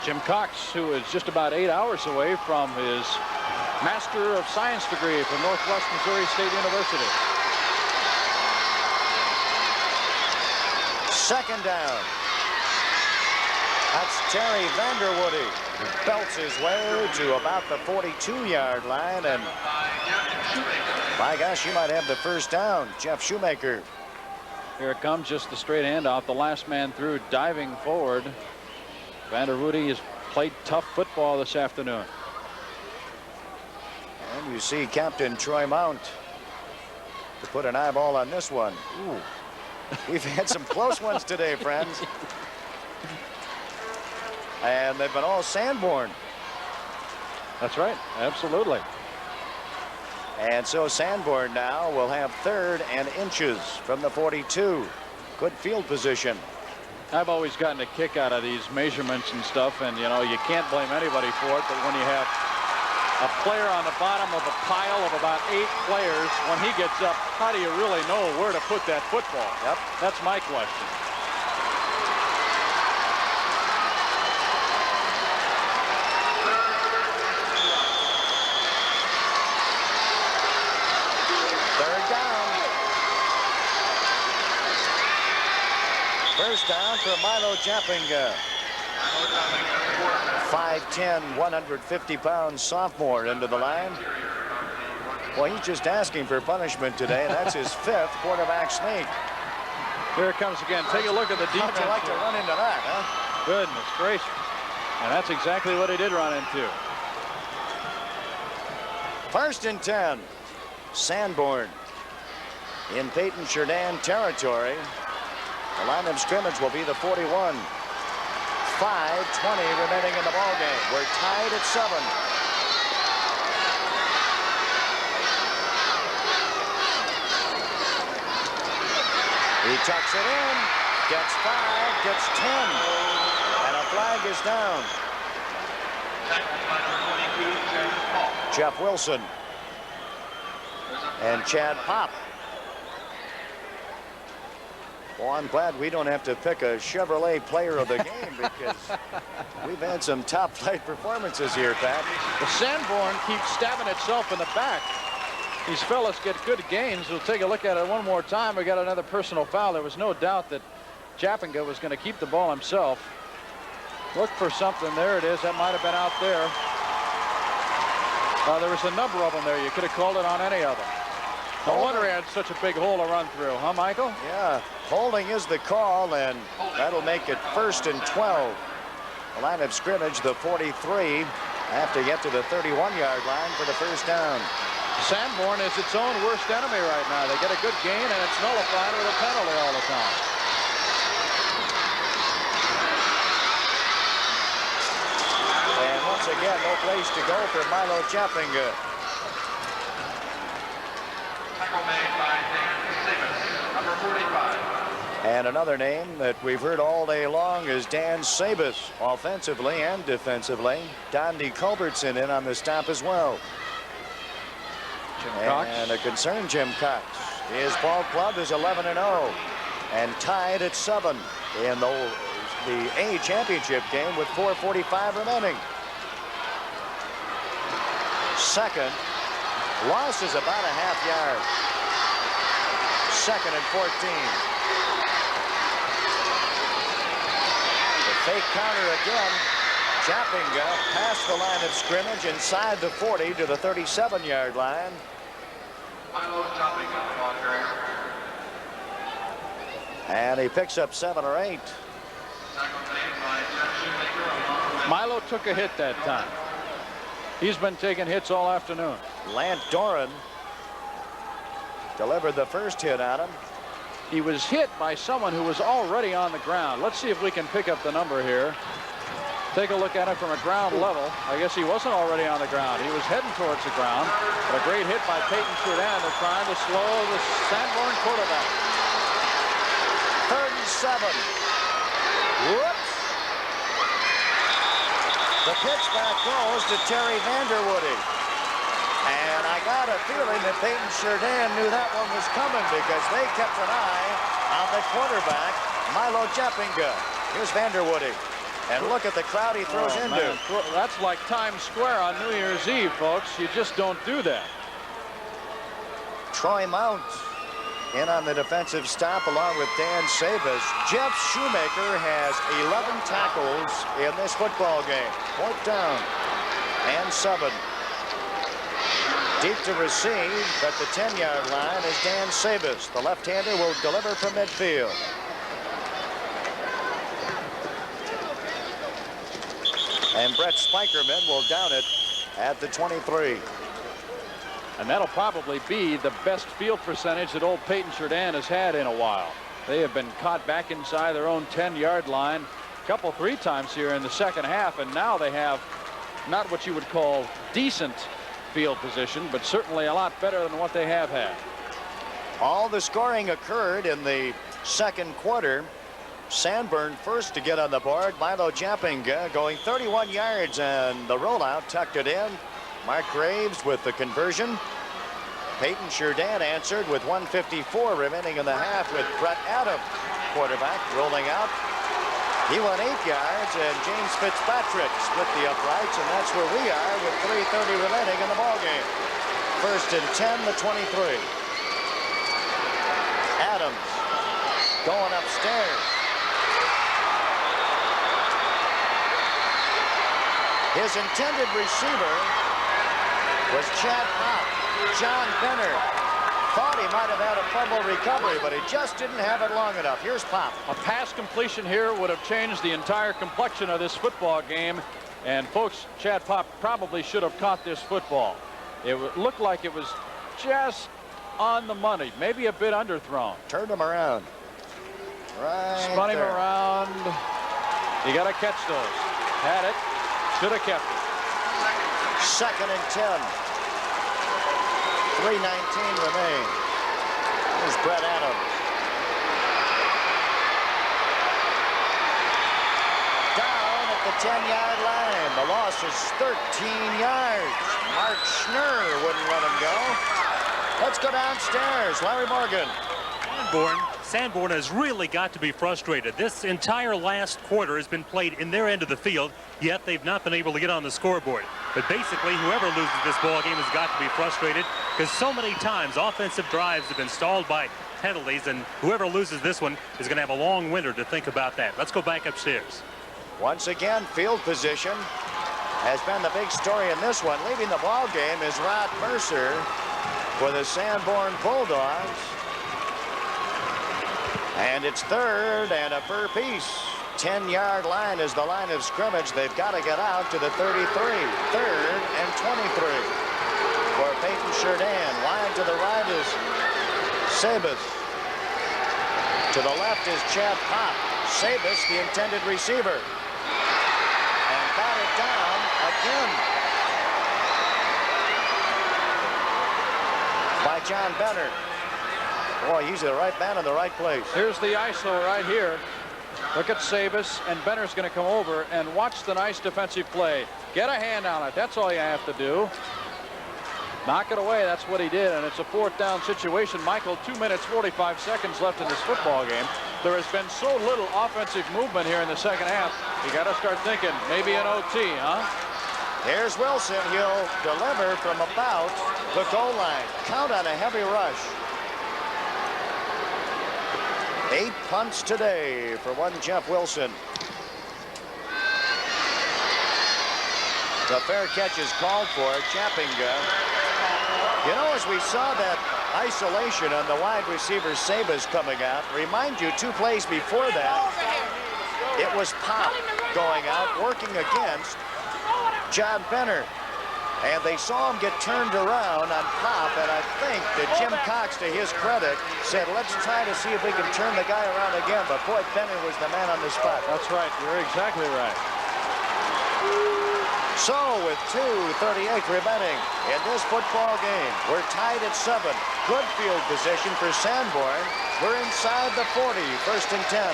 Jim Cox, who is just about 8 hours away from his Master of Science degree from Northwest Missouri State University. Second down. That's Terry Vanderwoody, who belts his way to about the 42-yard line, and my gosh, you might have the first down. Jeff Shoemaker. Here it comes, just the straight handoff. The last man through, diving forward. Vanderwoody has played tough football this afternoon. And you see Captain Troy Mount to put an eyeball on this one. Ooh. We've had some close ones today, friends. And they've been all Sanborn. That's right, absolutely. And so Sanborn now will have 3rd and inches from the 42. Good field position. I've always gotten a kick out of these measurements and stuff, and you know, you can't blame anybody for it, but when you have a player on the bottom of a pile of about 8 players, when he gets up, how do you really know where to put that football? Yep. That's my question. First down for Milo Jappinga. 5'10", 150-pound sophomore into the line. Well, he's just asking for punishment today. That's his 5th quarterback sneak. Here it comes again. Take a look at the defense. How'd you like to run into that, huh? Goodness gracious. And that's exactly what he did run into. 1st and 10. Sanborn in Paton Churdan territory. The line of scrimmage will be the 41. 5:20 remaining in the ball game. We're tied at 7. He tucks it in, gets 5, gets 10, and a flag is down. Jeff Wilson and Chad Pop. Well, I'm glad we don't have to pick a Chevrolet player of the game because we've had some top-flight performances here, Pat. The Sanborn keeps stabbing itself in the back. These fellas get good gains. We'll take a look at it one more time. We got another personal foul. There was no doubt that Jappinga was going to keep the ball himself. Look for something. There it is. That might have been out there. There was a number of them there. You could have called it on any of them. No wonder he had such a big hole to run through, huh, Michael? Yeah, holding is the call, and that'll make it 1st and 12. The line of scrimmage, the 43, have to get to the 31-yard line for the first down. Sanborn is its own worst enemy right now. They get a good gain, and it's nullified with a penalty all the time. And once again, no place to go for Milo Jappinga. And another name that we've heard all day long is Dan Sabis, offensively and defensively. Donde Culbertson in on the stop as well. Jim Cox. And a concerned Jim Cox. His ball club is 11-0 and tied at 7 in the A championship game with 4:45 remaining. Second, loss is about a half yard. 2nd and 14. Fake counter again. Jappinga past the line of scrimmage inside the 40 to the 37-yard line. And he picks up 7 or 8. Milo took a hit that time. He's been taking hits all afternoon. Lant Doran delivered the first hit on him. He was hit by someone who was already on the ground. Let's see if we can pick up the number here. Take a look at it from a ground level. I guess he wasn't already on the ground. He was heading towards the ground. But a great hit by Paton Churdan. They're trying to slow the Sanborn quarterback. 3rd and 7. Whoops. The pitch back goes to Terry Vanderwoody. And I got a feeling that Paton Churdan knew that one was coming because they kept an eye on the quarterback, Milo Jappinga. Here's Vanderwoody. And look at the crowd he throws into. Man. That's like Times Square on New Year's Eve, folks. You just don't do that. Troy Mount in on the defensive stop along with Dan Sabas. Jeff Shoemaker has 11 tackles in this football game. 4th down and 7. Deep to receive at the 10-yard line is Dan Sabas. The left-hander will deliver from midfield. And Brett Spikerman will down it at the 23. And that'll probably be the best field percentage that old Paton Churdan has had in a while. They have been caught back inside their own 10-yard line three times here in the second half, and now they have not what you would call decent field position, but certainly a lot better than what they have had. All the scoring occurred in the second quarter. Sanborn first to get on the board. Milo Jappinga going 31 yards, and the rollout tucked it in. Mark Graves with the conversion. Paton Churdan answered with 1:54 remaining in the half with Brett Adams, quarterback, rolling out. He went 8 yards, and James Fitzpatrick split the uprights, and that's where we are with 3:30 remaining in the ballgame. 1st and 10, the 23. Adams going upstairs. His intended receiver was Chad Pop. John Benner thought he might have had a fumble recovery, but he just didn't have it long enough. Here's Pop. A pass completion here would have changed the entire complexion of this football game. And folks, Chad Pop probably should have caught this football. It looked like it was just on the money, maybe a bit underthrown. Turned him around. Right. Spun him there. around. You got to catch those. Had it. Should have kept it. 2nd and 10. 3:19 remain. Here's Brett Adams. Down at the 10-yard line. The loss is 13 yards. Mark Schnurr wouldn't let him go. Let's go downstairs. Larry Morgan. Sanborn has really got to be frustrated. This entire last quarter has been played in their end of the field, yet they've not been able to get on the scoreboard. But basically, whoever loses this ball game has got to be frustrated, because so many times offensive drives have been stalled by penalties, and whoever loses this one is going to have a long winter to think about that. Let's go back upstairs. Once again, field position has been the big story in this one. Leading the ball game is Rod Mercer for the Sanborn Bulldogs. And it's 3rd and a per piece. 10-yard line is the line of scrimmage. They've got to get out to the 33. 3rd and 23 for Paton Churdan. Line to the right is Sabas. To the left is Chad Pop. Sabas, the intended receiver. And batted down again by John Benner. Boy, he's the right man in the right place. Here's the ISO right here. Look at Sabas, and Benner's going to come over and watch the nice defensive play. Get a hand on it. That's all you have to do. Knock it away. That's what he did, and it's a 4th down situation. Michael, 2 minutes, 45 seconds left in this football game. There has been so little offensive movement here in the second half. You got to start thinking maybe an OT, huh? Here's Wilson. He'll deliver from about the goal line. Count on a heavy rush. 8 punts today for one Jeff Wilson. The fair catch is called for. Jappinga. You know, as we saw that isolation on the wide receiver Sabas coming out, remind you 2 plays before that, it was Pop going out, working against John Benner. And they saw him get turned around on Pop, and I think that Jim Cox, to his credit, said, let's try to see if we can turn the guy around again. But boy, Benner was the man on the spot. That's right. You're exactly right. So with 2:38 remaining in this football game, we're tied at 7. Good field position for Sanborn. We're inside the 40, 1st and 10.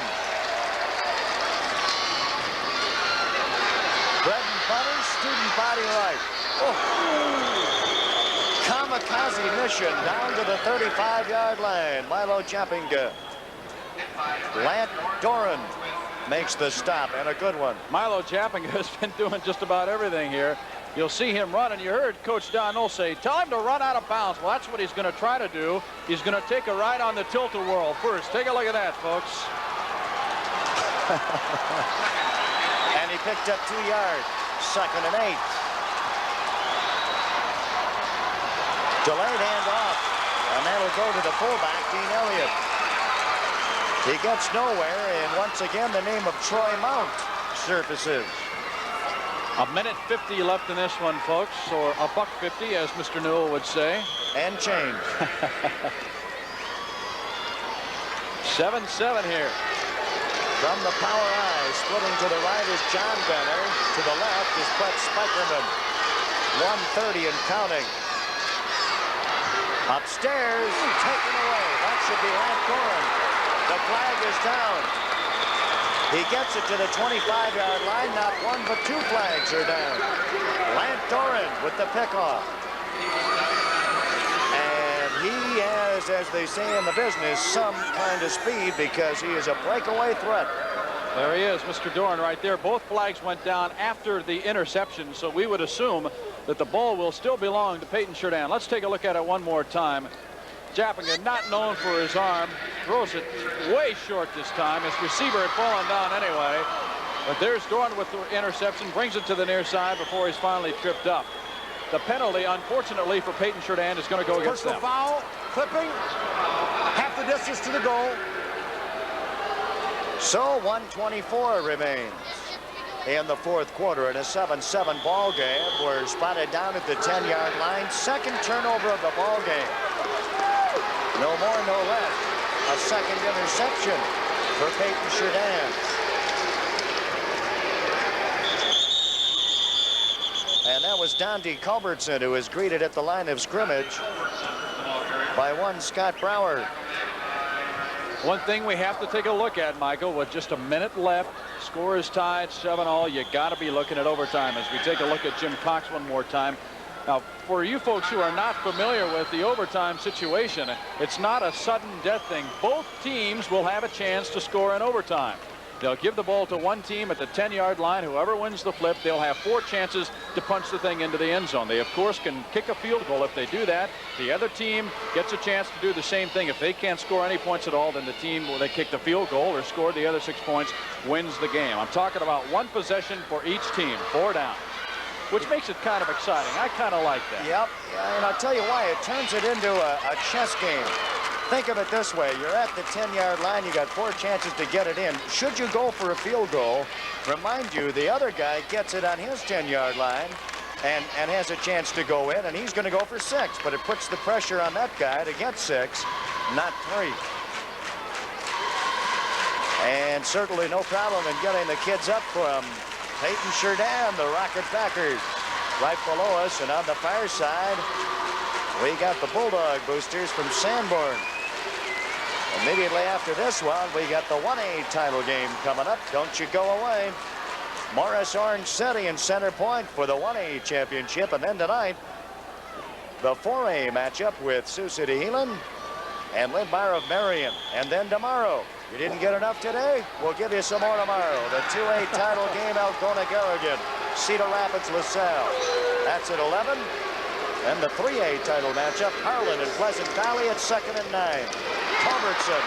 Bread and butter, student body right. Oh. Kamikaze mission down to the 35-yard line. Milo Jappinga. Lant Doran makes the stop, and a good one. Milo Japping has been doing just about everything here. You'll see him run, and you heard Coach Don Knoll say, tell him to run out of bounds. Well, that's what he's going to try to do. He's going to take a ride on the tilt-a-whirl first. Take a look at that, folks. And he picked up 2 yards. 2nd and 8. Delayed handoff, and that'll go to the fullback, Dean Elliott. He gets nowhere, and once again, the name of Troy Mount surfaces. A minute 50 left in this one, folks, or a $1.50, as Mr. Newell would say. And change. 7-7 here. From the power eye, splitting to the right is John Benner. To the left is Brett Spikerman. 1:30 and counting. Upstairs, taken away. That should be Lance Doran. The flag is down. He gets it to the 25-yard line. Not one, but 2 flags are down. Lance Doran with the pickoff. And he has, as they say in the business, some kind of speed because he is a breakaway threat. There he is, Mr. Doran right there. Both flags went down after the interception, so we would assume that the ball will still belong to Paton Churdan. Let's take a look at it one more time. Jappinger, not known for his arm, throws it way short this time. His receiver had fallen down anyway. But there's Doran with the interception, brings it to the near side before he's finally tripped up. The penalty, unfortunately, for Paton Churdan is going to go against them. Personal foul, clipping, half the distance to the goal. So 1:24 remains in the 4th quarter in a 7-7 ball game. We're spotted down at the 10-yard line. 2nd turnover of the ball game. No more, no less. A 2nd interception for Paton Churdan. And that was Dante Culbertson, who was greeted at the line of scrimmage by one Scott Brower. One thing we have to take a look at, Michael, with just a minute left, score is tied 7-all. You got to be looking at overtime as we take a look at Jim Cox one more time. Now, for you folks who are not familiar with the overtime situation, it's not a sudden death thing. Both teams will have a chance to score in overtime. They'll give the ball to one team at the 10-yard line. Whoever wins the flip, they'll have 4 chances to punch the thing into the end zone. They, of course, can kick a field goal. If they do that, the other team gets a chance to do the same thing. If they can't score any points at all, then the team where they kick the field goal or score the other 6 points wins the game. I'm talking about 1 possession for each team, 4 down, which makes it kind of exciting. I kind of like that. Yep, and I'll tell you why. It turns it into a chess game. Think of it this way. You're at the 10-yard line. You got 4 chances to get it in. Should you go for a field goal, remind you, the other guy gets it on his 10-yard line and has a chance to go in, and he's going to go for 6. But it puts the pressure on that guy to get 6, not 3. And certainly no problem in getting the kids up from Paton Churdan, the Rocket Backers, right below us. And on the far side, we got the Bulldog Boosters from Sanborn. Immediately after this one, we got the 1A title game coming up. Don't you go away. Morris Orange City in Center Point for the 1A championship. And then tonight, the 4A matchup with Sioux City Heelan and Lidmar of Marion. And then tomorrow, you didn't get enough today? We'll give you some more tomorrow. The 2A title game, Algona Garrigan, Cedar Rapids, LaSalle. That's at 11. And the 3A title matchup, Harlan and Pleasant Valley at 2nd and 9. Culbertson.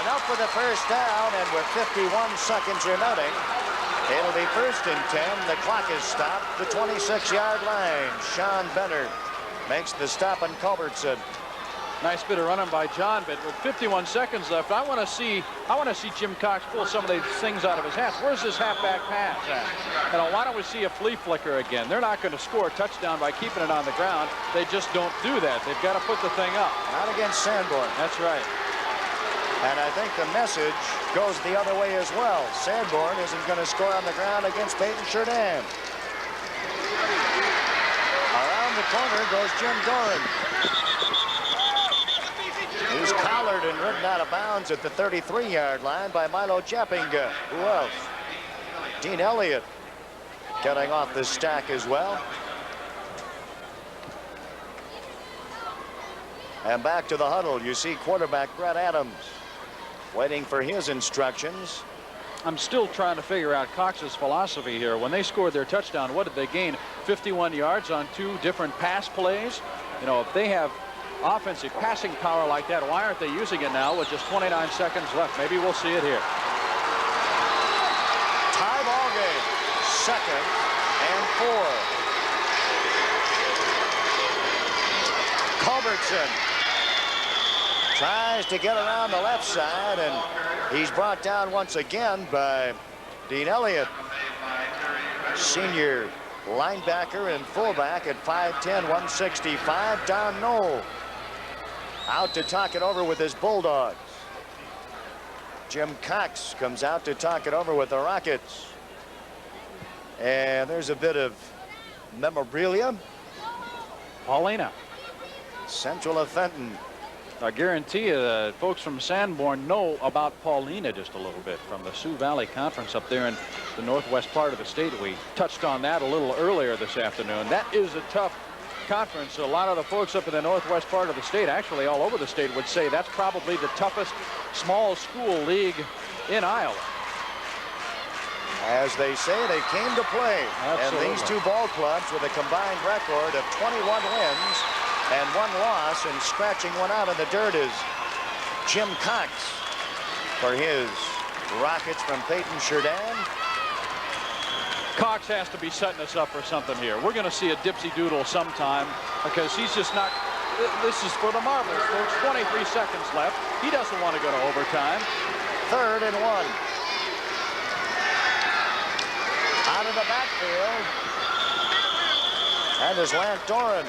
Enough for the first down, and with 51 seconds remaining, it'll be 1st and 10. The clock is stopped. The 26-yard line. Sean Benner makes the stop on Culbertson. Nice bit of running by John, but with 51 seconds left, I want to see Jim Cox pull some of these things out of his hands. Where's this halfback pass at? You know, why don't we see a flea flicker again? They're not going to score a touchdown by keeping it on the ground. They just don't do that. They've got to put the thing up. Not against Sanborn. That's right. And I think the message goes the other way as well. Sanborn isn't going to score on the ground against Paton Churdan. Around the corner goes Jim Doran. He's collared and ridden out of bounds at the 33-yard line by Milo Jappinga. Who else? Dean Elliott getting off the stack as well. And back to the huddle. You see quarterback Brett Adams. waiting for his instructions. I'm still trying to figure out Cox's philosophy here. When they scored their touchdown, what did they gain? 51 yards on 2 different pass plays. You know, if they have offensive passing power like that, why aren't they using it now with just 29 seconds left? Maybe we'll see it here. Tie ball game. 2nd and 4. Culbertson tries to get around the left side, and he's brought down once again by Dean Elliott. Senior linebacker and fullback at 5'10", 165. Don Knoll out to talk it over with his Bulldogs. Jim Cox comes out to talk it over with the Rockets. And there's a bit of memorabilia. Paulina. Central of Fenton. I guarantee you that folks from Sanborn know about Paulina just a little bit from the Sioux Valley Conference up there in the northwest part of the state. We touched on that a little earlier this afternoon. That is a tough conference. A lot of the folks up in the northwest part of the state, actually all over the state, would say that's probably the toughest small school league in Iowa. As they say, they came to play. Absolutely. And these two ball clubs with a combined record of 21 wins and 1 loss, and scratching one out in the dirt is Jim Cox for his Rockets from Paton Churdan. Cox has to be setting us up for something here. We're going to see a dipsy doodle sometime because he's just not. This is for the marbles, folks. 23 seconds left. He doesn't want to go to overtime. 3rd and 1. Out of the backfield. And as Lant Doran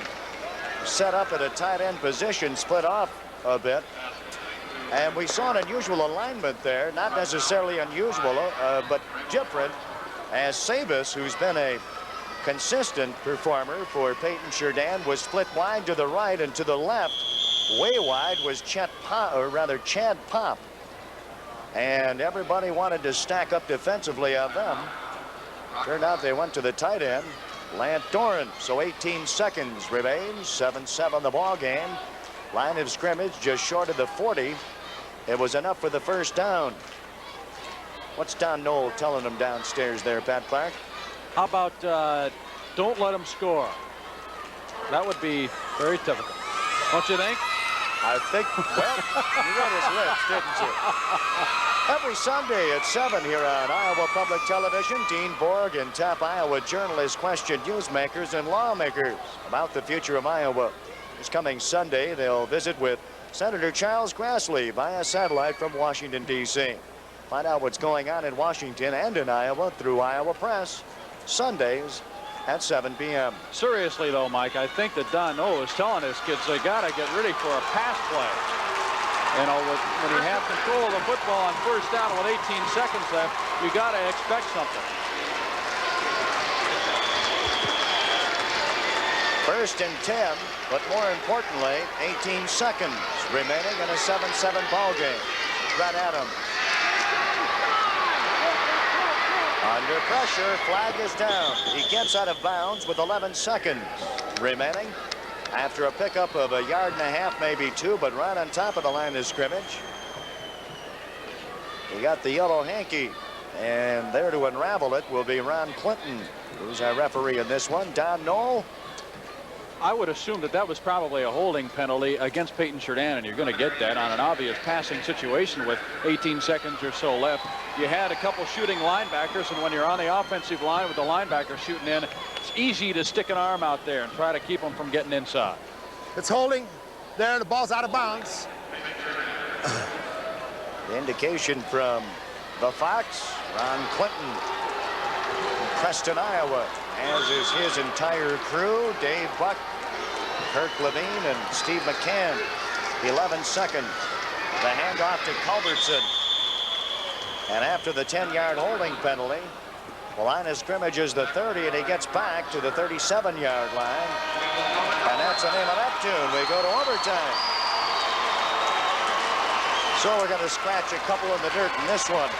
set up at a tight end position, split off a bit. And we saw an unusual alignment there. Not necessarily unusual, but different. As Sabis, who's been a consistent performer for Paton Churdan, was split wide to the right, and to the left, way wide, was Chad Pop. And everybody wanted to stack up defensively on them. Turned out they went to the tight end, Lant Doran. So 18 seconds remains, 7-7 the ball game. Line of scrimmage just short of the 40. It was enough for the first down. What's Don Knoll telling them downstairs there, Pat Clark? How about don't let them score? That would be very difficult. Don't you think? I think, well, you read his lips, didn't you? Every Sunday at 7 here on Iowa Public Television, Dean Borg and top Iowa journalists question newsmakers and lawmakers about the future of Iowa. This coming Sunday, they'll visit with Senator Charles Grassley via satellite from Washington, D.C. Find out what's going on in Washington and in Iowa through Iowa Press, Sundays at 7 p.m. Seriously, though, Mike, I think that Don Knoll is telling his kids they got to get ready for a pass play. You know, when you have control of the football on first down with 18 seconds left, you got to expect something. 1st and 10, but more importantly, 18 seconds remaining in a 7-7 ball game. Brett Adams. Under pressure, flag is down. He gets out of bounds with 11 seconds remaining after a pickup of 1.5 yards, maybe 2, but right on top of the line of scrimmage. He got the yellow hanky, and there to unravel it will be Ron Clinton, who's our referee in this one. Don Knoll. I would assume that that was probably a holding penalty against Paton Churdan, and you're going to get that on an obvious passing situation with 18 seconds or so left. You had a couple shooting linebackers, and when you're on the offensive line with the linebacker shooting in, it's easy to stick an arm out there and try to keep them from getting inside. It's holding there. The ball's out of bounds. The indication from the Fox, Ron Clinton, Preston, Iowa, as is his entire crew. Dave Buck, Kirk Levine, and Steve McCann. 11 seconds. The handoff to Culbertson. And after the 10-yard holding penalty, the line of scrimmage is the 30, and he gets back to the 37-yard line. And that's the name of that tune. We go to overtime. So we're going to scratch a couple in the dirt in this one.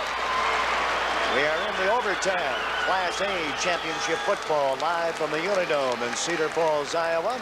We are in the overtime. Class A championship football live from the Unidome in Cedar Falls, Iowa.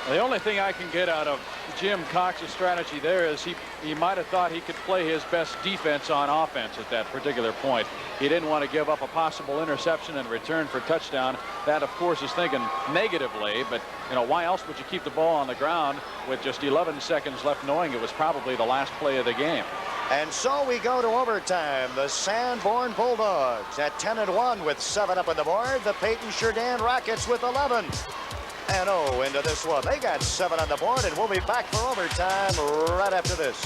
The only thing I can get out of Jim Cox's strategy there is he might have thought he could play his best defense on offense at that particular point. He didn't want to give up a possible interception and return for touchdown. That, of course, is thinking negatively, but you know, why else would you keep the ball on the ground with just 11 seconds left, knowing it was probably the last play of the game? And so we go to overtime. The Sanborn Bulldogs at 10-1 with 7 up on the board. The Paton Churdan Rockets with 11. And into this one. They got 7 on the board, and we'll be back for overtime right after this.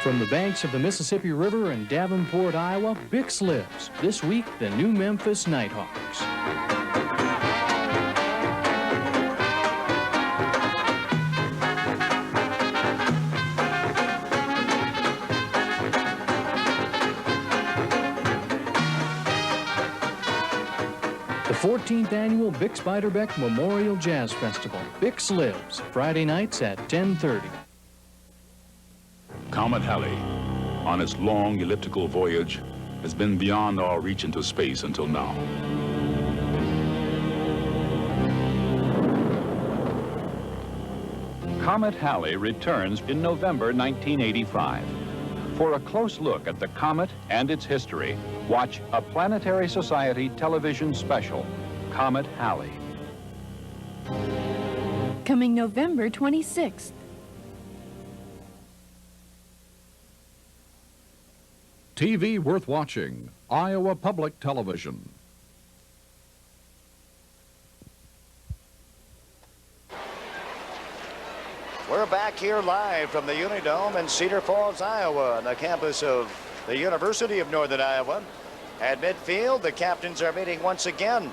From the banks of the Mississippi River in Davenport, Iowa, Bix lives. This week, the New Memphis Nighthawks. The 14th annual Bix Beiderbecke Memorial Jazz Festival. Bix lives, Friday nights at 10:30. Comet Halley, on its long elliptical voyage, has been beyond our reach into space until now. Comet Halley returns in November 1985. For a close look at the comet and its history, watch a Planetary Society television special, Comet Halley. Coming November 26th. TV worth watching, Iowa Public Television. We're back here live from the Unidome in Cedar Falls, Iowa, on the campus of the University of Northern Iowa. At midfield, the captains are meeting once again,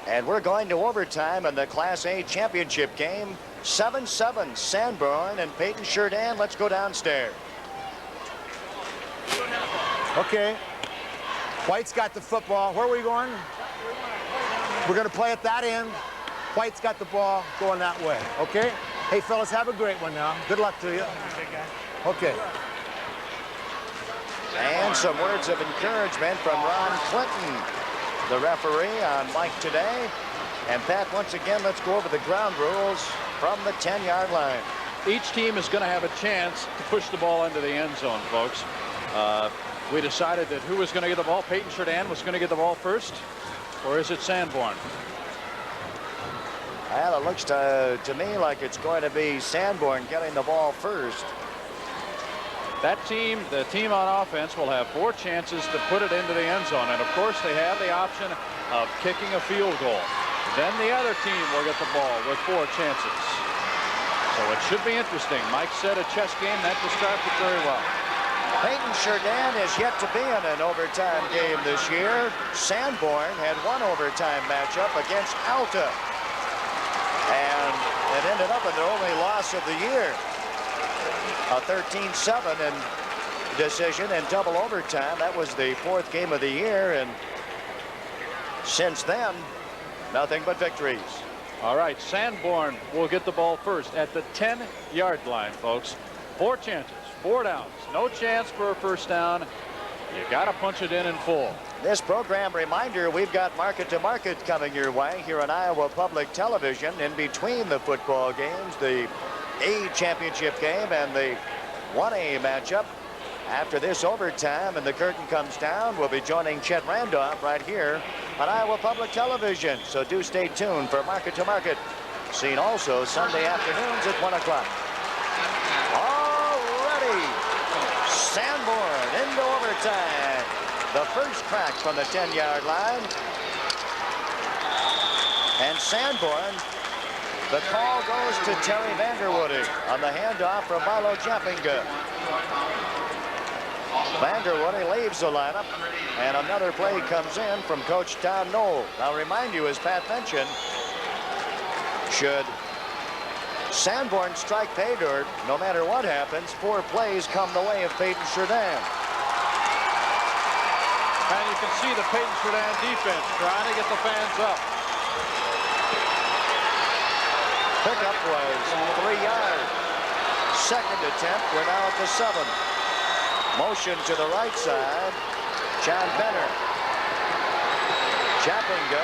and we're going to overtime in the Class A championship game. 7-7, Sanborn and Paton Churdan. Let's go downstairs. Okay. White's got the football. Where are we going? We're going to play at that end. White's got the ball going that way. Okay? Hey, fellas, have a great one now. Good luck to you. Okay. And some words of encouragement from Ron Clinton, the referee on Mike today. And Pat, once again, let's go over the ground rules from the 10-yard line. Each team is going to have a chance to push the ball into the end zone, folks. We decided that who was going to get the ball. Paton Churdan was going to get the ball first, or is it Sanborn? Well, it looks to me like it's going to be Sanborn getting the ball first. That team, the team on offense, will have 4 chances to put it into the end zone. And, of course, they have the option of kicking a field goal. Then the other team will get the ball with 4 chances. So it should be interesting. Mike said a chess game. That describes it very well. Paton Churdan is yet to be in an overtime game this year. Sanborn had one overtime matchup against Alta. And it ended up in their only loss of the year. A 13-7 in decision in double overtime. That was the 4th game of the year. And since then, nothing but victories. All right, Sanborn will get the ball first at the 10-yard line, folks. 4 chances, 4 downs. No chance for a first down. You got to punch it in full. This program reminder, we've got Market to Market coming your way here on Iowa Public Television in between the football games, the A championship game and the 1A matchup. After this overtime and the curtain comes down, we'll be joining Chet Randolph right here on Iowa Public Television. So do stay tuned for Market to Market. Seen also Sunday afternoons at 1 o'clock. Already, Sanborn into overtime. The first crack from the 10-yard line. And Sanborn, the call goes to Terry Vanderwoody on the handoff from Milo Jappinga. Vanderwoody leaves the lineup, and another play comes in from Coach Tom Knoll. I'll remind you, as Pat mentioned, should Sanborn strike pay dirt, no matter what happens, 4 plays come the way of Paton Churdan. And you can see the Paton Churdan defense trying to get the fans up. Pickup was 3 yards. Second attempt, we're now at the 7. Motion to the right side. John Benner. Chappinga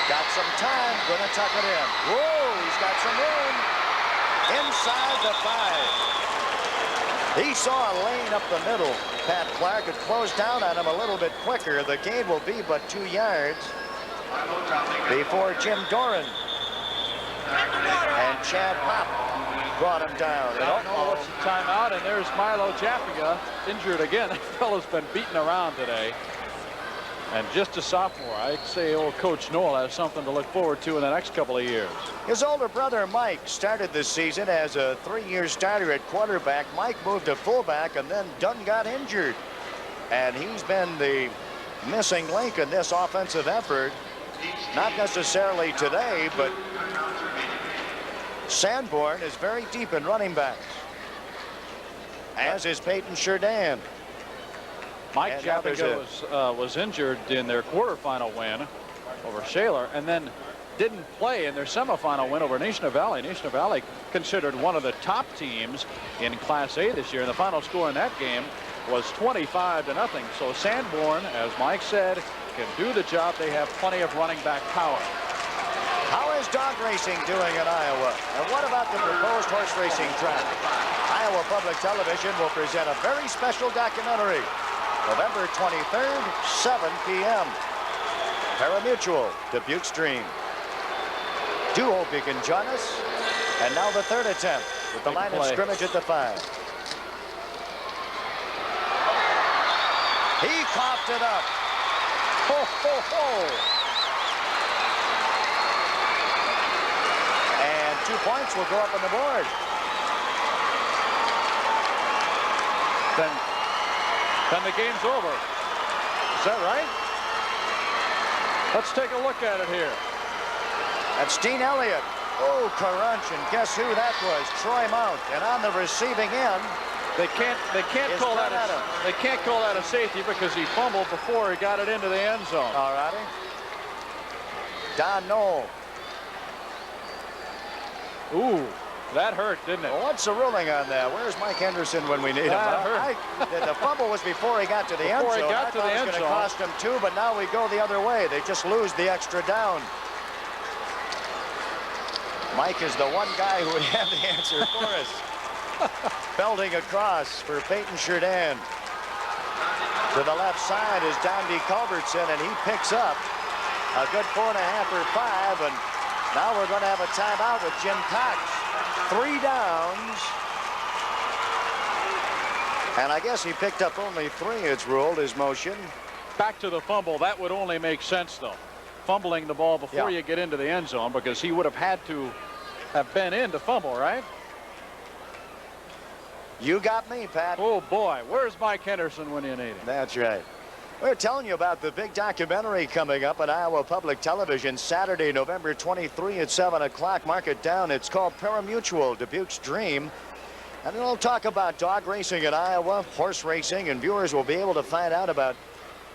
got some time, gonna tuck it in. Whoa, he's got some room. Inside the 5. He saw a lane up the middle. Pat Clark had closed down on him a little bit quicker. The gain will be but 2 yards before Jim Doran and Chad Pop brought him down. It's a timeout, and there's Milo Chappinga injured again. That fellow's been beaten around today. And just a sophomore. I'd say old Coach Noel has something to look forward to in the next couple of years. His older brother Mike started this season as a 3-year starter at quarterback. Mike moved to fullback, and then Dunn got injured. And he's been the missing link in this offensive effort. Not necessarily today, but Sanborn is very deep in running backs, as is Paton Churdan. Mike Chappinga was injured in their quarterfinal win over Shaler, and then didn't play in their semifinal win over Nation Valley. Nation Valley considered one of the top teams in Class A this year, and the final score in that game was 25-0. So Sanborn, as Mike said, can do the job. They have plenty of running back power. How is dog racing doing in Iowa? And what about the proposed horse racing track? Iowa Public Television will present a very special documentary. November 23rd, 7 p.m. Parimutuel, Dubuque Stream. Do hope you can join us. And now the third attempt with the line of scrimmage at the 5. He coughed it up. Ho, ho, ho. And 2 points will go up on the board. Then the game's over. Is that right? Let's take a look at it here. That's Dean Elliott. Oh, crunch, and guess who that was? Troy Mount. And on the receiving end, they can't call that a safety because he fumbled before he got it into the end zone. All righty. Don Knoll. Ooh. That hurt, didn't it? Well, what's the ruling on that? Where's Mike Henderson when we need him? The fumble was before he got to the end zone. Before he got to the end zone. It was going to cost him 2, but now we go the other way. They just lose the extra down. Mike is the one guy who would have the answer for us. Belting across for Paton Churdan. To the left side is Don D. Culbertson, and he picks up a good 4.5 or 5, and now we're going to have a timeout with Jim Cox. 3 downs. And I guess he picked up only 3, it's ruled, his motion. Back to the fumble. That would only make sense, though. Fumbling the ball before you get into the end zone, because he would have had to have been in to fumble, right? You got me, Pat. Oh, boy. Where's Mike Henderson when you need him? That's right. We're telling you about the big documentary coming up on Iowa Public Television Saturday, November 23 at 7 o'clock. Mark it down. It's called Parimutuel, Dubuque's Dream. And it'll talk about dog racing in Iowa, horse racing, and viewers will be able to find out about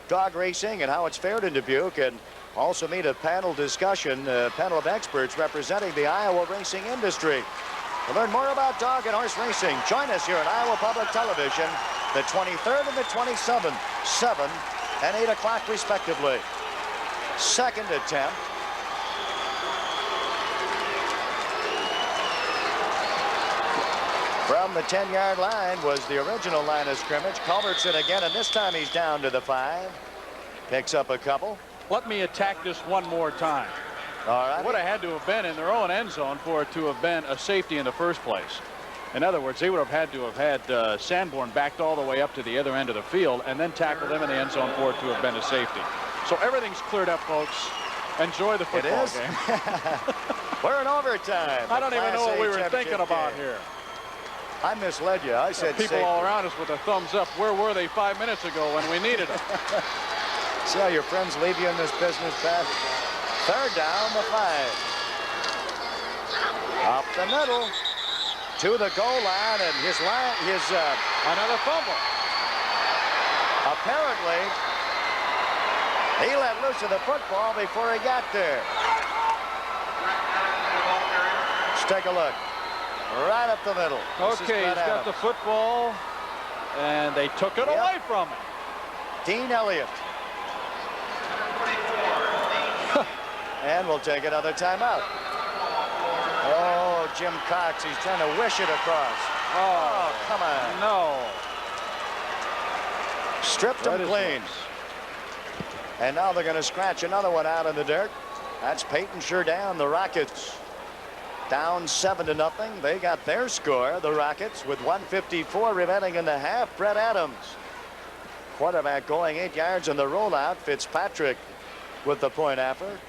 dog racing and how it's fared in Dubuque, and also meet a panel discussion, a panel of experts representing the Iowa racing industry. To learn more about dog and horse racing, join us here on Iowa Public Television, the 23rd and the 27th, 7 and 8 o'clock respectively. Second attempt. From the 10-yard line was the original line of scrimmage. Culbertson again, and this time he's down to the 5. Picks up a couple. Let me attack this one more time. All right. Would have had to have been in their own end zone for it to have been a safety in the first place. In other words, they would have had to have had Sanborn backed all the way up to the other end of the field and then tackled them in the end zone for it to have been a safety. So everything's cleared up, folks. Enjoy the football game. We're in overtime. I don't even know what we were thinking about here. I misled you. I said people safety. all around us with a thumbs up. Where were they 5 minutes ago when we needed them? See how your friends leave you in this business, Pat? Third down, the 5. Up the middle. To the goal line, and his another fumble. Apparently, he let loose of the football before he got there. Let's take a look. Right up the middle. Okay, he's got the football, and they took it away from him. Dean Elliott. And we'll take another timeout. Oh, Jim Cox, he's trying to wish it across. Oh, come on. No. Stripped him clean. And now they're going to scratch another one out in the dirt. That's Paton Churdan, the Rockets. Down 7-0. They got their score, the Rockets, with 1:54 remaining in the half. Brett Adams, quarterback, going 8 yards in the rollout. Fitzpatrick with the point effort.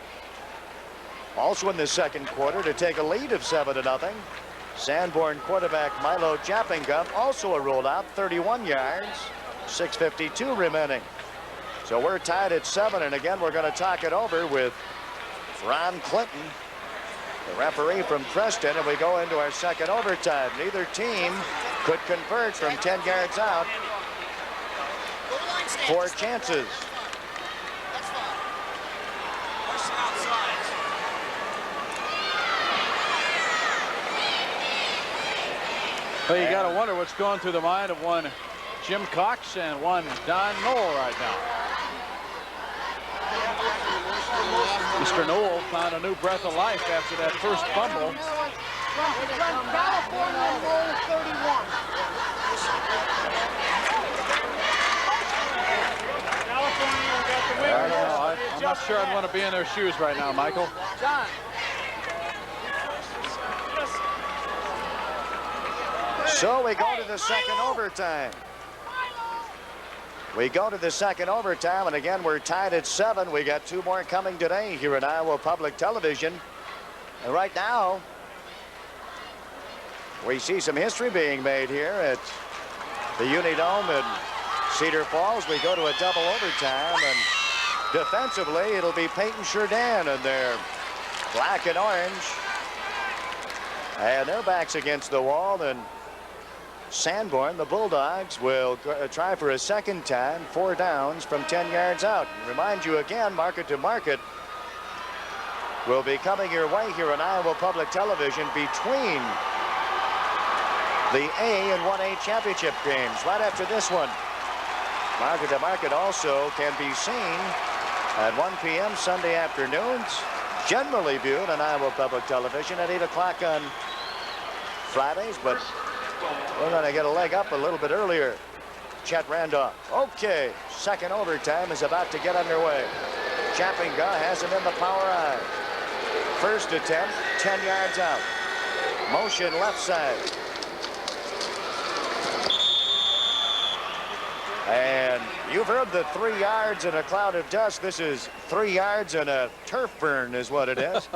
Also in the second quarter to take a lead of 7-0. Sanborn quarterback Milo Jappinga, also a rollout, 31 yards, 6:52 remaining. So we're tied at 7, and again we're going to talk it over with Ron Clinton, the referee from Preston, and we go into our second overtime. Neither team could convert from 10 yards out. 4 chances. Well, you got to wonder what's going through the mind of one Jim Cox and one Don Knoll right now. Mr. Knoll found a new breath of life after that first fumble. I don't know. I'm not sure I'd want to be in their shoes right now, Michael. John. So we go to the second overtime. We go to the second overtime, and again, we're tied at 7. We got 2 more coming today here at Iowa Public Television. And right now, we see some history being made here at the Unidome in Cedar Falls. We go to a double overtime, and defensively, it'll be Paton Churdan in their black and orange. And their backs against the wall, and Sanborn, the Bulldogs, will try for a second time, 4 downs from 10 yards out. Remind you again, market to market will be coming your way here on Iowa Public Television between the A and 1A championship games right after this one. Market to market also can be seen at 1 p.m. Sunday afternoons, generally viewed on Iowa Public Television at 8 o'clock on Fridays, but we're going to get a leg up a little bit earlier. Chet Randolph. Okay, second overtime is about to get underway. Jappinga has him in the power eye. First attempt, 10 yards out. Motion left side. And you've heard the 3 yards in a cloud of dust. This is 3 yards in a turf burn is what it is.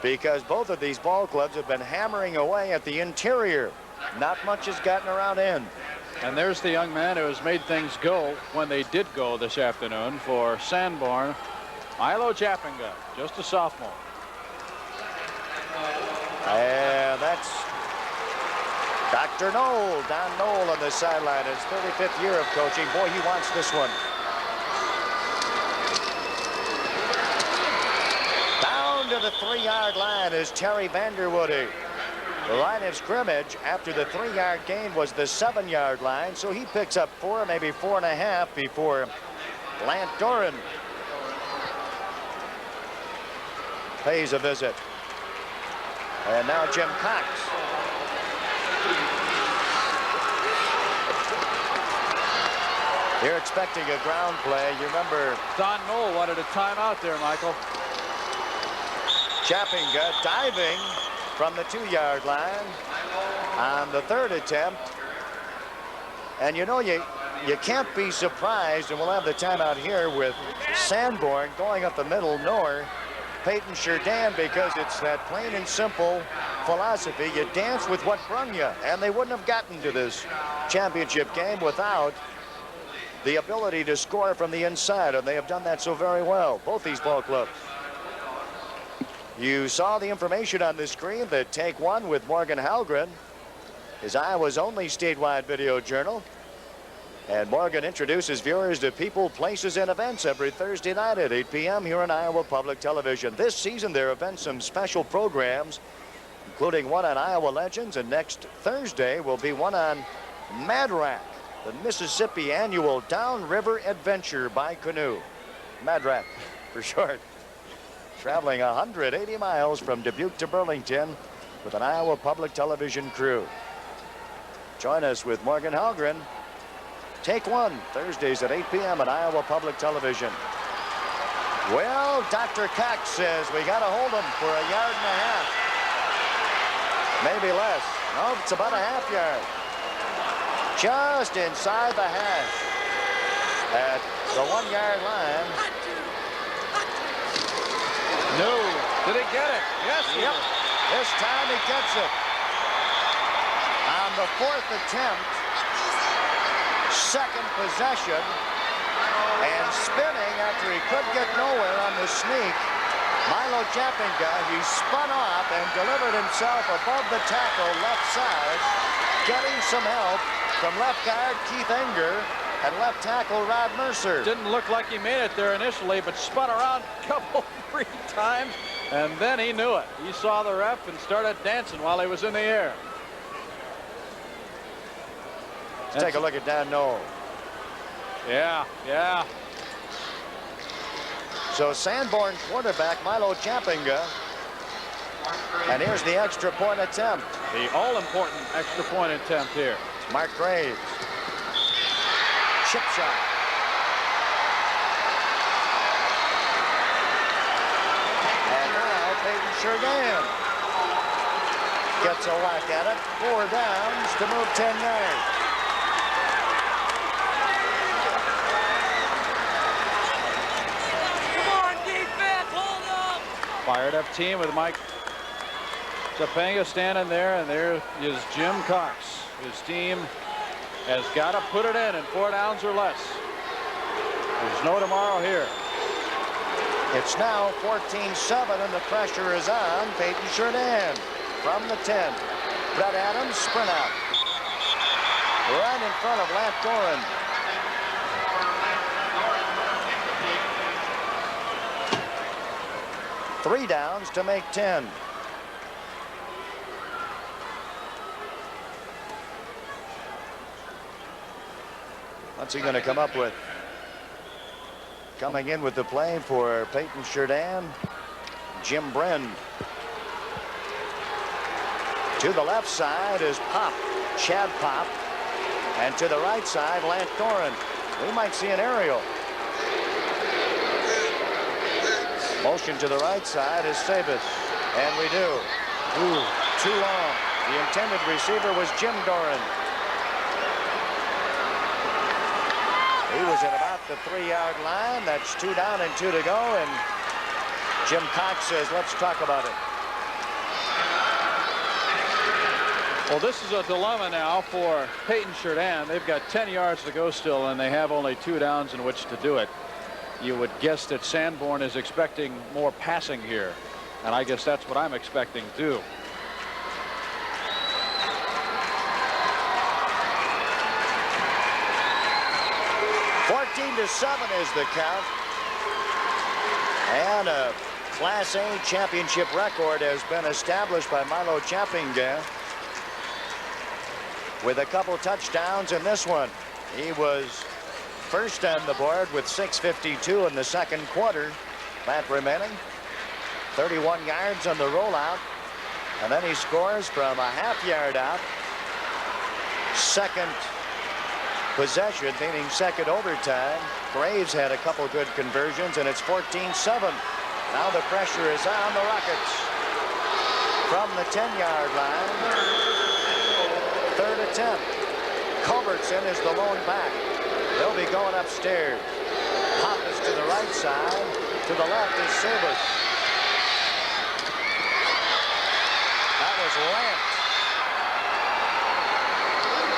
Because both of these ball clubs have been hammering away at the interior. Not much has gotten around in. And there's the young man who has made things go when they did go this afternoon for Sanborn. Milo Jappinga, just a sophomore. And that's Dr. Knoll, Don Knoll on the sideline, his 35th year of coaching. Boy, he wants this one. Down to the 3-yard line is Terry Vanderwoody. The line of scrimmage after the 3-yard gain was the 7-yard line, so he picks up 4, maybe 4.5 before Lant Doran pays a visit. And now Jim Cox. They're expecting a ground play. You remember Don Knoll wanted a timeout there, Michael. Jappinga diving from the 2-yard line on the 3rd attempt. And you know, you can't be surprised, and we'll have the timeout here with Sanborn going up the middle, nor Paton Churdan, because it's that plain and simple philosophy. You dance with what brung you, and they wouldn't have gotten to this championship game without the ability to score from the inside, and they have done that so very well, both these ball clubs. You saw the information on the screen that Take One with Morgan Halgren is Iowa's only statewide video journal. And Morgan introduces viewers to people, places, and events every Thursday night at 8 p.m. here on Iowa Public Television. This season, there have been some special programs, including one on Iowa legends, and next Thursday will be one on Mad Rack. the Mississippi Annual Downriver Adventure by Canoe. MADRAC for short. Traveling 180 miles from Dubuque to Burlington with an Iowa Public Television crew. Join us with Morgan Halgren. Take One, Thursdays at 8 p.m. at Iowa Public Television. Well, Dr. Cox says we got to hold them for a yard and a half. Maybe less. No, it's about a half yard. Just inside the hash at the 1 yard line. No. Did he get it? Yes. Yep. This time he gets it. On the 4th attempt, second possession, and spinning after he could get nowhere on the sneak. Milo Japinga, he spun off and delivered himself above the tackle left side, getting some help from left guard Keith Enger and left tackle Rod Mercer. Didn't look like he made it there initially, but spun around a couple, 3 times, and then he knew it. He saw the ref and started dancing while he was in the air. Let's take a look at Dan Knoll. Yeah. So Sanborn quarterback Milo Japinga. And here's the extra point attempt. The all-important extra point attempt here. It's Mark Graves. Chip shot. And now Paton Churdan gets a whack at it. 4 downs to move 10 yards. Fired up team with Mike Japinga standing there, and there is Jim Cox. His team has got to put it in 4 downs or less. There's no tomorrow here. It's now 14-7 and the pressure is on Paton Churdan from the 10. Brett Adams sprint out. Right in front of Lant Doran. Three downs to make 10. What's he going to come up with? Coming in with the play for Paton Churdan, Jim Bren. To the left side is Chad Pop. And to the right side, Lant Doran. We might see an aerial. Motion to the right side is Sabis, and we do. Ooh, too long. The intended receiver was Jim Doran. He was at about the 3-yard line. That's 2 down and 2 to go, and Jim Cox says, let's talk about it. Well, this is a dilemma now for Paton Churdan. They've got 10 yards to go still, and they have only 2 downs in which to do it. You would guess that Sanborn is expecting more passing here, and I guess that's what I'm expecting too. (14-7) is the count, and a Class A championship record has been established by Milo Japinga with a couple touchdowns in this one. He was first on the board with 6:52 in the second quarter. That remaining 31 yards on the rollout, and then he scores from a half-yard out. Second possession, meaning second overtime. Graves had a couple good conversions, and it's 14-7. Now the pressure is on the Rockets from the 10-yard line. Third attempt. Culbertson is the lone back. They'll be going upstairs. Pop is to the right side. To the left is Sabis. That was Lant.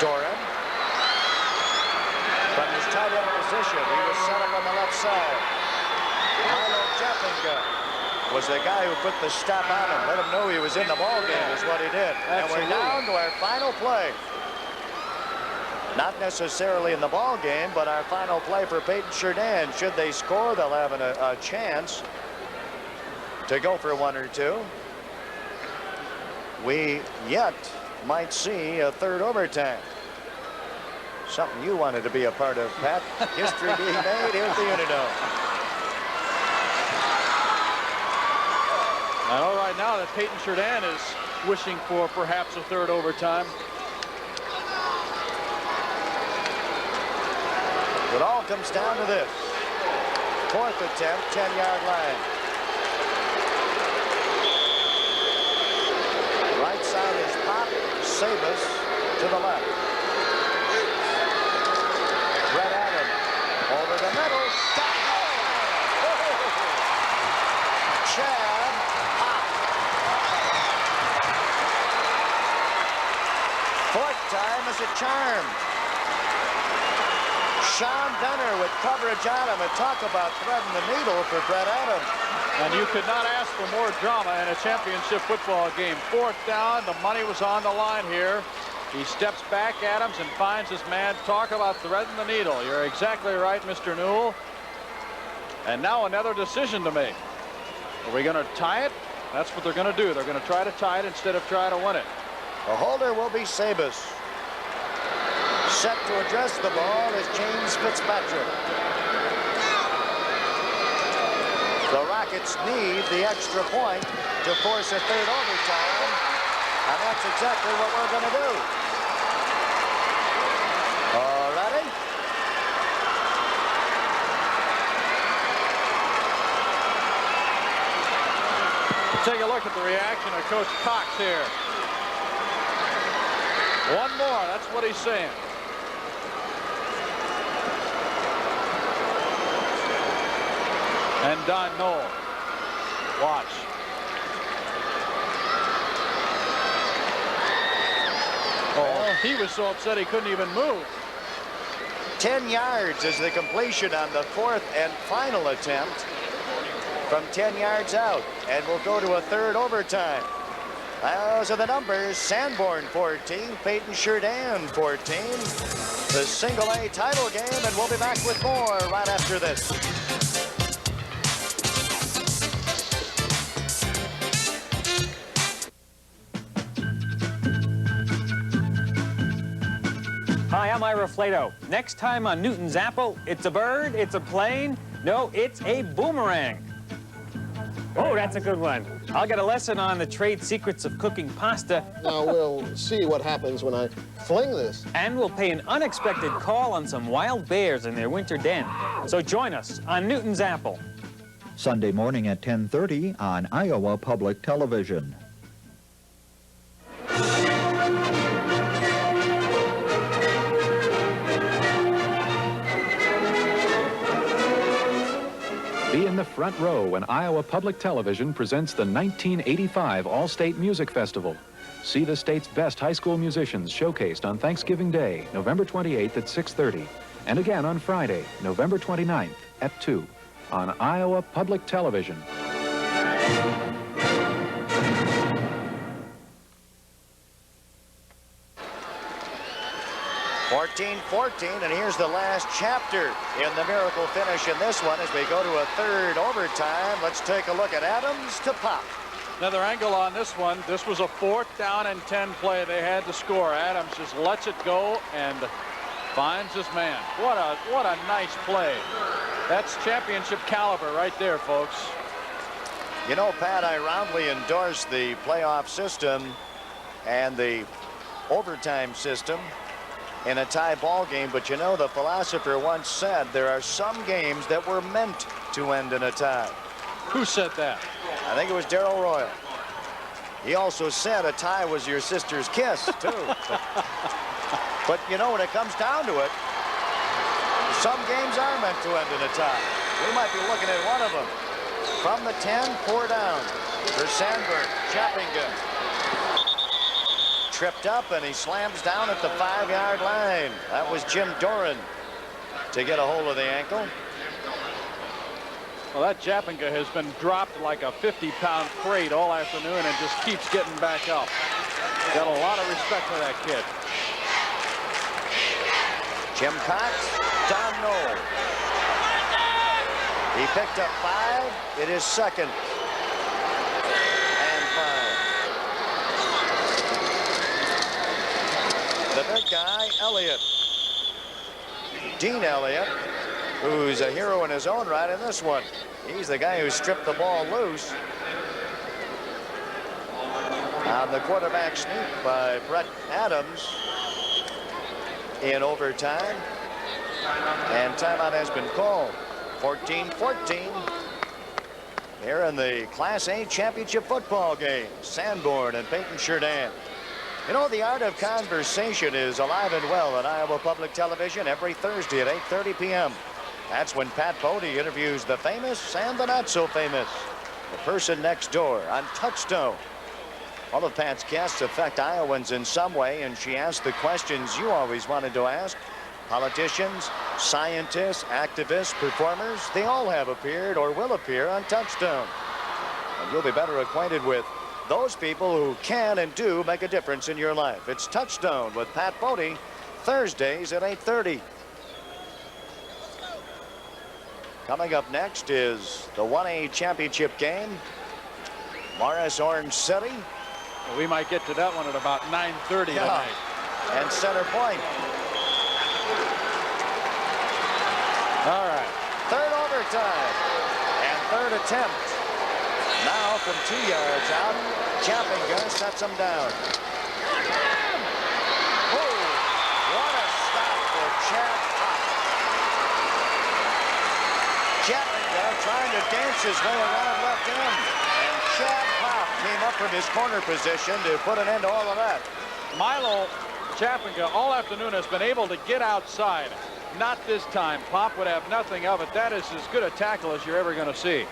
Doran. From his tight end position, he was set up on the left side. Milo Japinga was the guy who put the stop on him. Let him know he was in the ball game is what he did. Absolutely. And we're down to our final play. Not necessarily in the ball game, but our final play for Paton Churdan. Should they score, they'll have a chance to go for 1 or 2. We yet might see a third overtime. Something you wanted to be a part of, Pat. History being made. Here's the Unidome. I know right now that Paton Churdan is wishing for perhaps a third overtime. It all comes down to this. Fourth attempt, 10-yard line. Right side is Pop, Sabus to the left. Brett Adams over the middle. Chad Pop. Fourth time is a charm. Sean Dunner with coverage on him, and talk about threading the needle for Brett Adams. And you could not ask for more drama in a championship football game. Fourth down, the money was on the line here. He steps back, Adams, and finds his man. Talk about threading the needle. You're exactly right, Mr. Newell. And now another decision to make. Are we going to tie it? That's what they're going to do. They're going to try to tie it instead of try to win it. The holder will be Sabus. Set to address the ball is James Fitzpatrick. The Rockets need the extra point to force a third overtime, and that's exactly what we're going to do. All righty. Take a look at the reaction of Coach Cox here. One more, that's what he's saying. And Don Knoll. Watch. Oh, he was so upset he couldn't even move. 10 yards is the completion on the fourth and final attempt from 10 yards out, and we'll go to a third overtime. Those are the numbers. Sanborn 14, Paton Churdan 14. The single A title game, and we'll be back with more right after this. Hi, I'm Ira Flato. Next time on Newton's Apple, it's a bird, it's a plane. No, it's a boomerang. Oh, that's a good one. I'll get a lesson on the trade secrets of cooking pasta. Now we'll see what happens when I fling this. And we'll pay an unexpected call on some wild bears in their winter den. So join us on Newton's Apple. Sunday morning at 10:30 on Iowa Public Television. Be in the front row when Iowa Public Television presents the 1985 All-State Music Festival. See the state's best high school musicians showcased on Thanksgiving Day, November 28th at 6:30, and again on Friday, November 29th at 2 on Iowa Public Television. 14-14, and here's the last chapter in the miracle finish in this one as we go to a third overtime. Let's take a look at Adams to Pop. Another angle on this one. This was a 4th down and 10 play. They had to score. Adams just lets it go and finds his man. What a nice play. That's championship caliber right there, folks. You know, Pat, I roundly endorse the playoff system and the overtime system in a tie ball game, but you know, the philosopher once said there are some games that were meant to end in a tie. Who said that? I think it was Darrell Royal. He also said a tie was your sister's kiss, too. But you know, when it comes down to it, some games are meant to end in a tie. We might be looking at one of them. From the 10, 4 down for Sanborn. Chappinga tripped up, and he slams down at the 5-yard line. That was Jim Doran to get a hold of the ankle. Well, that Chappinga has been dropped like a 50-pound crate all afternoon and just keeps getting back up. Got a lot of respect for that kid. Jim Cox, Don Knoll. He picked up 5. It is second and 5. The big guy, Elliott. Dean Elliott, who's a hero in his own right in this one. He's the guy who stripped the ball loose on the quarterback sneak by Brett Adams in overtime. And timeout has been called. 14-14. Here in the Class A championship football game. Sanborn and Paton Churdan. You know, the art of conversation is alive and well on Iowa Public Television every Thursday at 8:30 p.m. That's when Pat Bodie interviews the famous and the not so famous. The person next door on Touchstone. All of Pat's guests affect Iowans in some way, and she asks the questions you always wanted to ask. Politicians, scientists, activists, performers, they all have appeared or will appear on Touchstone. And you'll be better acquainted with those people who can and do make a difference in your life. It's Touchstone with Pat Bodie, Thursdays at 8:30. Coming up next is the 1A championship game. Morris Orange City. Well, we might get to that one at about 9:30 tonight. And Center Point. All right. Third overtime and third attempt. Now from 2 yards out, Chappinga sets him down. Oh, what a stop for Chad Pop. Chappinga trying to dance his way around left end. And Chad Pop came up from his corner position to put an end to all of that. Milo Chappinga all afternoon has been able to get outside. Not this time. Pop would have nothing of it. That is as good a tackle as you're ever going to see.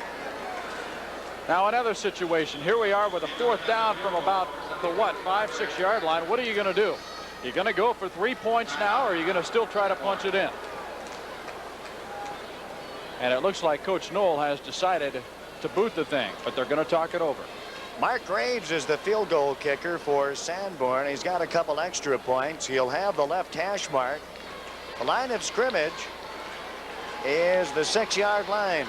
Now another situation. Here we are with a fourth down from about the 5-6 yard line. What are you going to do? You going to go for 3 points now, or are you going to still try to punch it in? And it looks like Coach Knoll has decided to boot the thing, but they're going to talk it over. Mark Graves is the field goal kicker for Sanborn. He's got a couple extra points. He'll have the left hash mark. The line of scrimmage is the 6 yard line.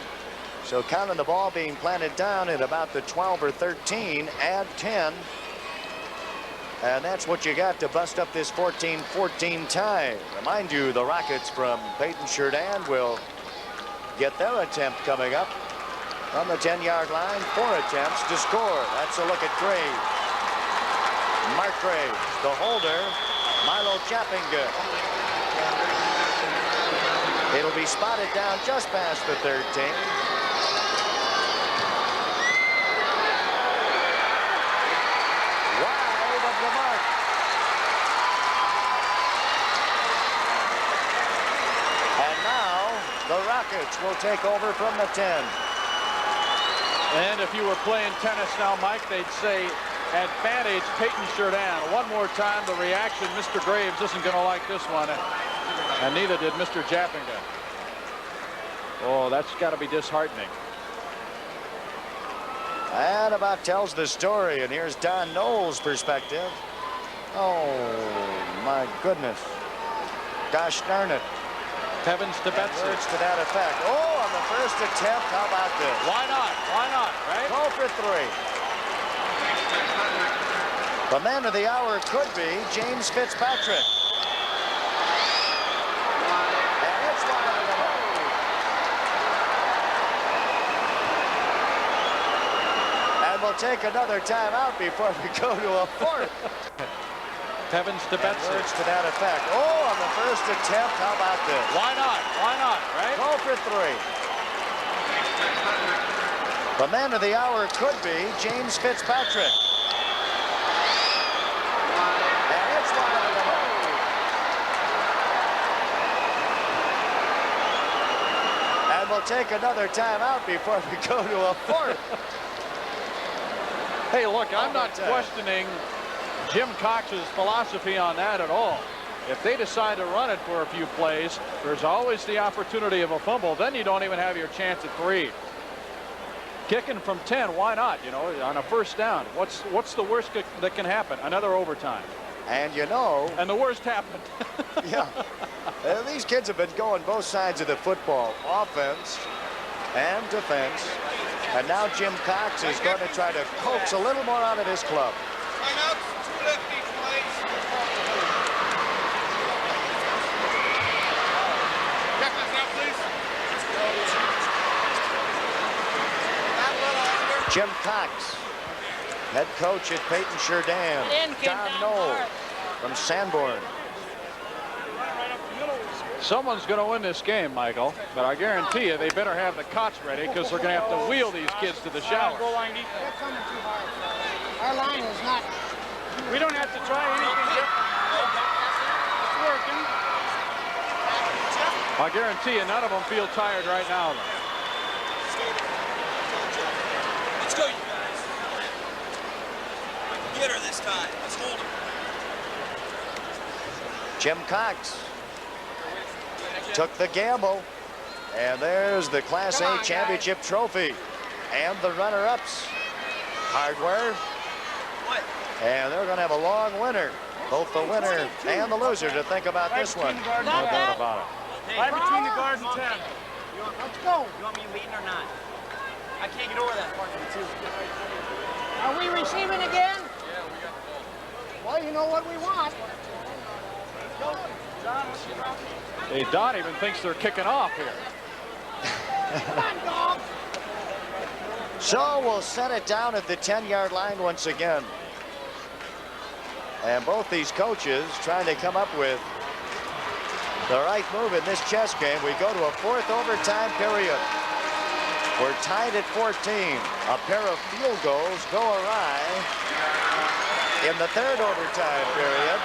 So counting the ball being planted down at about the 12 or 13, add 10. And that's what you got to bust up this 14-14 tie. Remind you, the Rockets from Paton Churdan will get their attempt coming up. From the 10 yard line, 4 attempts to score. That's a look at Graves. Mark Graves, the holder, Milo Chappinga. It'll be spotted down just past the 13. Wide of the mark. And now the Rockets will take over from the 10. And if you were playing tennis now, Mike, they'd say advantage Paton Churdan. One more time, the reaction. Mr. Graves isn't going to like this one. And neither did Mr. Chappinga. Oh, that's got to be disheartening. And about tells the story. And here's Don Knowles' perspective. Oh, my goodness. Gosh darn it. Heavens to Betsy. Words to that effect. Oh, on the first attempt, how about this? Why not? Why not, right? 12 for 3. The man of the hour could be James Fitzpatrick. And it's wide of the hole. And we'll take another timeout before we go to a fourth. Heavens to Betsy. Words to that effect. Oh, on the first attempt, how about this? Why not? Why not, right? 12 for 3. The man of the hour could be James Fitzpatrick. And it's wide of the hole. And we'll take another timeout before we go to a fourth. Hey, look, I'm not questioning Jim Cox's philosophy on that at all. If they decide to run it for a few plays, there's always the opportunity of a fumble. Then you don't even have your chance at 3. Kicking from 10, why not? You know, on a first down. What's the worst that can happen? Another overtime. And you know. And the worst happened. Yeah. These kids have been going both sides of the football, offense and defense. And now Jim Cox is going to try to coax a little more out of his club. Jim Cox, head coach at Paton Churdan. Don Knoll from Sanborn. Someone's going to win this game, Michael, but I guarantee you they better have the cots ready because they're going to have to wheel these kids to the shower. They're coming too hard. Our line is not. We don't have to try anything different. It's working. I guarantee you none of them feel tired right now, though. Let's go, you guys. Get her this time. Let's hold her. Jim Cox took the gamble, and there's the Class A championship trophy and the runner-ups. Hardware, and they're going to have a long winter, both the winner and the loser, to think about this one. No doubt about it. Right between the guard and 10. Let's go. You want me waiting or not? I can't get over that part of the two. Are we receiving again? Yeah, we got the ball. Well, you know what we want. Hey, Don even thinks they're kicking off here. Come on, dog. So we'll set it down at the 10-yard line once again. And both these coaches trying to come up with the right move in this chess game. We go to a fourth overtime period. We're tied at 14. A pair of field goals go awry in the third overtime period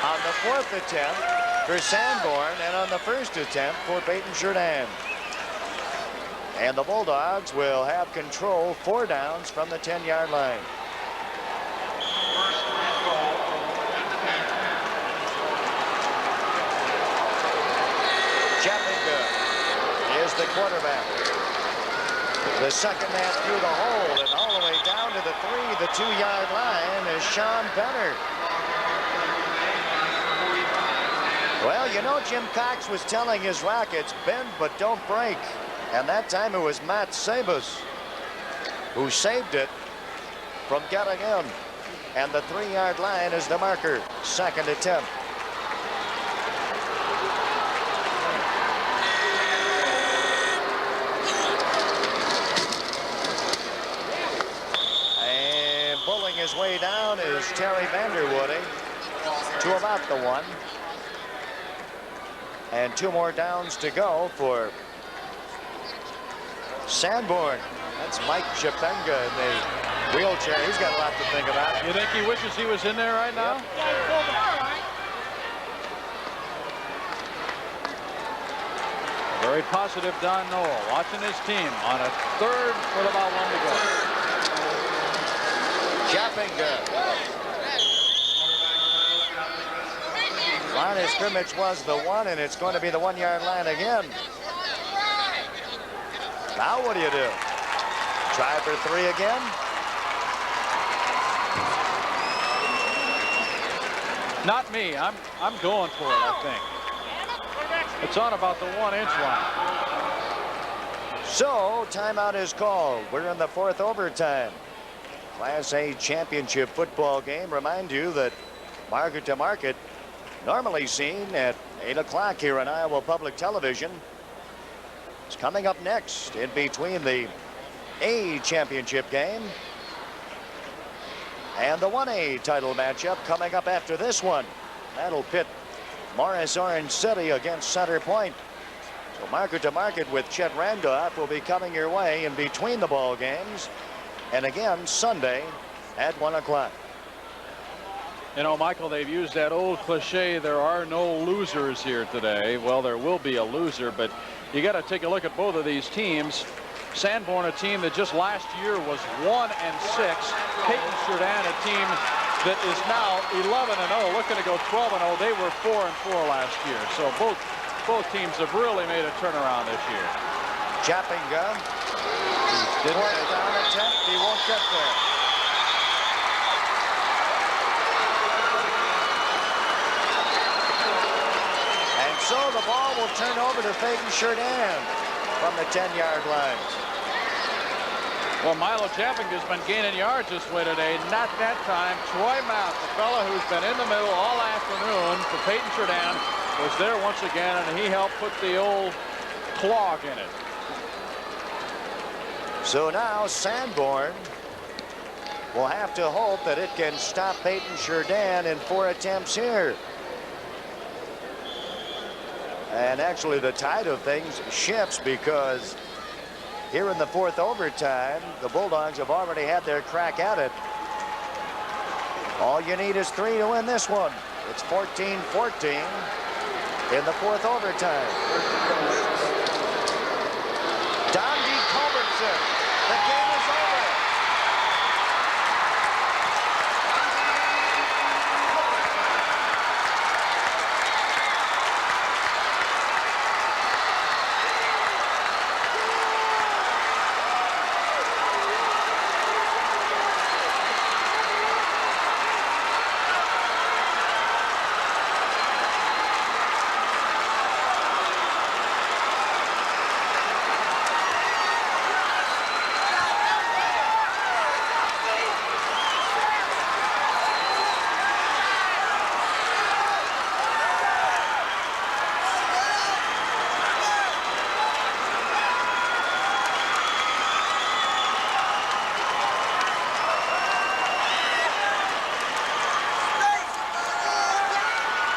on the fourth attempt for Sanborn and on the first attempt for Paton Churdan. And the Bulldogs will have control 4 downs from the 10-yard line. Chapinga is the quarterback. The second man through the hole and all the way down to the 2-yard line is Sean Benner. Well, you know, Jim Cox was telling his Rockets, bend but don't break. And that time it was Matt Sabus who saved it from getting in. And the 3-yard line is the marker. Second attempt. And pulling his way down is Terry Vanderwoody to about the 1. And 2 more downs to go for Sanborn. That's Mike Chapinga in the wheelchair. He's got a lot to think about. You think he wishes he was in there right now? Yep. Very positive Don Knoll watching his team on a third with about 1 to go. Chapinga. Line of scrimmage was the 1, and it's going to be the 1-yard line again. Now what do you do? Try for 3 again? Not me. I'm going for it, I think. It's on about the 1-inch line. So timeout is called. We're in the 4th overtime. Class A championship football game. Remind you that market to market, normally seen at 8 o'clock here on Iowa Public Television. It's coming up next in between the A championship game and the 1A title matchup coming up after this one. That'll pit Morris Orange City against Center Point. So market to market with Chet Randolph will be coming your way in between the ball games. And again, Sunday at 1 o'clock. You know, Michael, they've used that old cliche, there are no losers here today. Well, there will be a loser, but you got to take a look at both of these teams. Sanborn, a team that just last year was 1-6. Paton Churdan, a team that is now 11-0, looking to go 12-0. They were 4-4 last year. So both teams have really made a turnaround this year. Chapinga. Fourth down attempt. He won't get there. And so the ball will turn over to Paton Churdan from the 10-yard line. Well, Milo Chapinga's been gaining yards this way today. Not that time. Troy Mount, the fella who's been in the middle all afternoon for Paton Churdan, was there once again, and he helped put the old clog in it. So now Sanborn will have to hope that it can stop Paton Churdan in 4 attempts here. And actually the tide of things shifts, because here in the 4th overtime, the Bulldogs have already had their crack at it. All you need is 3 to win this one. It's 14-14 in the 4th overtime. Dondi Culbertson, the game is over.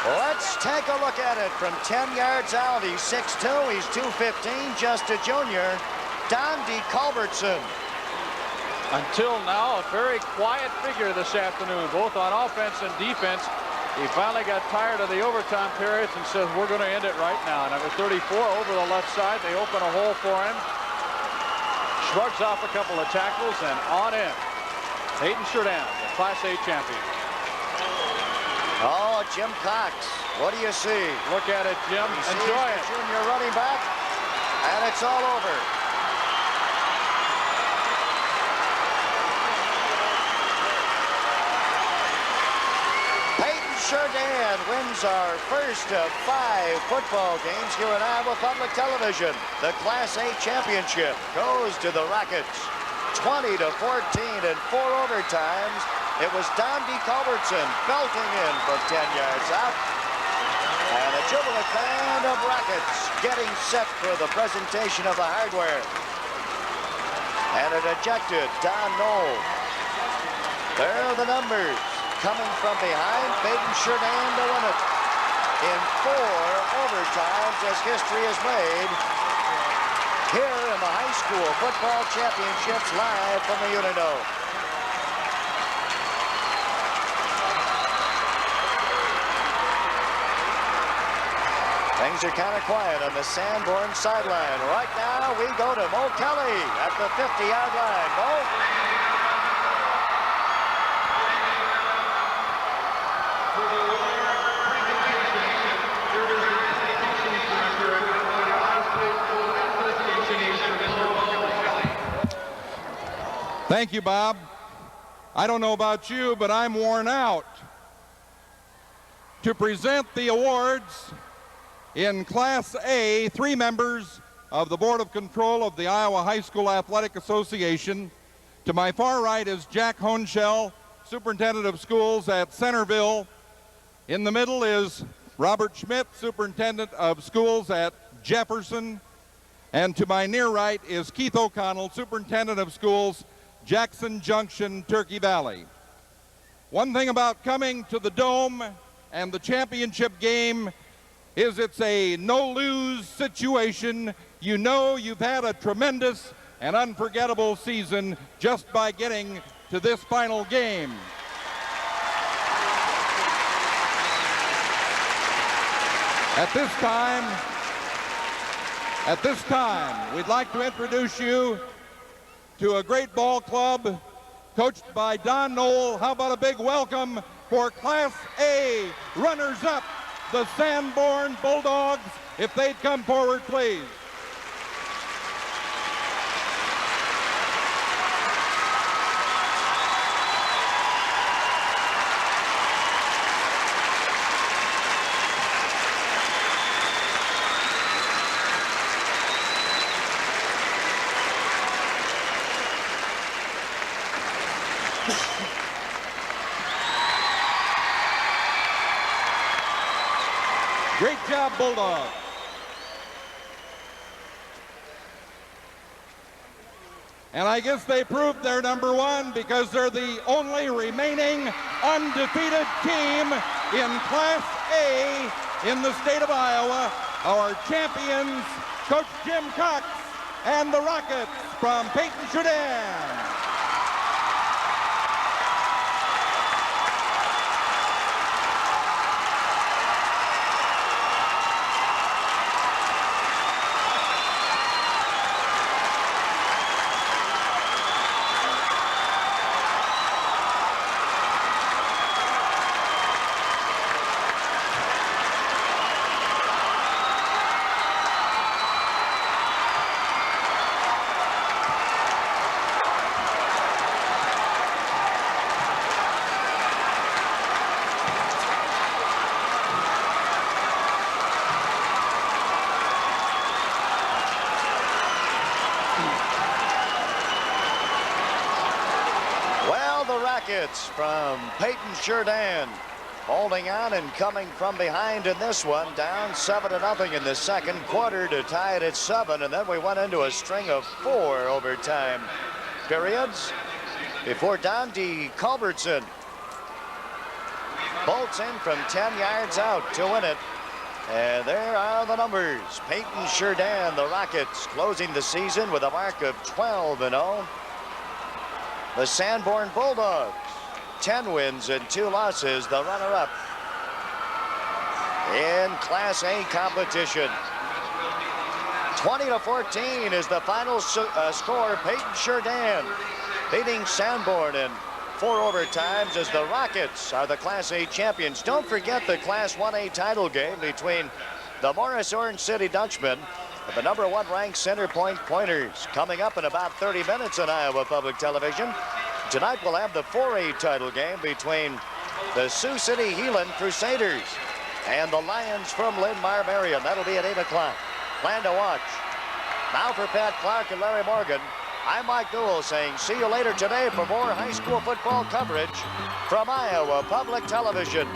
Let's take a look at it from 10 yards out. He's 6'2", he's 215, just a junior, Dondi Culbertson. Until now, a very quiet figure this afternoon, both on offense and defense. He finally got tired of the overtime periods and says, we're going to end it right now. Number 34 over the left side. They open a hole for him. Shrugs off a couple of tackles and on in. Paton Churdan, the Class A champion. Oh, Jim Cox, what do you see? Look at it, Jim. Enjoy it. Junior running back, and it's all over. Paton Churdan wins our first of 5 football games here on Iowa Public Television. The Class A championship goes to the Rockets, 20-14 in 4 overtimes. It was Dondi Culbertson belting in from 10 yards out. And a jubilant band of Rockets getting set for the presentation of the hardware. And it ejected Don Knoll. There are the numbers. Coming from behind, Paton Churdan to win it in 4 overtimes as history is made here in the high school football championships live from the Unidome. Things are kind of quiet on the Sanborn sideline. Right now, we go to Mo Kelly at the 50-yard line. Mo? Thank you, Bob. I don't know about you, but I'm worn out. To present the awards in Class A, 3 members of the Board of Control of the Iowa High School Athletic Association. To my far right is Jack Honchell, Superintendent of Schools at Centerville. In the middle is Robert Schmidt, Superintendent of Schools at Jefferson. And to my near right is Keith O'Connell, Superintendent of Schools, Jackson Junction, Turkey Valley. One thing about coming to the Dome and the championship game is it's a no-lose situation. You know you've had a tremendous and unforgettable season just by getting to this final game. At this time, we'd like to introduce you to a great ball club coached by Don Knoll. How about a big welcome for Class A runners-up, the Sanborn Bulldogs, if they'd come forward, please. Great job, Bulldogs. And I guess they proved they're number one because they're the only remaining undefeated team in Class A in the state of Iowa. Our champions, Coach Jim Cox and the Rockets from Paton, Churdan. Rockets from Paton, Churdan, holding on and coming from behind in this one, down 7-0 in the second quarter to tie it at 7, and then we went into a string of 4 overtime periods before Donde Culbertson bolts in from 10 yards out to win it. And there are the numbers. Paton, Churdan, the Rockets, closing the season with a mark of 12-0. The Sanborn Bulldogs, 10 wins and 2 losses, the runner-up in Class A competition. 20-14 is the final score. Paton, Churdan beating Sanborn in 4 overtimes as the Rockets are the Class A champions. Don't forget the Class 1A title game between the Morris Orange City Dutchmen and the #1 ranked Center Point Pointers coming up in about 30 minutes on Iowa Public Television. Tonight we'll have the 4A title game between the Sioux City Heelan Crusaders and the Lions from Linn-Mar Marion. That'll be at 8 o'clock. Plan to watch. Now for Pat Clark and Larry Morgan, I'm Mike Newell saying see you later today for more high school football coverage from Iowa Public Television.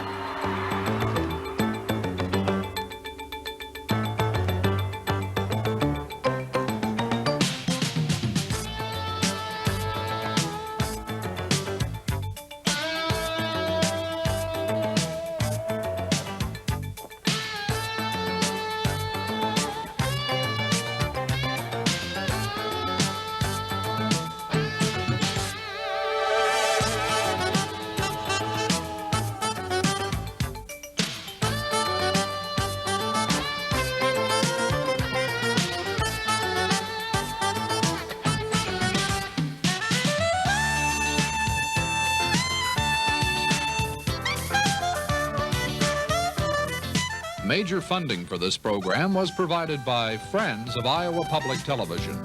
Major funding for this program was provided by Friends of Iowa Public Television.